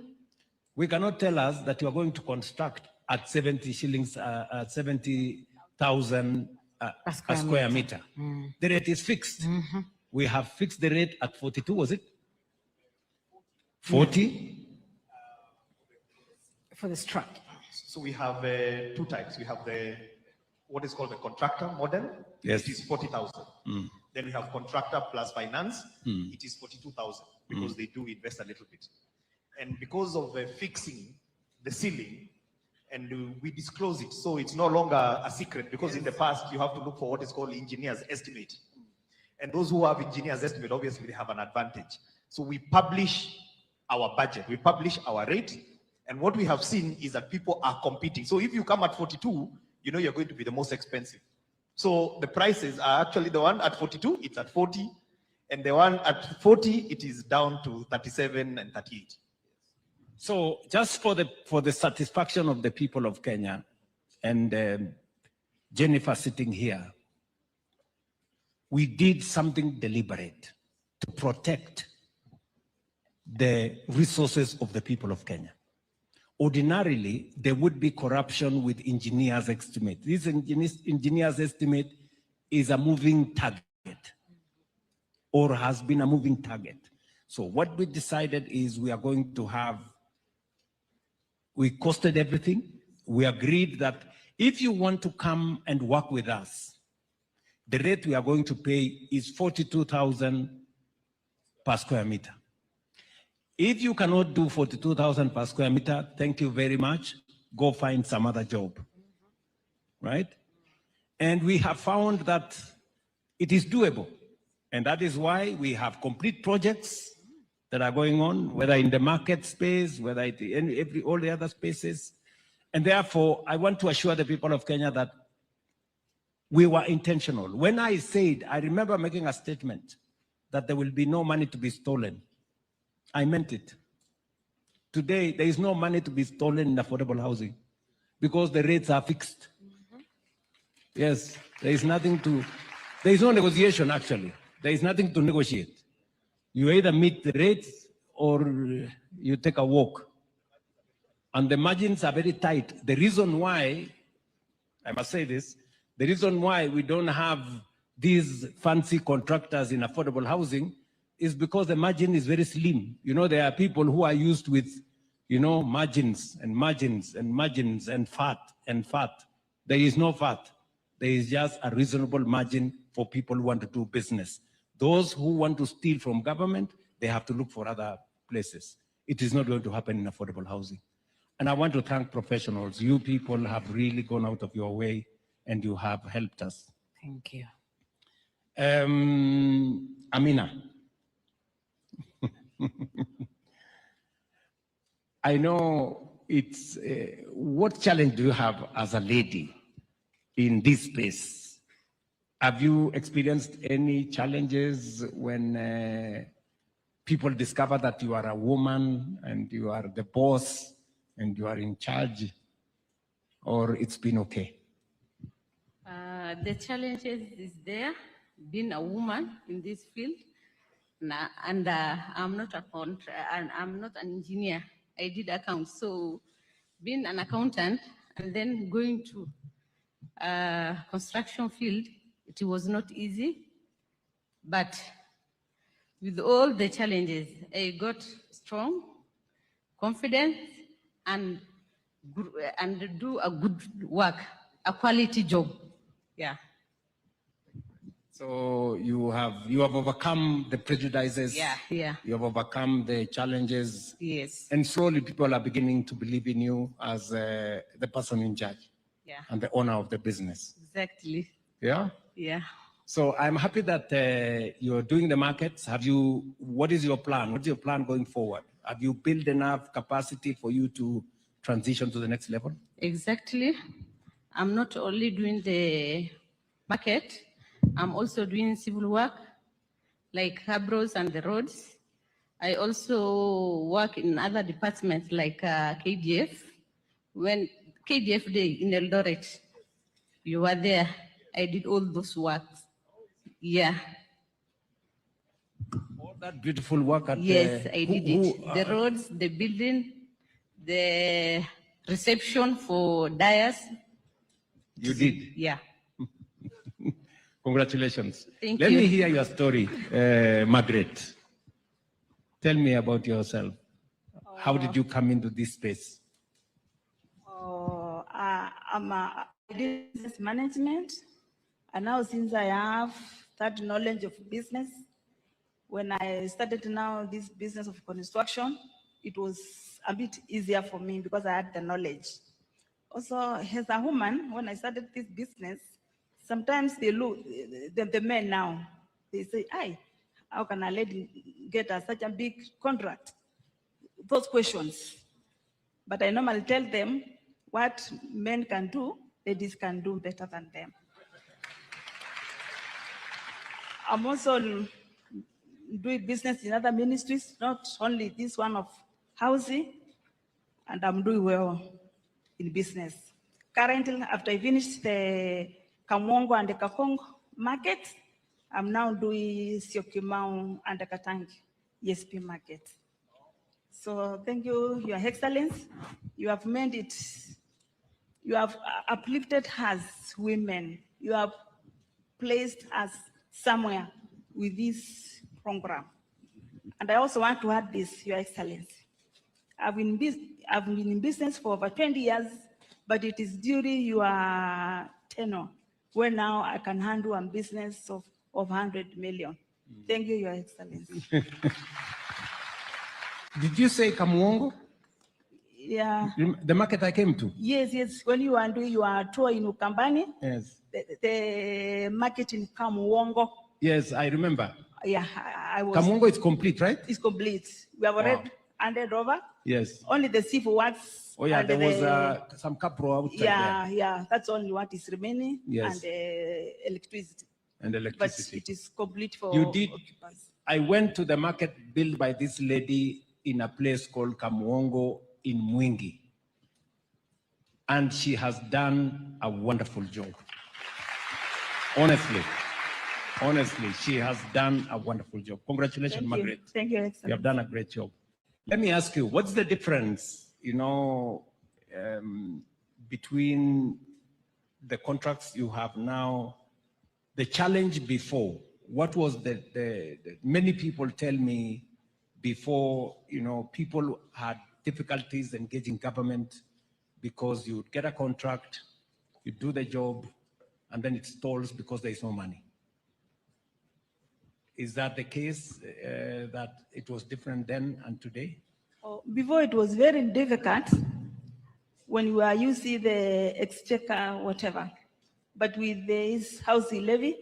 Speaker 20: We cannot tell us that you are going to construct at 70 shillings, 70,000 a square meter. The rate is fixed. We have fixed the rate at 42, was it? 40?
Speaker 22: For the struct.
Speaker 17: So we have two types. We have what is called the contractor model.
Speaker 20: Yes.
Speaker 17: It is 40,000. Then we have contractor plus finance. It is 42,000 because they do invest a little bit. And because of fixing the ceiling, and we disclose it, so it's no longer a secret, because in the past you have to look for what is called engineer's estimate.
Speaker 6: And those who have engineers estimate, obviously they have an advantage. So we publish our budget, we publish our rate, and what we have seen is that people are competing. So if you come at 42, you know you're going to be the most expensive. So the prices are actually the one at 42, it's at 40, and the one at 40, it is down to 37 and 38.
Speaker 20: So just for the satisfaction of the people of Kenya, and Jennifer sitting here, we did something deliberate to protect the resources of the people of Kenya. Ordinarily, there would be corruption with engineers' estimate. This engineers' estimate is a moving target, or has been a moving target. So what we decided is we are going to have, we costed everything. We agreed that if you want to come and work with us, the rate we are going to pay is 42,000 per square meter. If you cannot do 42,000 per square meter, thank you very much. Go find some other job, right? And we have found that it is doable. And that is why we have complete projects that are going on, whether in the market space, whether in all the other spaces. And therefore, I want to assure the people of Kenya that we were intentional. When I said, I remember making a statement that there will be no money to be stolen. I meant it. Today, there is no money to be stolen in affordable housing because the rates are fixed. Yes, there is nothing to, there is no negotiation actually. There is nothing to negotiate. You either meet the rates or you take a walk. And the margins are very tight. The reason why, I must say this, the reason why we don't have these fancy contractors in affordable housing is because the margin is very slim. You know, there are people who are used with, you know, margins and margins and margins and fat and fat. There is no fat. There is just a reasonable margin for people who want to do business. Those who want to steal from government, they have to look for other places. It is not going to happen in affordable housing. And I want to thank professionals. You people have really gone out of your way and you have helped us.
Speaker 22: Thank you.
Speaker 20: Amina. I know it's, what challenge do you have as a lady in this space? Have you experienced any challenges when people discover that you are a woman and you are the boss and you are in charge, or it's been okay?
Speaker 7: The challenges is there, being a woman in this field, and I'm not I'm not an engineer. I did accounts, so being an accountant and then going to construction field, it was not easy. But with all the challenges, I got strong, confidence, and do a good work, a quality job. Yeah.
Speaker 20: So you have overcome the prejudices.
Speaker 7: Yeah, yeah.
Speaker 20: You have overcome the challenges.
Speaker 7: Yes.
Speaker 20: And slowly people are beginning to believe in you as the person in charge.
Speaker 7: Yeah.
Speaker 20: And the owner of the business.
Speaker 7: Exactly.
Speaker 20: Yeah?
Speaker 7: Yeah.
Speaker 20: So I'm happy that you're doing the markets. What is your plan? What's your plan going forward? Have you built enough capacity for you to transition to the next level?
Speaker 7: Exactly. I'm not only doing the market, I'm also doing civil work, like harbors and the roads. I also work in other departments like KDF. When KDF Day in Eldoret, you were there. I did all those works. Yeah.
Speaker 20: All that beautiful work at
Speaker 7: yes, I did it. The roads, the building, the reception for dyers.
Speaker 20: You did?
Speaker 7: Yeah.
Speaker 20: Congratulations.
Speaker 7: Thank
Speaker 20: Let
Speaker 7: you.
Speaker 20: me hear your story, Margaret. Tell me about yourself. How did you come into this space?
Speaker 3: I did business management, and now since I have that knowledge of business, when I started now this business of construction, it was a bit easier for me because I had the knowledge. Also, as a woman, when I started this business, sometimes they look, the men now,
Speaker 8: They say, "Aye, how can a lady get such a big contract?" Those questions. But I normally tell them what men can do, ladies can do better than them. I'm also doing business in other ministries, not only this one of housing, and I'm doing well in business. Currently, after I finished the Kamwongo and the Kakong market, I'm now doing Syokimau and the Katangi ESP market. So thank you, Your Excellency. You have made it, you have uplifted us women. You have placed us somewhere with this program. And I also want to add this, Your Excellency. I've been in business for over 20 years, but it is during your tenure where now I can handle a business of 100 million. Thank you, Your Excellency.
Speaker 20: Did you say Kamwongo?
Speaker 8: Yeah.
Speaker 20: The market I came to?
Speaker 8: Yes, yes. When you are doing your tour in Ukambani,
Speaker 20: Yes.
Speaker 8: the market in Kamwongo.
Speaker 20: Yes, I remember.
Speaker 8: Yeah, I was.
Speaker 20: Kamwongo is complete, right?
Speaker 8: It's complete. We have already handed over.
Speaker 20: Yes.
Speaker 8: Only the civil works.
Speaker 20: Oh yeah,
Speaker 8: and
Speaker 20: there was some couple outside
Speaker 8: yeah,
Speaker 20: there.
Speaker 8: yeah. That's only what is remaining.
Speaker 20: Yes.
Speaker 8: And electricity.
Speaker 20: And electricity.
Speaker 8: But it is complete for
Speaker 20: You did.
Speaker 8: occupiers.
Speaker 20: I went to the market built by this lady in a place called Kamwongo in Mwingi. And she has done a wonderful job. Honestly, she has done a wonderful job. Congratulations,
Speaker 8: Thank
Speaker 20: Margaret.
Speaker 8: you. Thank you, Excellency.
Speaker 20: You have done a great job. Let me ask you, what's the difference, between the contracts you have now, the challenge before? What was the many people tell me before, people had difficulties engaging government because you would get a contract, you do the job, and then it stalls because there is no money. Is that the case, that it was different then and today?
Speaker 8: Before it was very difficult when you were using the exchequer, whatever. But with this housing levy,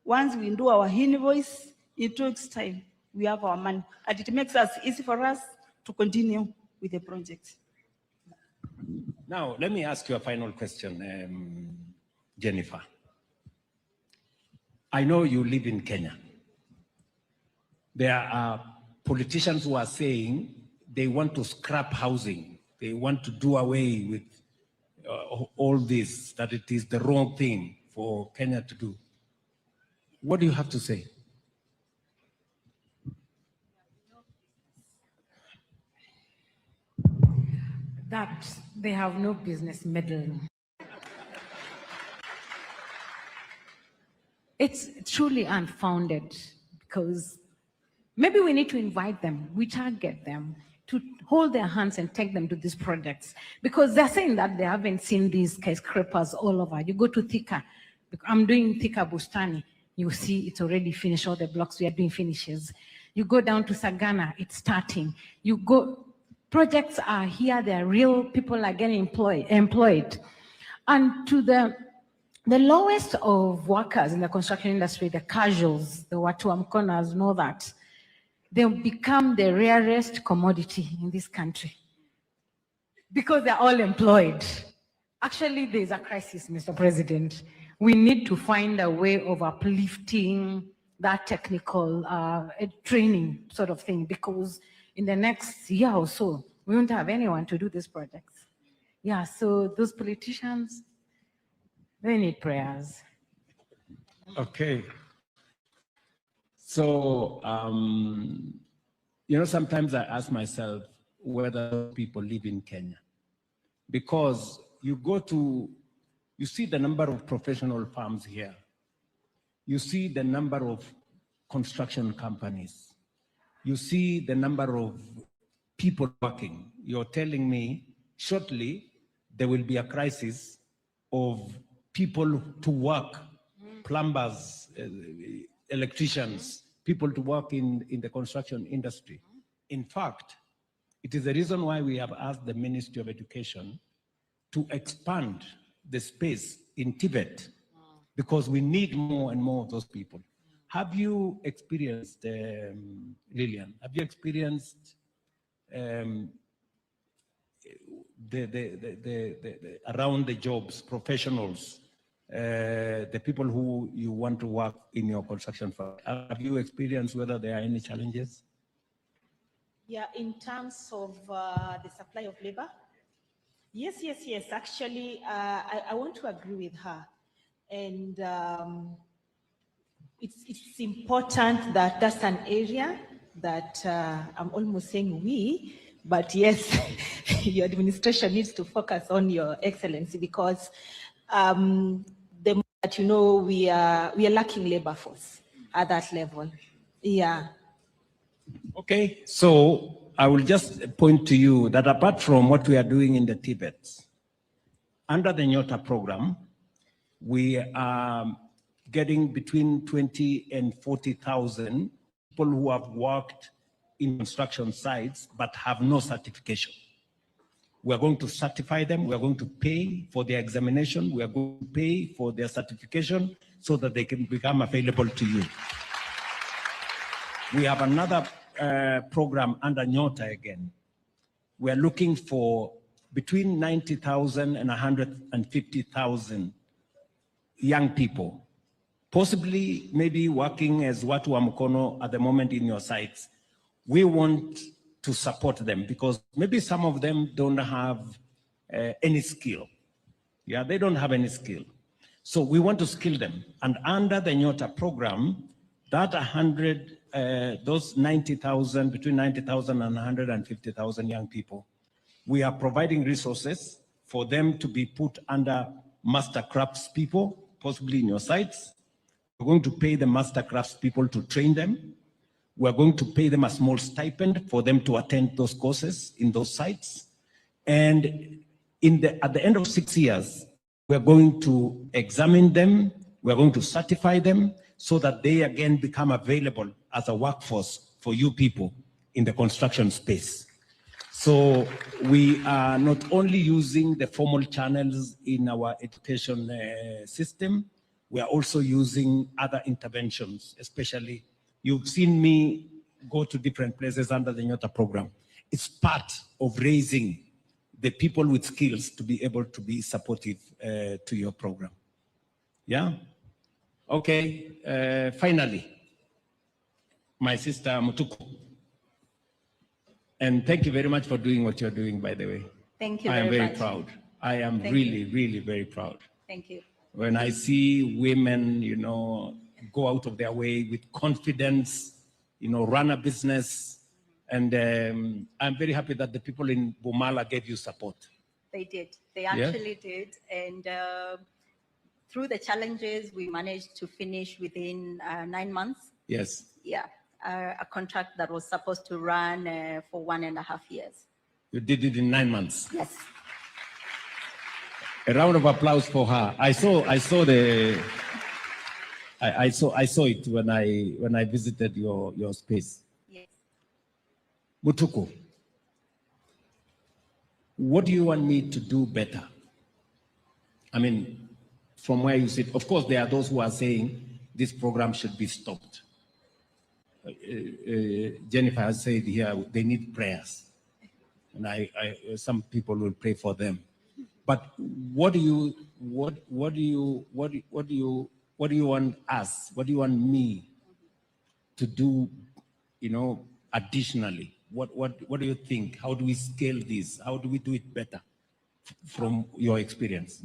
Speaker 8: once we do our invoice, in 2 weeks' time, we have our money. And it makes us easy for us to continue with the project.
Speaker 20: Now, let me ask you a final question, Jennifer. I know you live in Kenya. There are politicians who are saying they want to scrap housing. They want to do away with all this, that it is the wrong thing for Kenya to do. What do you have to say?
Speaker 22: That they have no business meddling. It's truly unfounded, because maybe we need to invite them, we target them, to hold their hands and take them to these projects, because they're saying that they haven't seen these skyscrapers all over. You go to Thika, I'm doing Thika Bustani, you see it's already finished, all the blocks we are doing finishes. You go down to Sagana, it's starting. You go, projects are here, they're real, people are getting employed. And to the lowest of workers in the construction industry, the casuals, the watu wa mkono know that they'll become the rarest commodity in this country because they're all employed. Actually, there's a crisis, Mr. President. We need to find a way of uplifting that technical training sort of thing, because in the next year or so, we won't have anyone to do these projects. Yeah, so those politicians, they need prayers.
Speaker 20: Okay. So, sometimes I ask myself whether people live in Kenya, because you see the number of professional firms here. You see the number of construction companies. You see the number of people working. You're telling me shortly there will be a crisis of people to work, plumbers, electricians, people to work in the construction industry. In fact, it is the reason why we have asked the Ministry of Education to expand the space in Tibet, because we need more and more of those people. Have you experienced, Lillian, have you experienced around the jobs, professionals, the people who you want to work in your construction firm? Have you experienced whether there are any challenges?
Speaker 3: Yeah, in terms of the supply of labor? Yes. Actually, I want to agree with her. And it's important that that's an area that I'm almost saying we, but yes, your administration needs to focus on, Your Excellency, because the more that you know, we are lacking labor force at that level. Yeah.
Speaker 20: Okay, so I will just point to you that apart from what we are doing in the Tibet, under the Nyota program, we are getting between 20 and 40,000 people who have worked in construction sites but have no certification. We are going to certify them. We are going to pay for their examination. We are going to pay for their certification so that they can become available to you. We have another program under Nyota again. We are looking for between 90,000 and 150,000 young people, possibly maybe working as watu wa mkono at the moment in your sites. We want to support them because maybe some of them don't have any skill. Yeah, they don't have any skill. So we want to skill them. And under the Nyota program, that those 90,000, between 90,000 and 150,000 young people, we are providing resources for them to be put under master crafts people, possibly in your sites. We're going to pay the master crafts people to train them. We're going to pay them a small stipend for them to attend those courses in those sites. And at the end of 6 years, we're going to examine them, we're going to certify them so that they again become available as a workforce for you people in the construction space. So we are not only using the formal channels in our education system, we are also using other interventions, especially you've seen me go to different places under the Nyota program. It's part of raising the people with skills to be able to be supportive to your program. Yeah? Okay, finally, my sister Mutuku. And thank you very much for doing what you're doing, by the way.
Speaker 23: Thank you
Speaker 20: I am
Speaker 23: very
Speaker 20: very
Speaker 23: much.
Speaker 20: proud. I am really very proud.
Speaker 23: Thank you.
Speaker 20: When I see women, you know, go out of their way with confidence, you know, run a business. And I'm very happy that the people in Bumala gave you support.
Speaker 23: They did. They actually did. And through the challenges, we managed to finish within 9 months.
Speaker 20: Yes.
Speaker 23: Yeah. A contract that was supposed to run for 1.5 years.
Speaker 20: You did it in 9 months.
Speaker 23: Yes.
Speaker 20: A round of applause for her. I saw it when I visited your space.
Speaker 23: Yes.
Speaker 20: Mutuku, what do you want me to do better? I mean, from where you sit, of course, there are those who are saying this program should be stopped. Jennifer has said here they need prayers, and some people will pray for them. But what do you want us? What do you want me to do? You know, additionally, what do you think? How do we scale this? How do we do it better from your experience?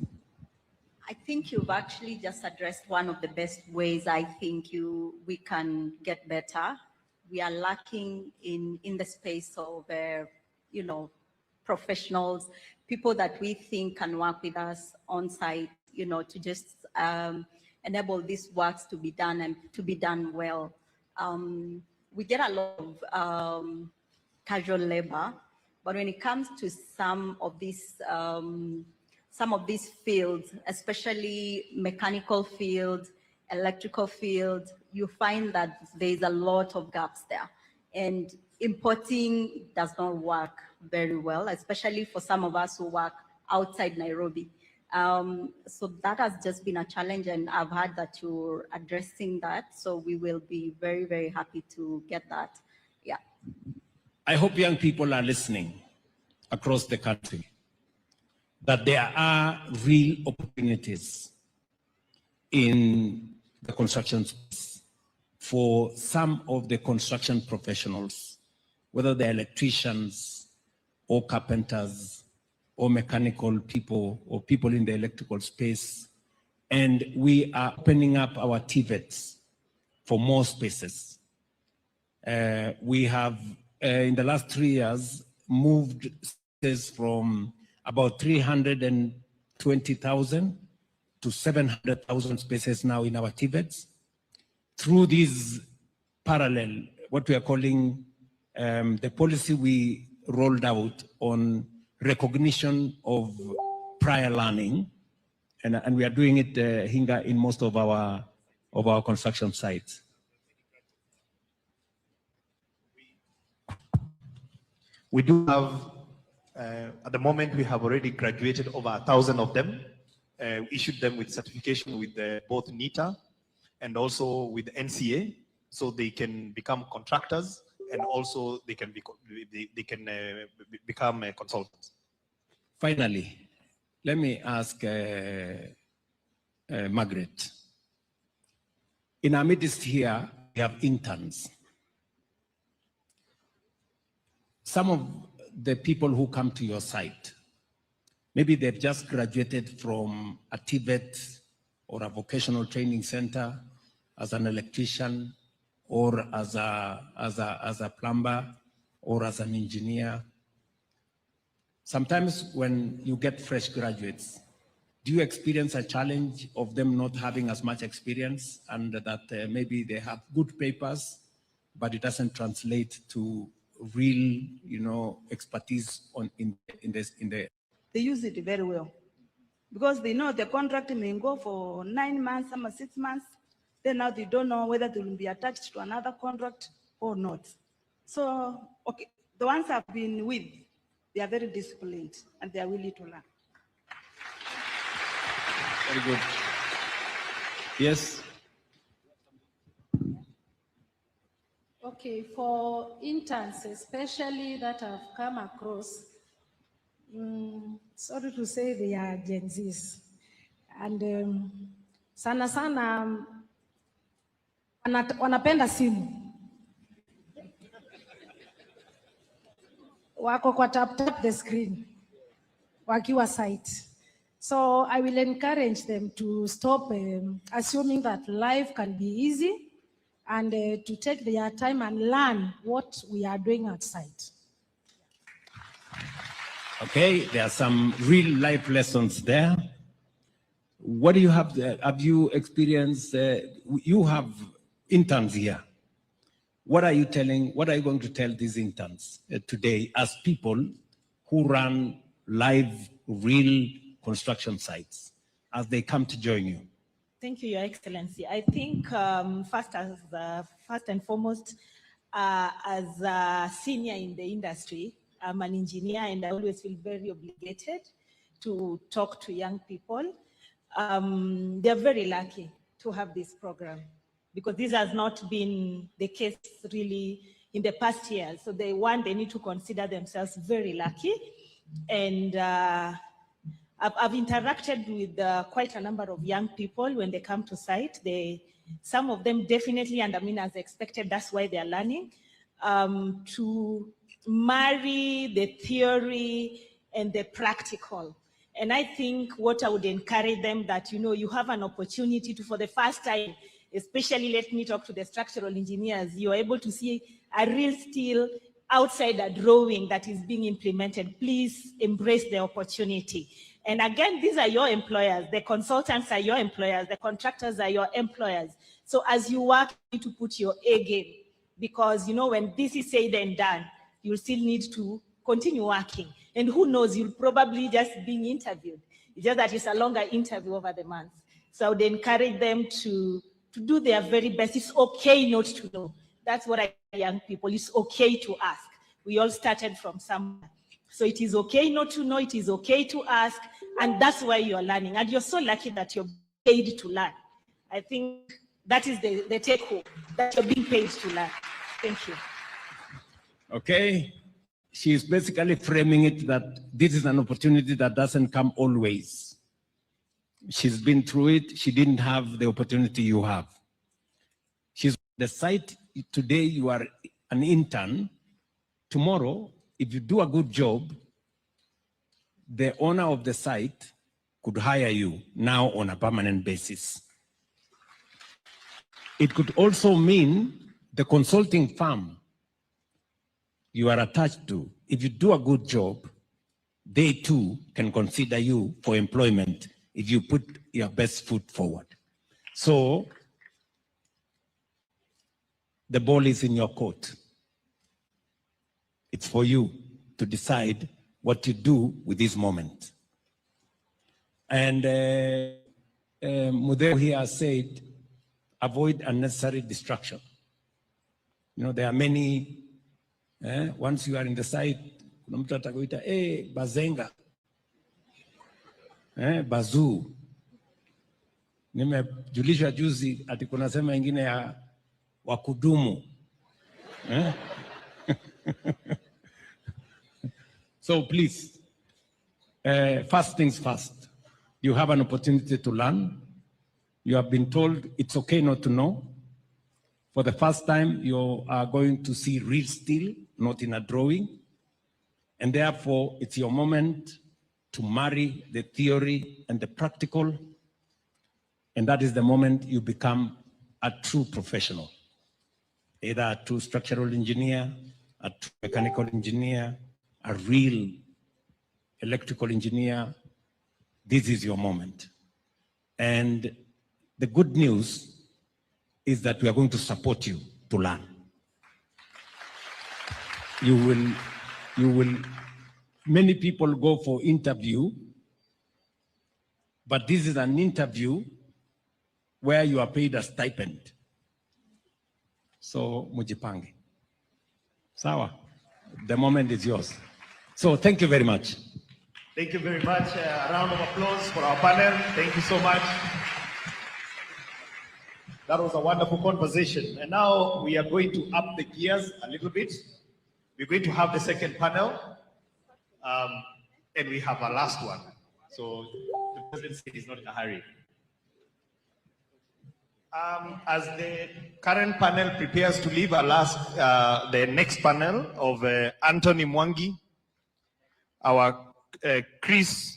Speaker 23: I think you've actually just addressed one of the best ways I think we can get better. We are lacking in the space of, you know, professionals, people that we think can work with us on site, you know, to just enable these works to be done and to be done well. We get a lot of casual labor, but when it comes to some of these fields, especially mechanical fields, electrical fields, you find that there's a lot of gaps there. And importing does not work very well, especially for some of us who work outside Nairobi. So that has just been a challenge, and I've heard that you're addressing that. So we will be very, very happy to get that. Yeah.
Speaker 20: I hope young people are listening across the country, that there are real opportunities in the construction space for some of the construction professionals, whether they're electricians or carpenters or mechanical people or people in the electrical space. And we are opening up our TVETs for more spaces. We have, in the last 3 years, moved spaces from about 320,000 to 700,000 spaces now in our TVETs. Through these parallel, what we are calling the policy we rolled out on recognition of prior learning, and we are doing it here in most of our construction sites.
Speaker 6: We do have, at the moment, we have already graduated over 1,000 of them, issued them with certification with both NITA and also with NCA, so they can become contractors and also they can become consultants.
Speaker 20: Finally, let me ask Margaret. In our midst here, we have interns. Some of the people who come to your site, maybe they've just graduated from a TVET or a vocational training center as an electrician or as a plumber or as an engineer. Sometimes when you get fresh graduates, do you experience a challenge of them not having as much experience and that maybe they have good papers, but it doesn't translate to real, expertise in the.
Speaker 8: They use it very well because they know the contract may go for 9 months, some 6 months. Then now they don't know whether they will be attached to another contract or not. So, okay, the ones I've been with, they are very disciplined and they are willing to learn.
Speaker 20: Very good. Yes.
Speaker 4: Okay, for interns, especially that I've come across, sorry to say they are Gen Zs. And sana wanapenda simu. Wako kwa tap the screen, wakiwa site. So I will encourage them to stop assuming that life can be easy and to take their time and learn what we are doing outside.
Speaker 20: Okay, there are some real life lessons there. What do you have there? Have you experienced, you have interns here. What are you going to tell these interns today as people who run live, real construction sites as they come to join you?
Speaker 3: Thank you, Your Excellency. I think first and foremost, as a senior in the industry, I'm an engineer and I always feel very obligated to talk to young people. They're very lucky to have this program because this has not been the case really in the past years. So they need to consider themselves very lucky. And I've interacted with quite a number of young people when they come to site. Some of them definitely, and I mean as expected, that's why they're learning, to marry the theory and the practical. And I think what I would encourage them that, you have an opportunity to, for the first time, especially let me talk to the structural engineers, you're able to see a real steel outside a drawing that is being implemented. Please embrace the opportunity. And again, these are your employers. The consultants are your employers. The contractors are your employers. So as you work, you need to put your A game because, when this is said and done, you'll still need to continue working. And who knows, you'll probably just being interviewed. It's just that it's a longer interview over the months. So I would encourage them to do their very best. It's okay not to know. That's what I tell young people. It's okay to ask. We all started from somewhere. So it is okay not to know, it is okay to ask, and that's why you are learning. And you're so lucky that you're paid to learn. I think that is the take home, that you're being paid to learn. Thank you.
Speaker 20: Okay. She's basically framing it that this is an opportunity that doesn't come always. She's been through it. She didn't have the opportunity you have. She's the site today, you are an intern. Tomorrow, if you do a good job, the owner of the site could hire you now on a permanent basis. It could also mean the consulting firm you are attached to, if you do a good job, they too can consider you for employment if you put your best foot forward. So the ball is in your court. It's for you to decide what to do with this moment. And Mudeo here said, avoid unnecessary distraction. You know, there are many, once you are in the site, kuna mtu atakuita, bazenga, bazoo. Nimejulisha juzi ati kuna sema ingine ya wakudumu. So please, first things first, you have an opportunity to learn. You have been told it's okay not to know. For the first time, you are going to see real steel, not in a drawing. And therefore, it's your moment to marry the theory and the practical. And that is the moment you become a true professional, either a true structural engineer, a true mechanical engineer, a real electrical engineer. This is your moment. And the good news is that we are going to support you to learn. Many people go for interview, but this is an interview where you are paid a stipend. So, mujipange. Sawa, the moment is yours. So, thank you very much.
Speaker 17: Thank you very much. A round of applause for our panel. Thank you so much. That was a wonderful conversation. And now we are going to up the gears a little bit. We're going to have the second panel. And we have a last one. So the president said he's not in a hurry. As the current panel prepares to leave, I'll ask the next panel of Anthony Mwangi, our Chris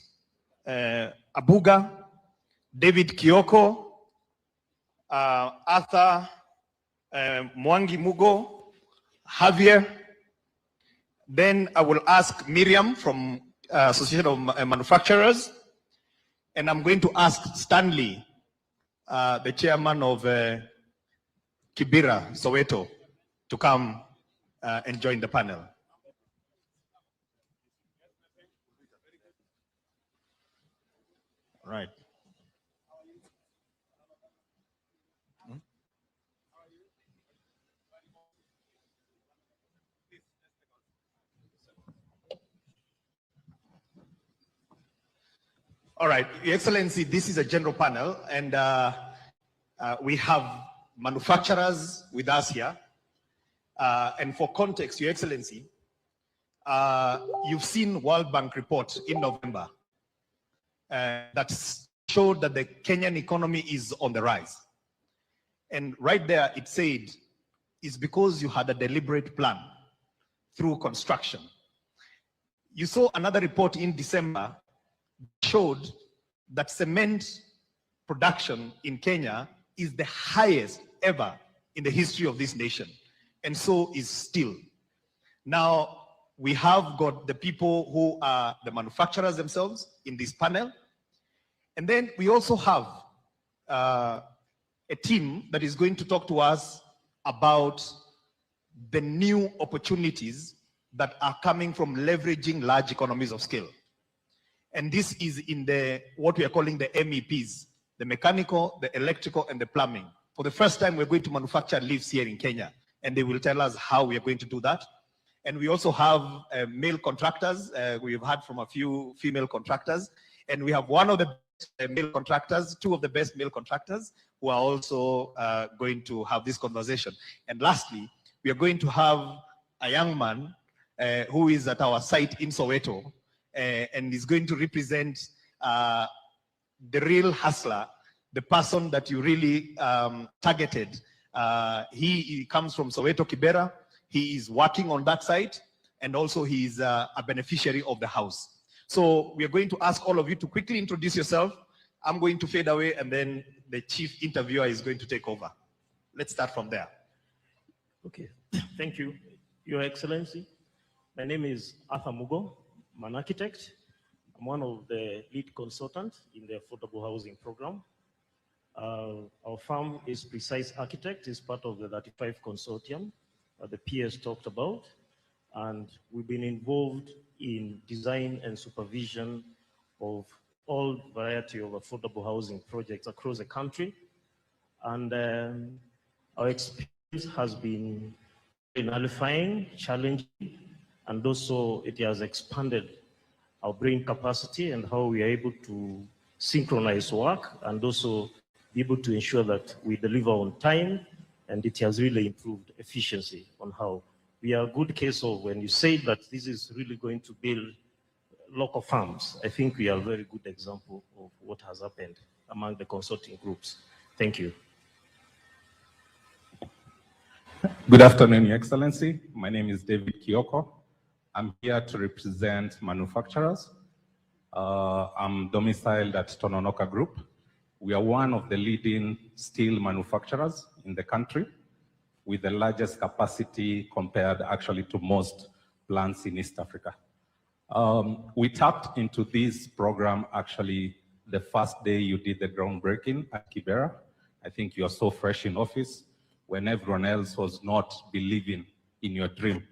Speaker 17: Abuga, David Kioko, Arthur Mwangi Mugo, Javier. Then I will ask Miriam from Association of Manufacturers, and I'm going to ask Stanley, the chairman of Kibera, Soweto, to come and join the panel. All right. All right, Your Excellency, this is a general panel, and we have manufacturers with us here. And for context, Your Excellency, you've seen World Bank report in November that showed that the Kenyan economy is on the rise. And right there, it said, it's because you had a deliberate plan through construction. You saw another report in December showed that cement production in Kenya is the highest ever in the history of this nation, and so is steel. Now, we have got the people who are the manufacturers themselves in this panel, and then we also have a team that is going to talk to us about the new opportunities that are coming from leveraging large economies of scale. And this is in the what we are calling the MEPs, the mechanical, the electrical, and the plumbing. For the first time, we're going to manufacture lifts here in Kenya, and they will tell us how we are going to do that.
Speaker 6: And we also have male contractors. We've heard from a few female contractors. And we have one of the best male contractors, two of the best male contractors who are also going to have this conversation. And lastly, we are going to have a young man who is at our site in Soweto and is going to represent the real hustler, the person that you really targeted. He comes from Soweto, Kibera. He is working on that site, and also he is a beneficiary of the house. So we are going to ask all of you to quickly introduce yourself. I'm going to fade away, and then the chief interviewer is going to take over. Let's start from there.
Speaker 9: Okay, thank you, Your Excellency. My name is Arthur Mugo. I'm an architect. I'm one of the lead consultants in the affordable housing program. Our firm is Precise Architect, is part of the 35 consortium the PS talked about, and we've been involved in design and supervision of all variety of affordable housing projects across the country. And our experience has been nullifying, challenging, and also it has expanded our brain capacity and how we are able to synchronize work and also be able to ensure that we deliver on time, and it has really improved efficiency on how. We are a good case of when you say that this is really going to build local farms. I think we are a very good example of what has happened among the consulting groups. Thank you.
Speaker 12: Good afternoon, Your Excellency. My name is David Kioko. I'm here to represent manufacturers. I'm domiciled at Tononoka Group. We are one of the leading steel manufacturers in the country with the largest capacity compared actually to most plants in East Africa. We tapped into this program actually the first day you did the groundbreaking at Kibera. I think you are so fresh in office when everyone else was not believing in your dream.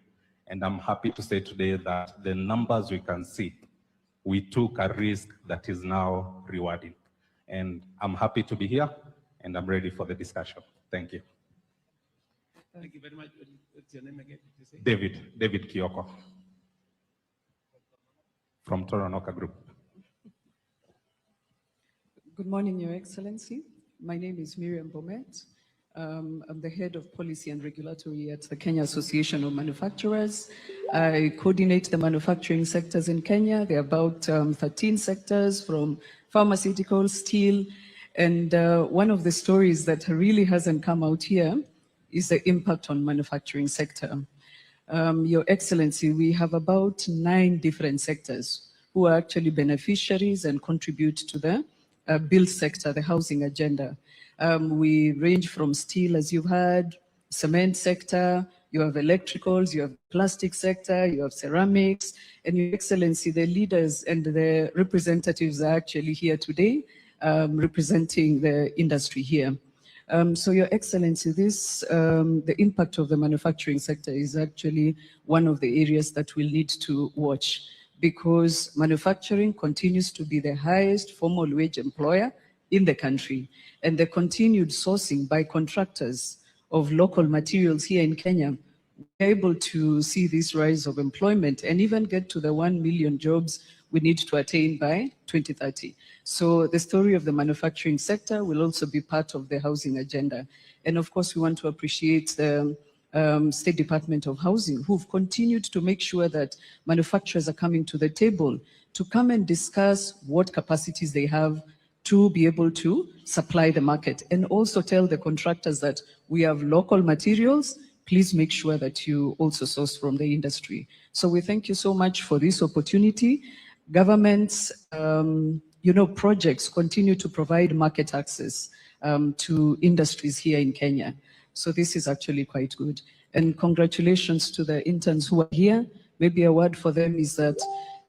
Speaker 12: And I'm happy to say today that the numbers we can see, we took a risk that is now rewarding. And I'm happy to be here, and I'm ready for the discussion. Thank you.
Speaker 10: Thank you very much. What's your name again? Did you say?
Speaker 12: David Kioko from Tononoka Group.
Speaker 11: Good morning, Your Excellency. My name is Miriam Bomet. I'm the head of policy and regulatory at the Kenya Association of Manufacturers. I coordinate the manufacturing sectors in Kenya. There are about 13 sectors from pharmaceutical, steel, and one of the stories that really hasn't come out here is the impact on manufacturing sector. Your Excellency, we have about 9 different sectors who are actually beneficiaries and contribute to the build sector, the housing agenda. We range from steel, as you've heard, cement sector, you have electricals, you have plastic sector, you have ceramics, and Your Excellency, the leaders and the representatives are actually here today representing the industry here. So Your Excellency, this, the impact of the manufacturing sector is actually one of the areas that we'll need to watch, because manufacturing continues to be the highest formal wage employer in the country, and the continued sourcing by contractors of local materials here in Kenya, we're able to see this rise of employment and even get to the 1 million jobs we need to attain by 2030. So the story of the manufacturing sector will also be part of the housing agenda. And of course, we want to appreciate the State Department of Housing, who've continued to make sure that manufacturers are coming to the table to come and discuss what capacities they have to be able to supply the market, and also tell the contractors that we have local materials, please make sure that you also source from the industry. So we thank you so much for this opportunity. Governments, projects continue to provide market access to industries here in Kenya. So this is actually quite good. And congratulations to the interns who are here. Maybe a word for them is that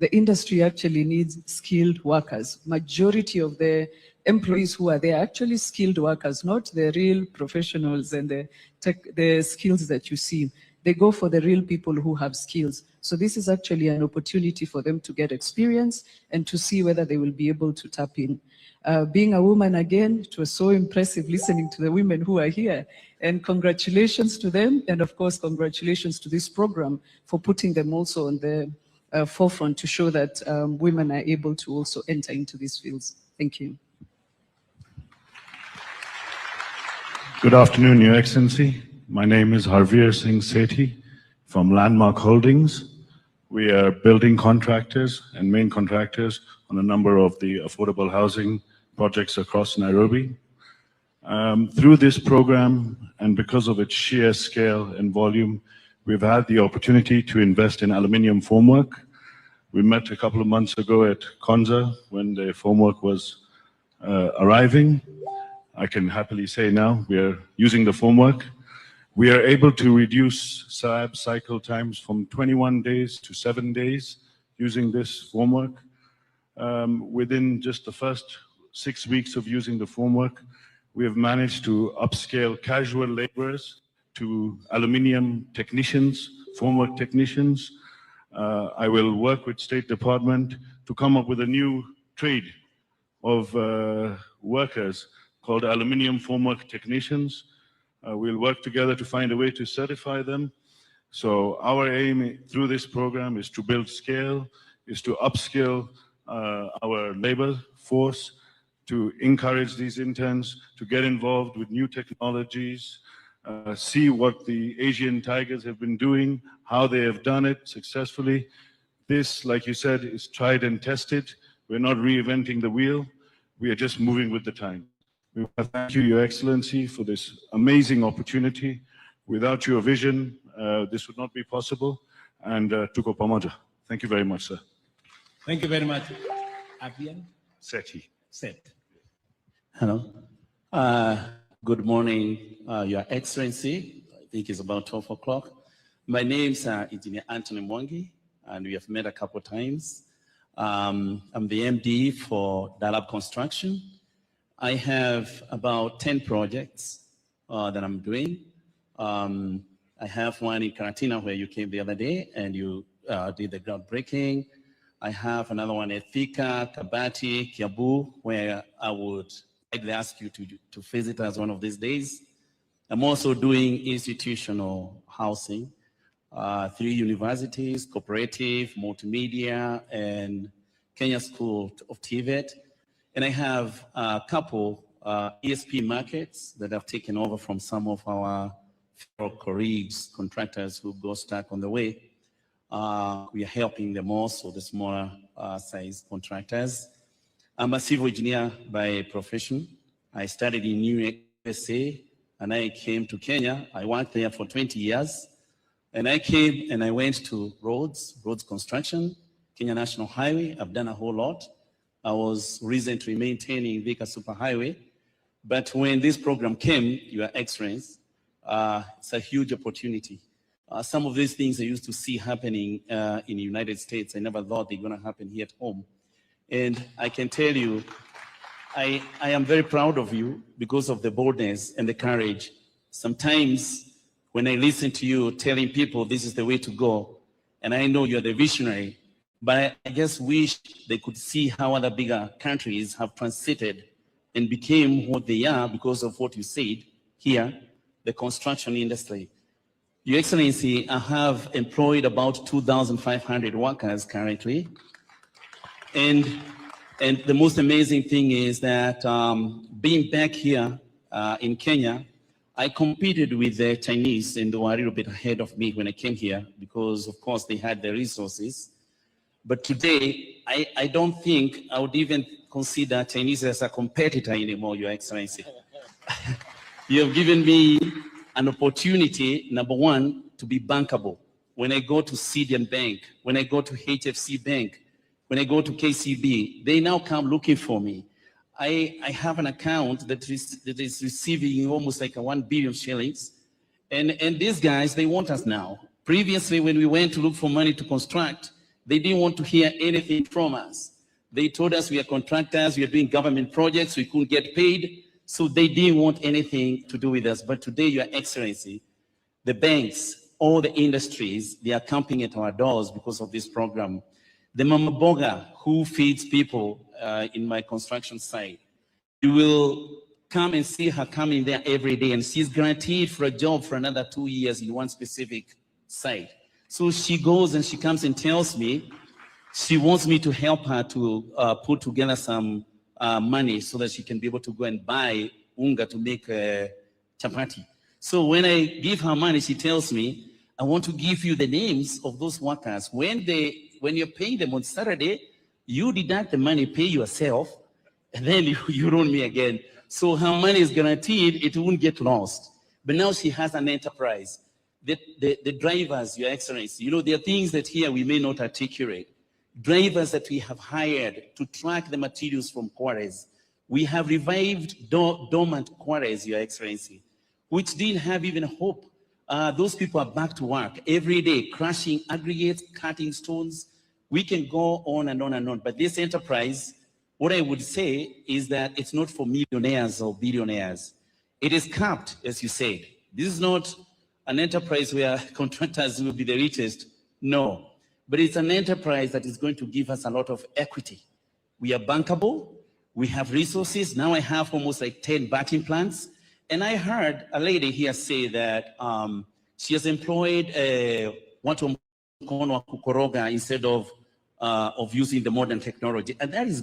Speaker 11: the industry actually needs skilled workers. Majority of the employees who are there are actually skilled workers, not the real professionals and the skills that you see. they go for the real people who have skills. So this is actually an opportunity for them to get experience and to see whether they will be able to tap in. Being a woman again, it was so impressive listening to the women who are here, and congratulations to them. And of course, congratulations to this program for putting them also on the forefront to show that women are able to also enter into these fields. Thank you.
Speaker 13: Good afternoon, Your Excellency. My name is Harveer Singh Sethi from Landmark Holdings. We are building contractors and main contractors on a number of the affordable housing projects across Nairobi. Through this program, and because of its sheer scale and volume, we've had the opportunity to invest in aluminium formwork. We met a couple of months ago at Konza when the formwork was arriving. I can happily say now we are using the formwork. We are able to reduce slab cycle times from 21 days to 7 days using this formwork. Within just the first 6 weeks of using the formwork, we have managed to upscale casual laborers to aluminium technicians, formwork technicians. I will work with State Department to come up with a new trade of workers called aluminium formwork technicians. We'll work together to find a way to certify them. So our aim through this program is to build scale, is to upskill our labor force, to encourage these interns to get involved with new technologies, see what the Asian tigers have been doing, how they have done it successfully. This, like you said, is tried and tested. We're not reinventing the wheel. We are just moving with the time. We want to thank you, Your Excellency, for this amazing opportunity. Without your vision, this would not be possible. And tuko pamoja. Thank you very much, sir.
Speaker 10: Thank you very much. Abian
Speaker 13: Sethi.
Speaker 10: Set.
Speaker 14: Hello. Good morning, Your Excellency. I think it's about 12 o'clock. My name's Engineer Anthony Mwangi, and we have met a couple of times. I'm the MD for Dalab Construction. I have about 10 projects that I'm doing. I have one in Karatina where you came the other day and you did the groundbreaking. I have another one at Thika, Kabati, Kiabu, where I would likely ask you to visit us one of these days. I'm also doing institutional housing, 3 universities, cooperative, multimedia, and Kenya School of TVET. And I have a couple ESP markets that I've taken over from some of our fellow colleagues, contractors who got stuck on the way. We are helping them also, the smaller size contractors. I'm a civil engineer by profession. I studied in New York, USA, and I came to Kenya. I worked there for 20 years. And I came and I went to roads construction, Kenya National Highway. I've done a whole lot. I was recently maintaining Thika Superhighway. But when this program came, Your Excellency, it's a huge opportunity. Some of these things I used to see happening in the United States, I never thought they're going to happen here at home. And I can tell you, I am very proud of you because of the boldness and the courage. Sometimes when I listen to you telling people this is the way to go, and I know you're the visionary, but I just wish they could see how other bigger countries have transited and became what they are because of what you said here, the construction industry. Your Excellency, I have employed about 2,500 workers currently. And the most amazing thing is that being back here in Kenya, I competed with the Chinese, and they were a little bit ahead of me when I came here because, of course, they had the resources. But today, I don't think I would even consider Chinese as a competitor anymore, Your Excellency. You have given me an opportunity, number one, to be bankable. When I go to CDN Bank, when I go to HFC Bank, when I go to KCB, they now come looking for me. I have an account that is receiving almost like 1 billion shillings. And these guys, they want us now. Previously, when we went to look for money to construct, they didn't want to hear anything from us. They told us we are contractors, we are doing government projects, we couldn't get paid. So they didn't want anything to do with us. But today, Your Excellency, the banks, all the industries, they are camping at our doors because of this program. The Mama Boga who feeds people in my construction site, you will come and see her coming there every day, and she's guaranteed for a job for another 2 years in one specific site. So she goes and she comes and tells me she wants me to help her to put together some money so that she can be able to go and buy unga to make chapati. So when I give her money, she tells me, I want to give you the names of those workers. When you're paying them on Saturday, you deduct the money, pay yourself, and then you loan me again. So her money is guaranteed, it won't get lost. But now she has an enterprise. The drivers, Your Excellency, you know, there are things that here we may not articulate. Drivers that we have hired to track the materials from quarries. We have revived dormant quarries, Your Excellency, which didn't have even hope. Those people are back to work every day, crushing aggregates, cutting stones. We can go on and on and on. But this enterprise, what I would say is that it's not for millionaires or billionaires. It is capped, as you said. This is not an enterprise where contractors will be the richest. No, but it's an enterprise that is going to give us a lot of equity. We are bankable. We have resources. Now I have almost like 10 batching plants. And I heard a lady here say that she has employed watu mkono wa kukoroga instead of using the modern technology. And that is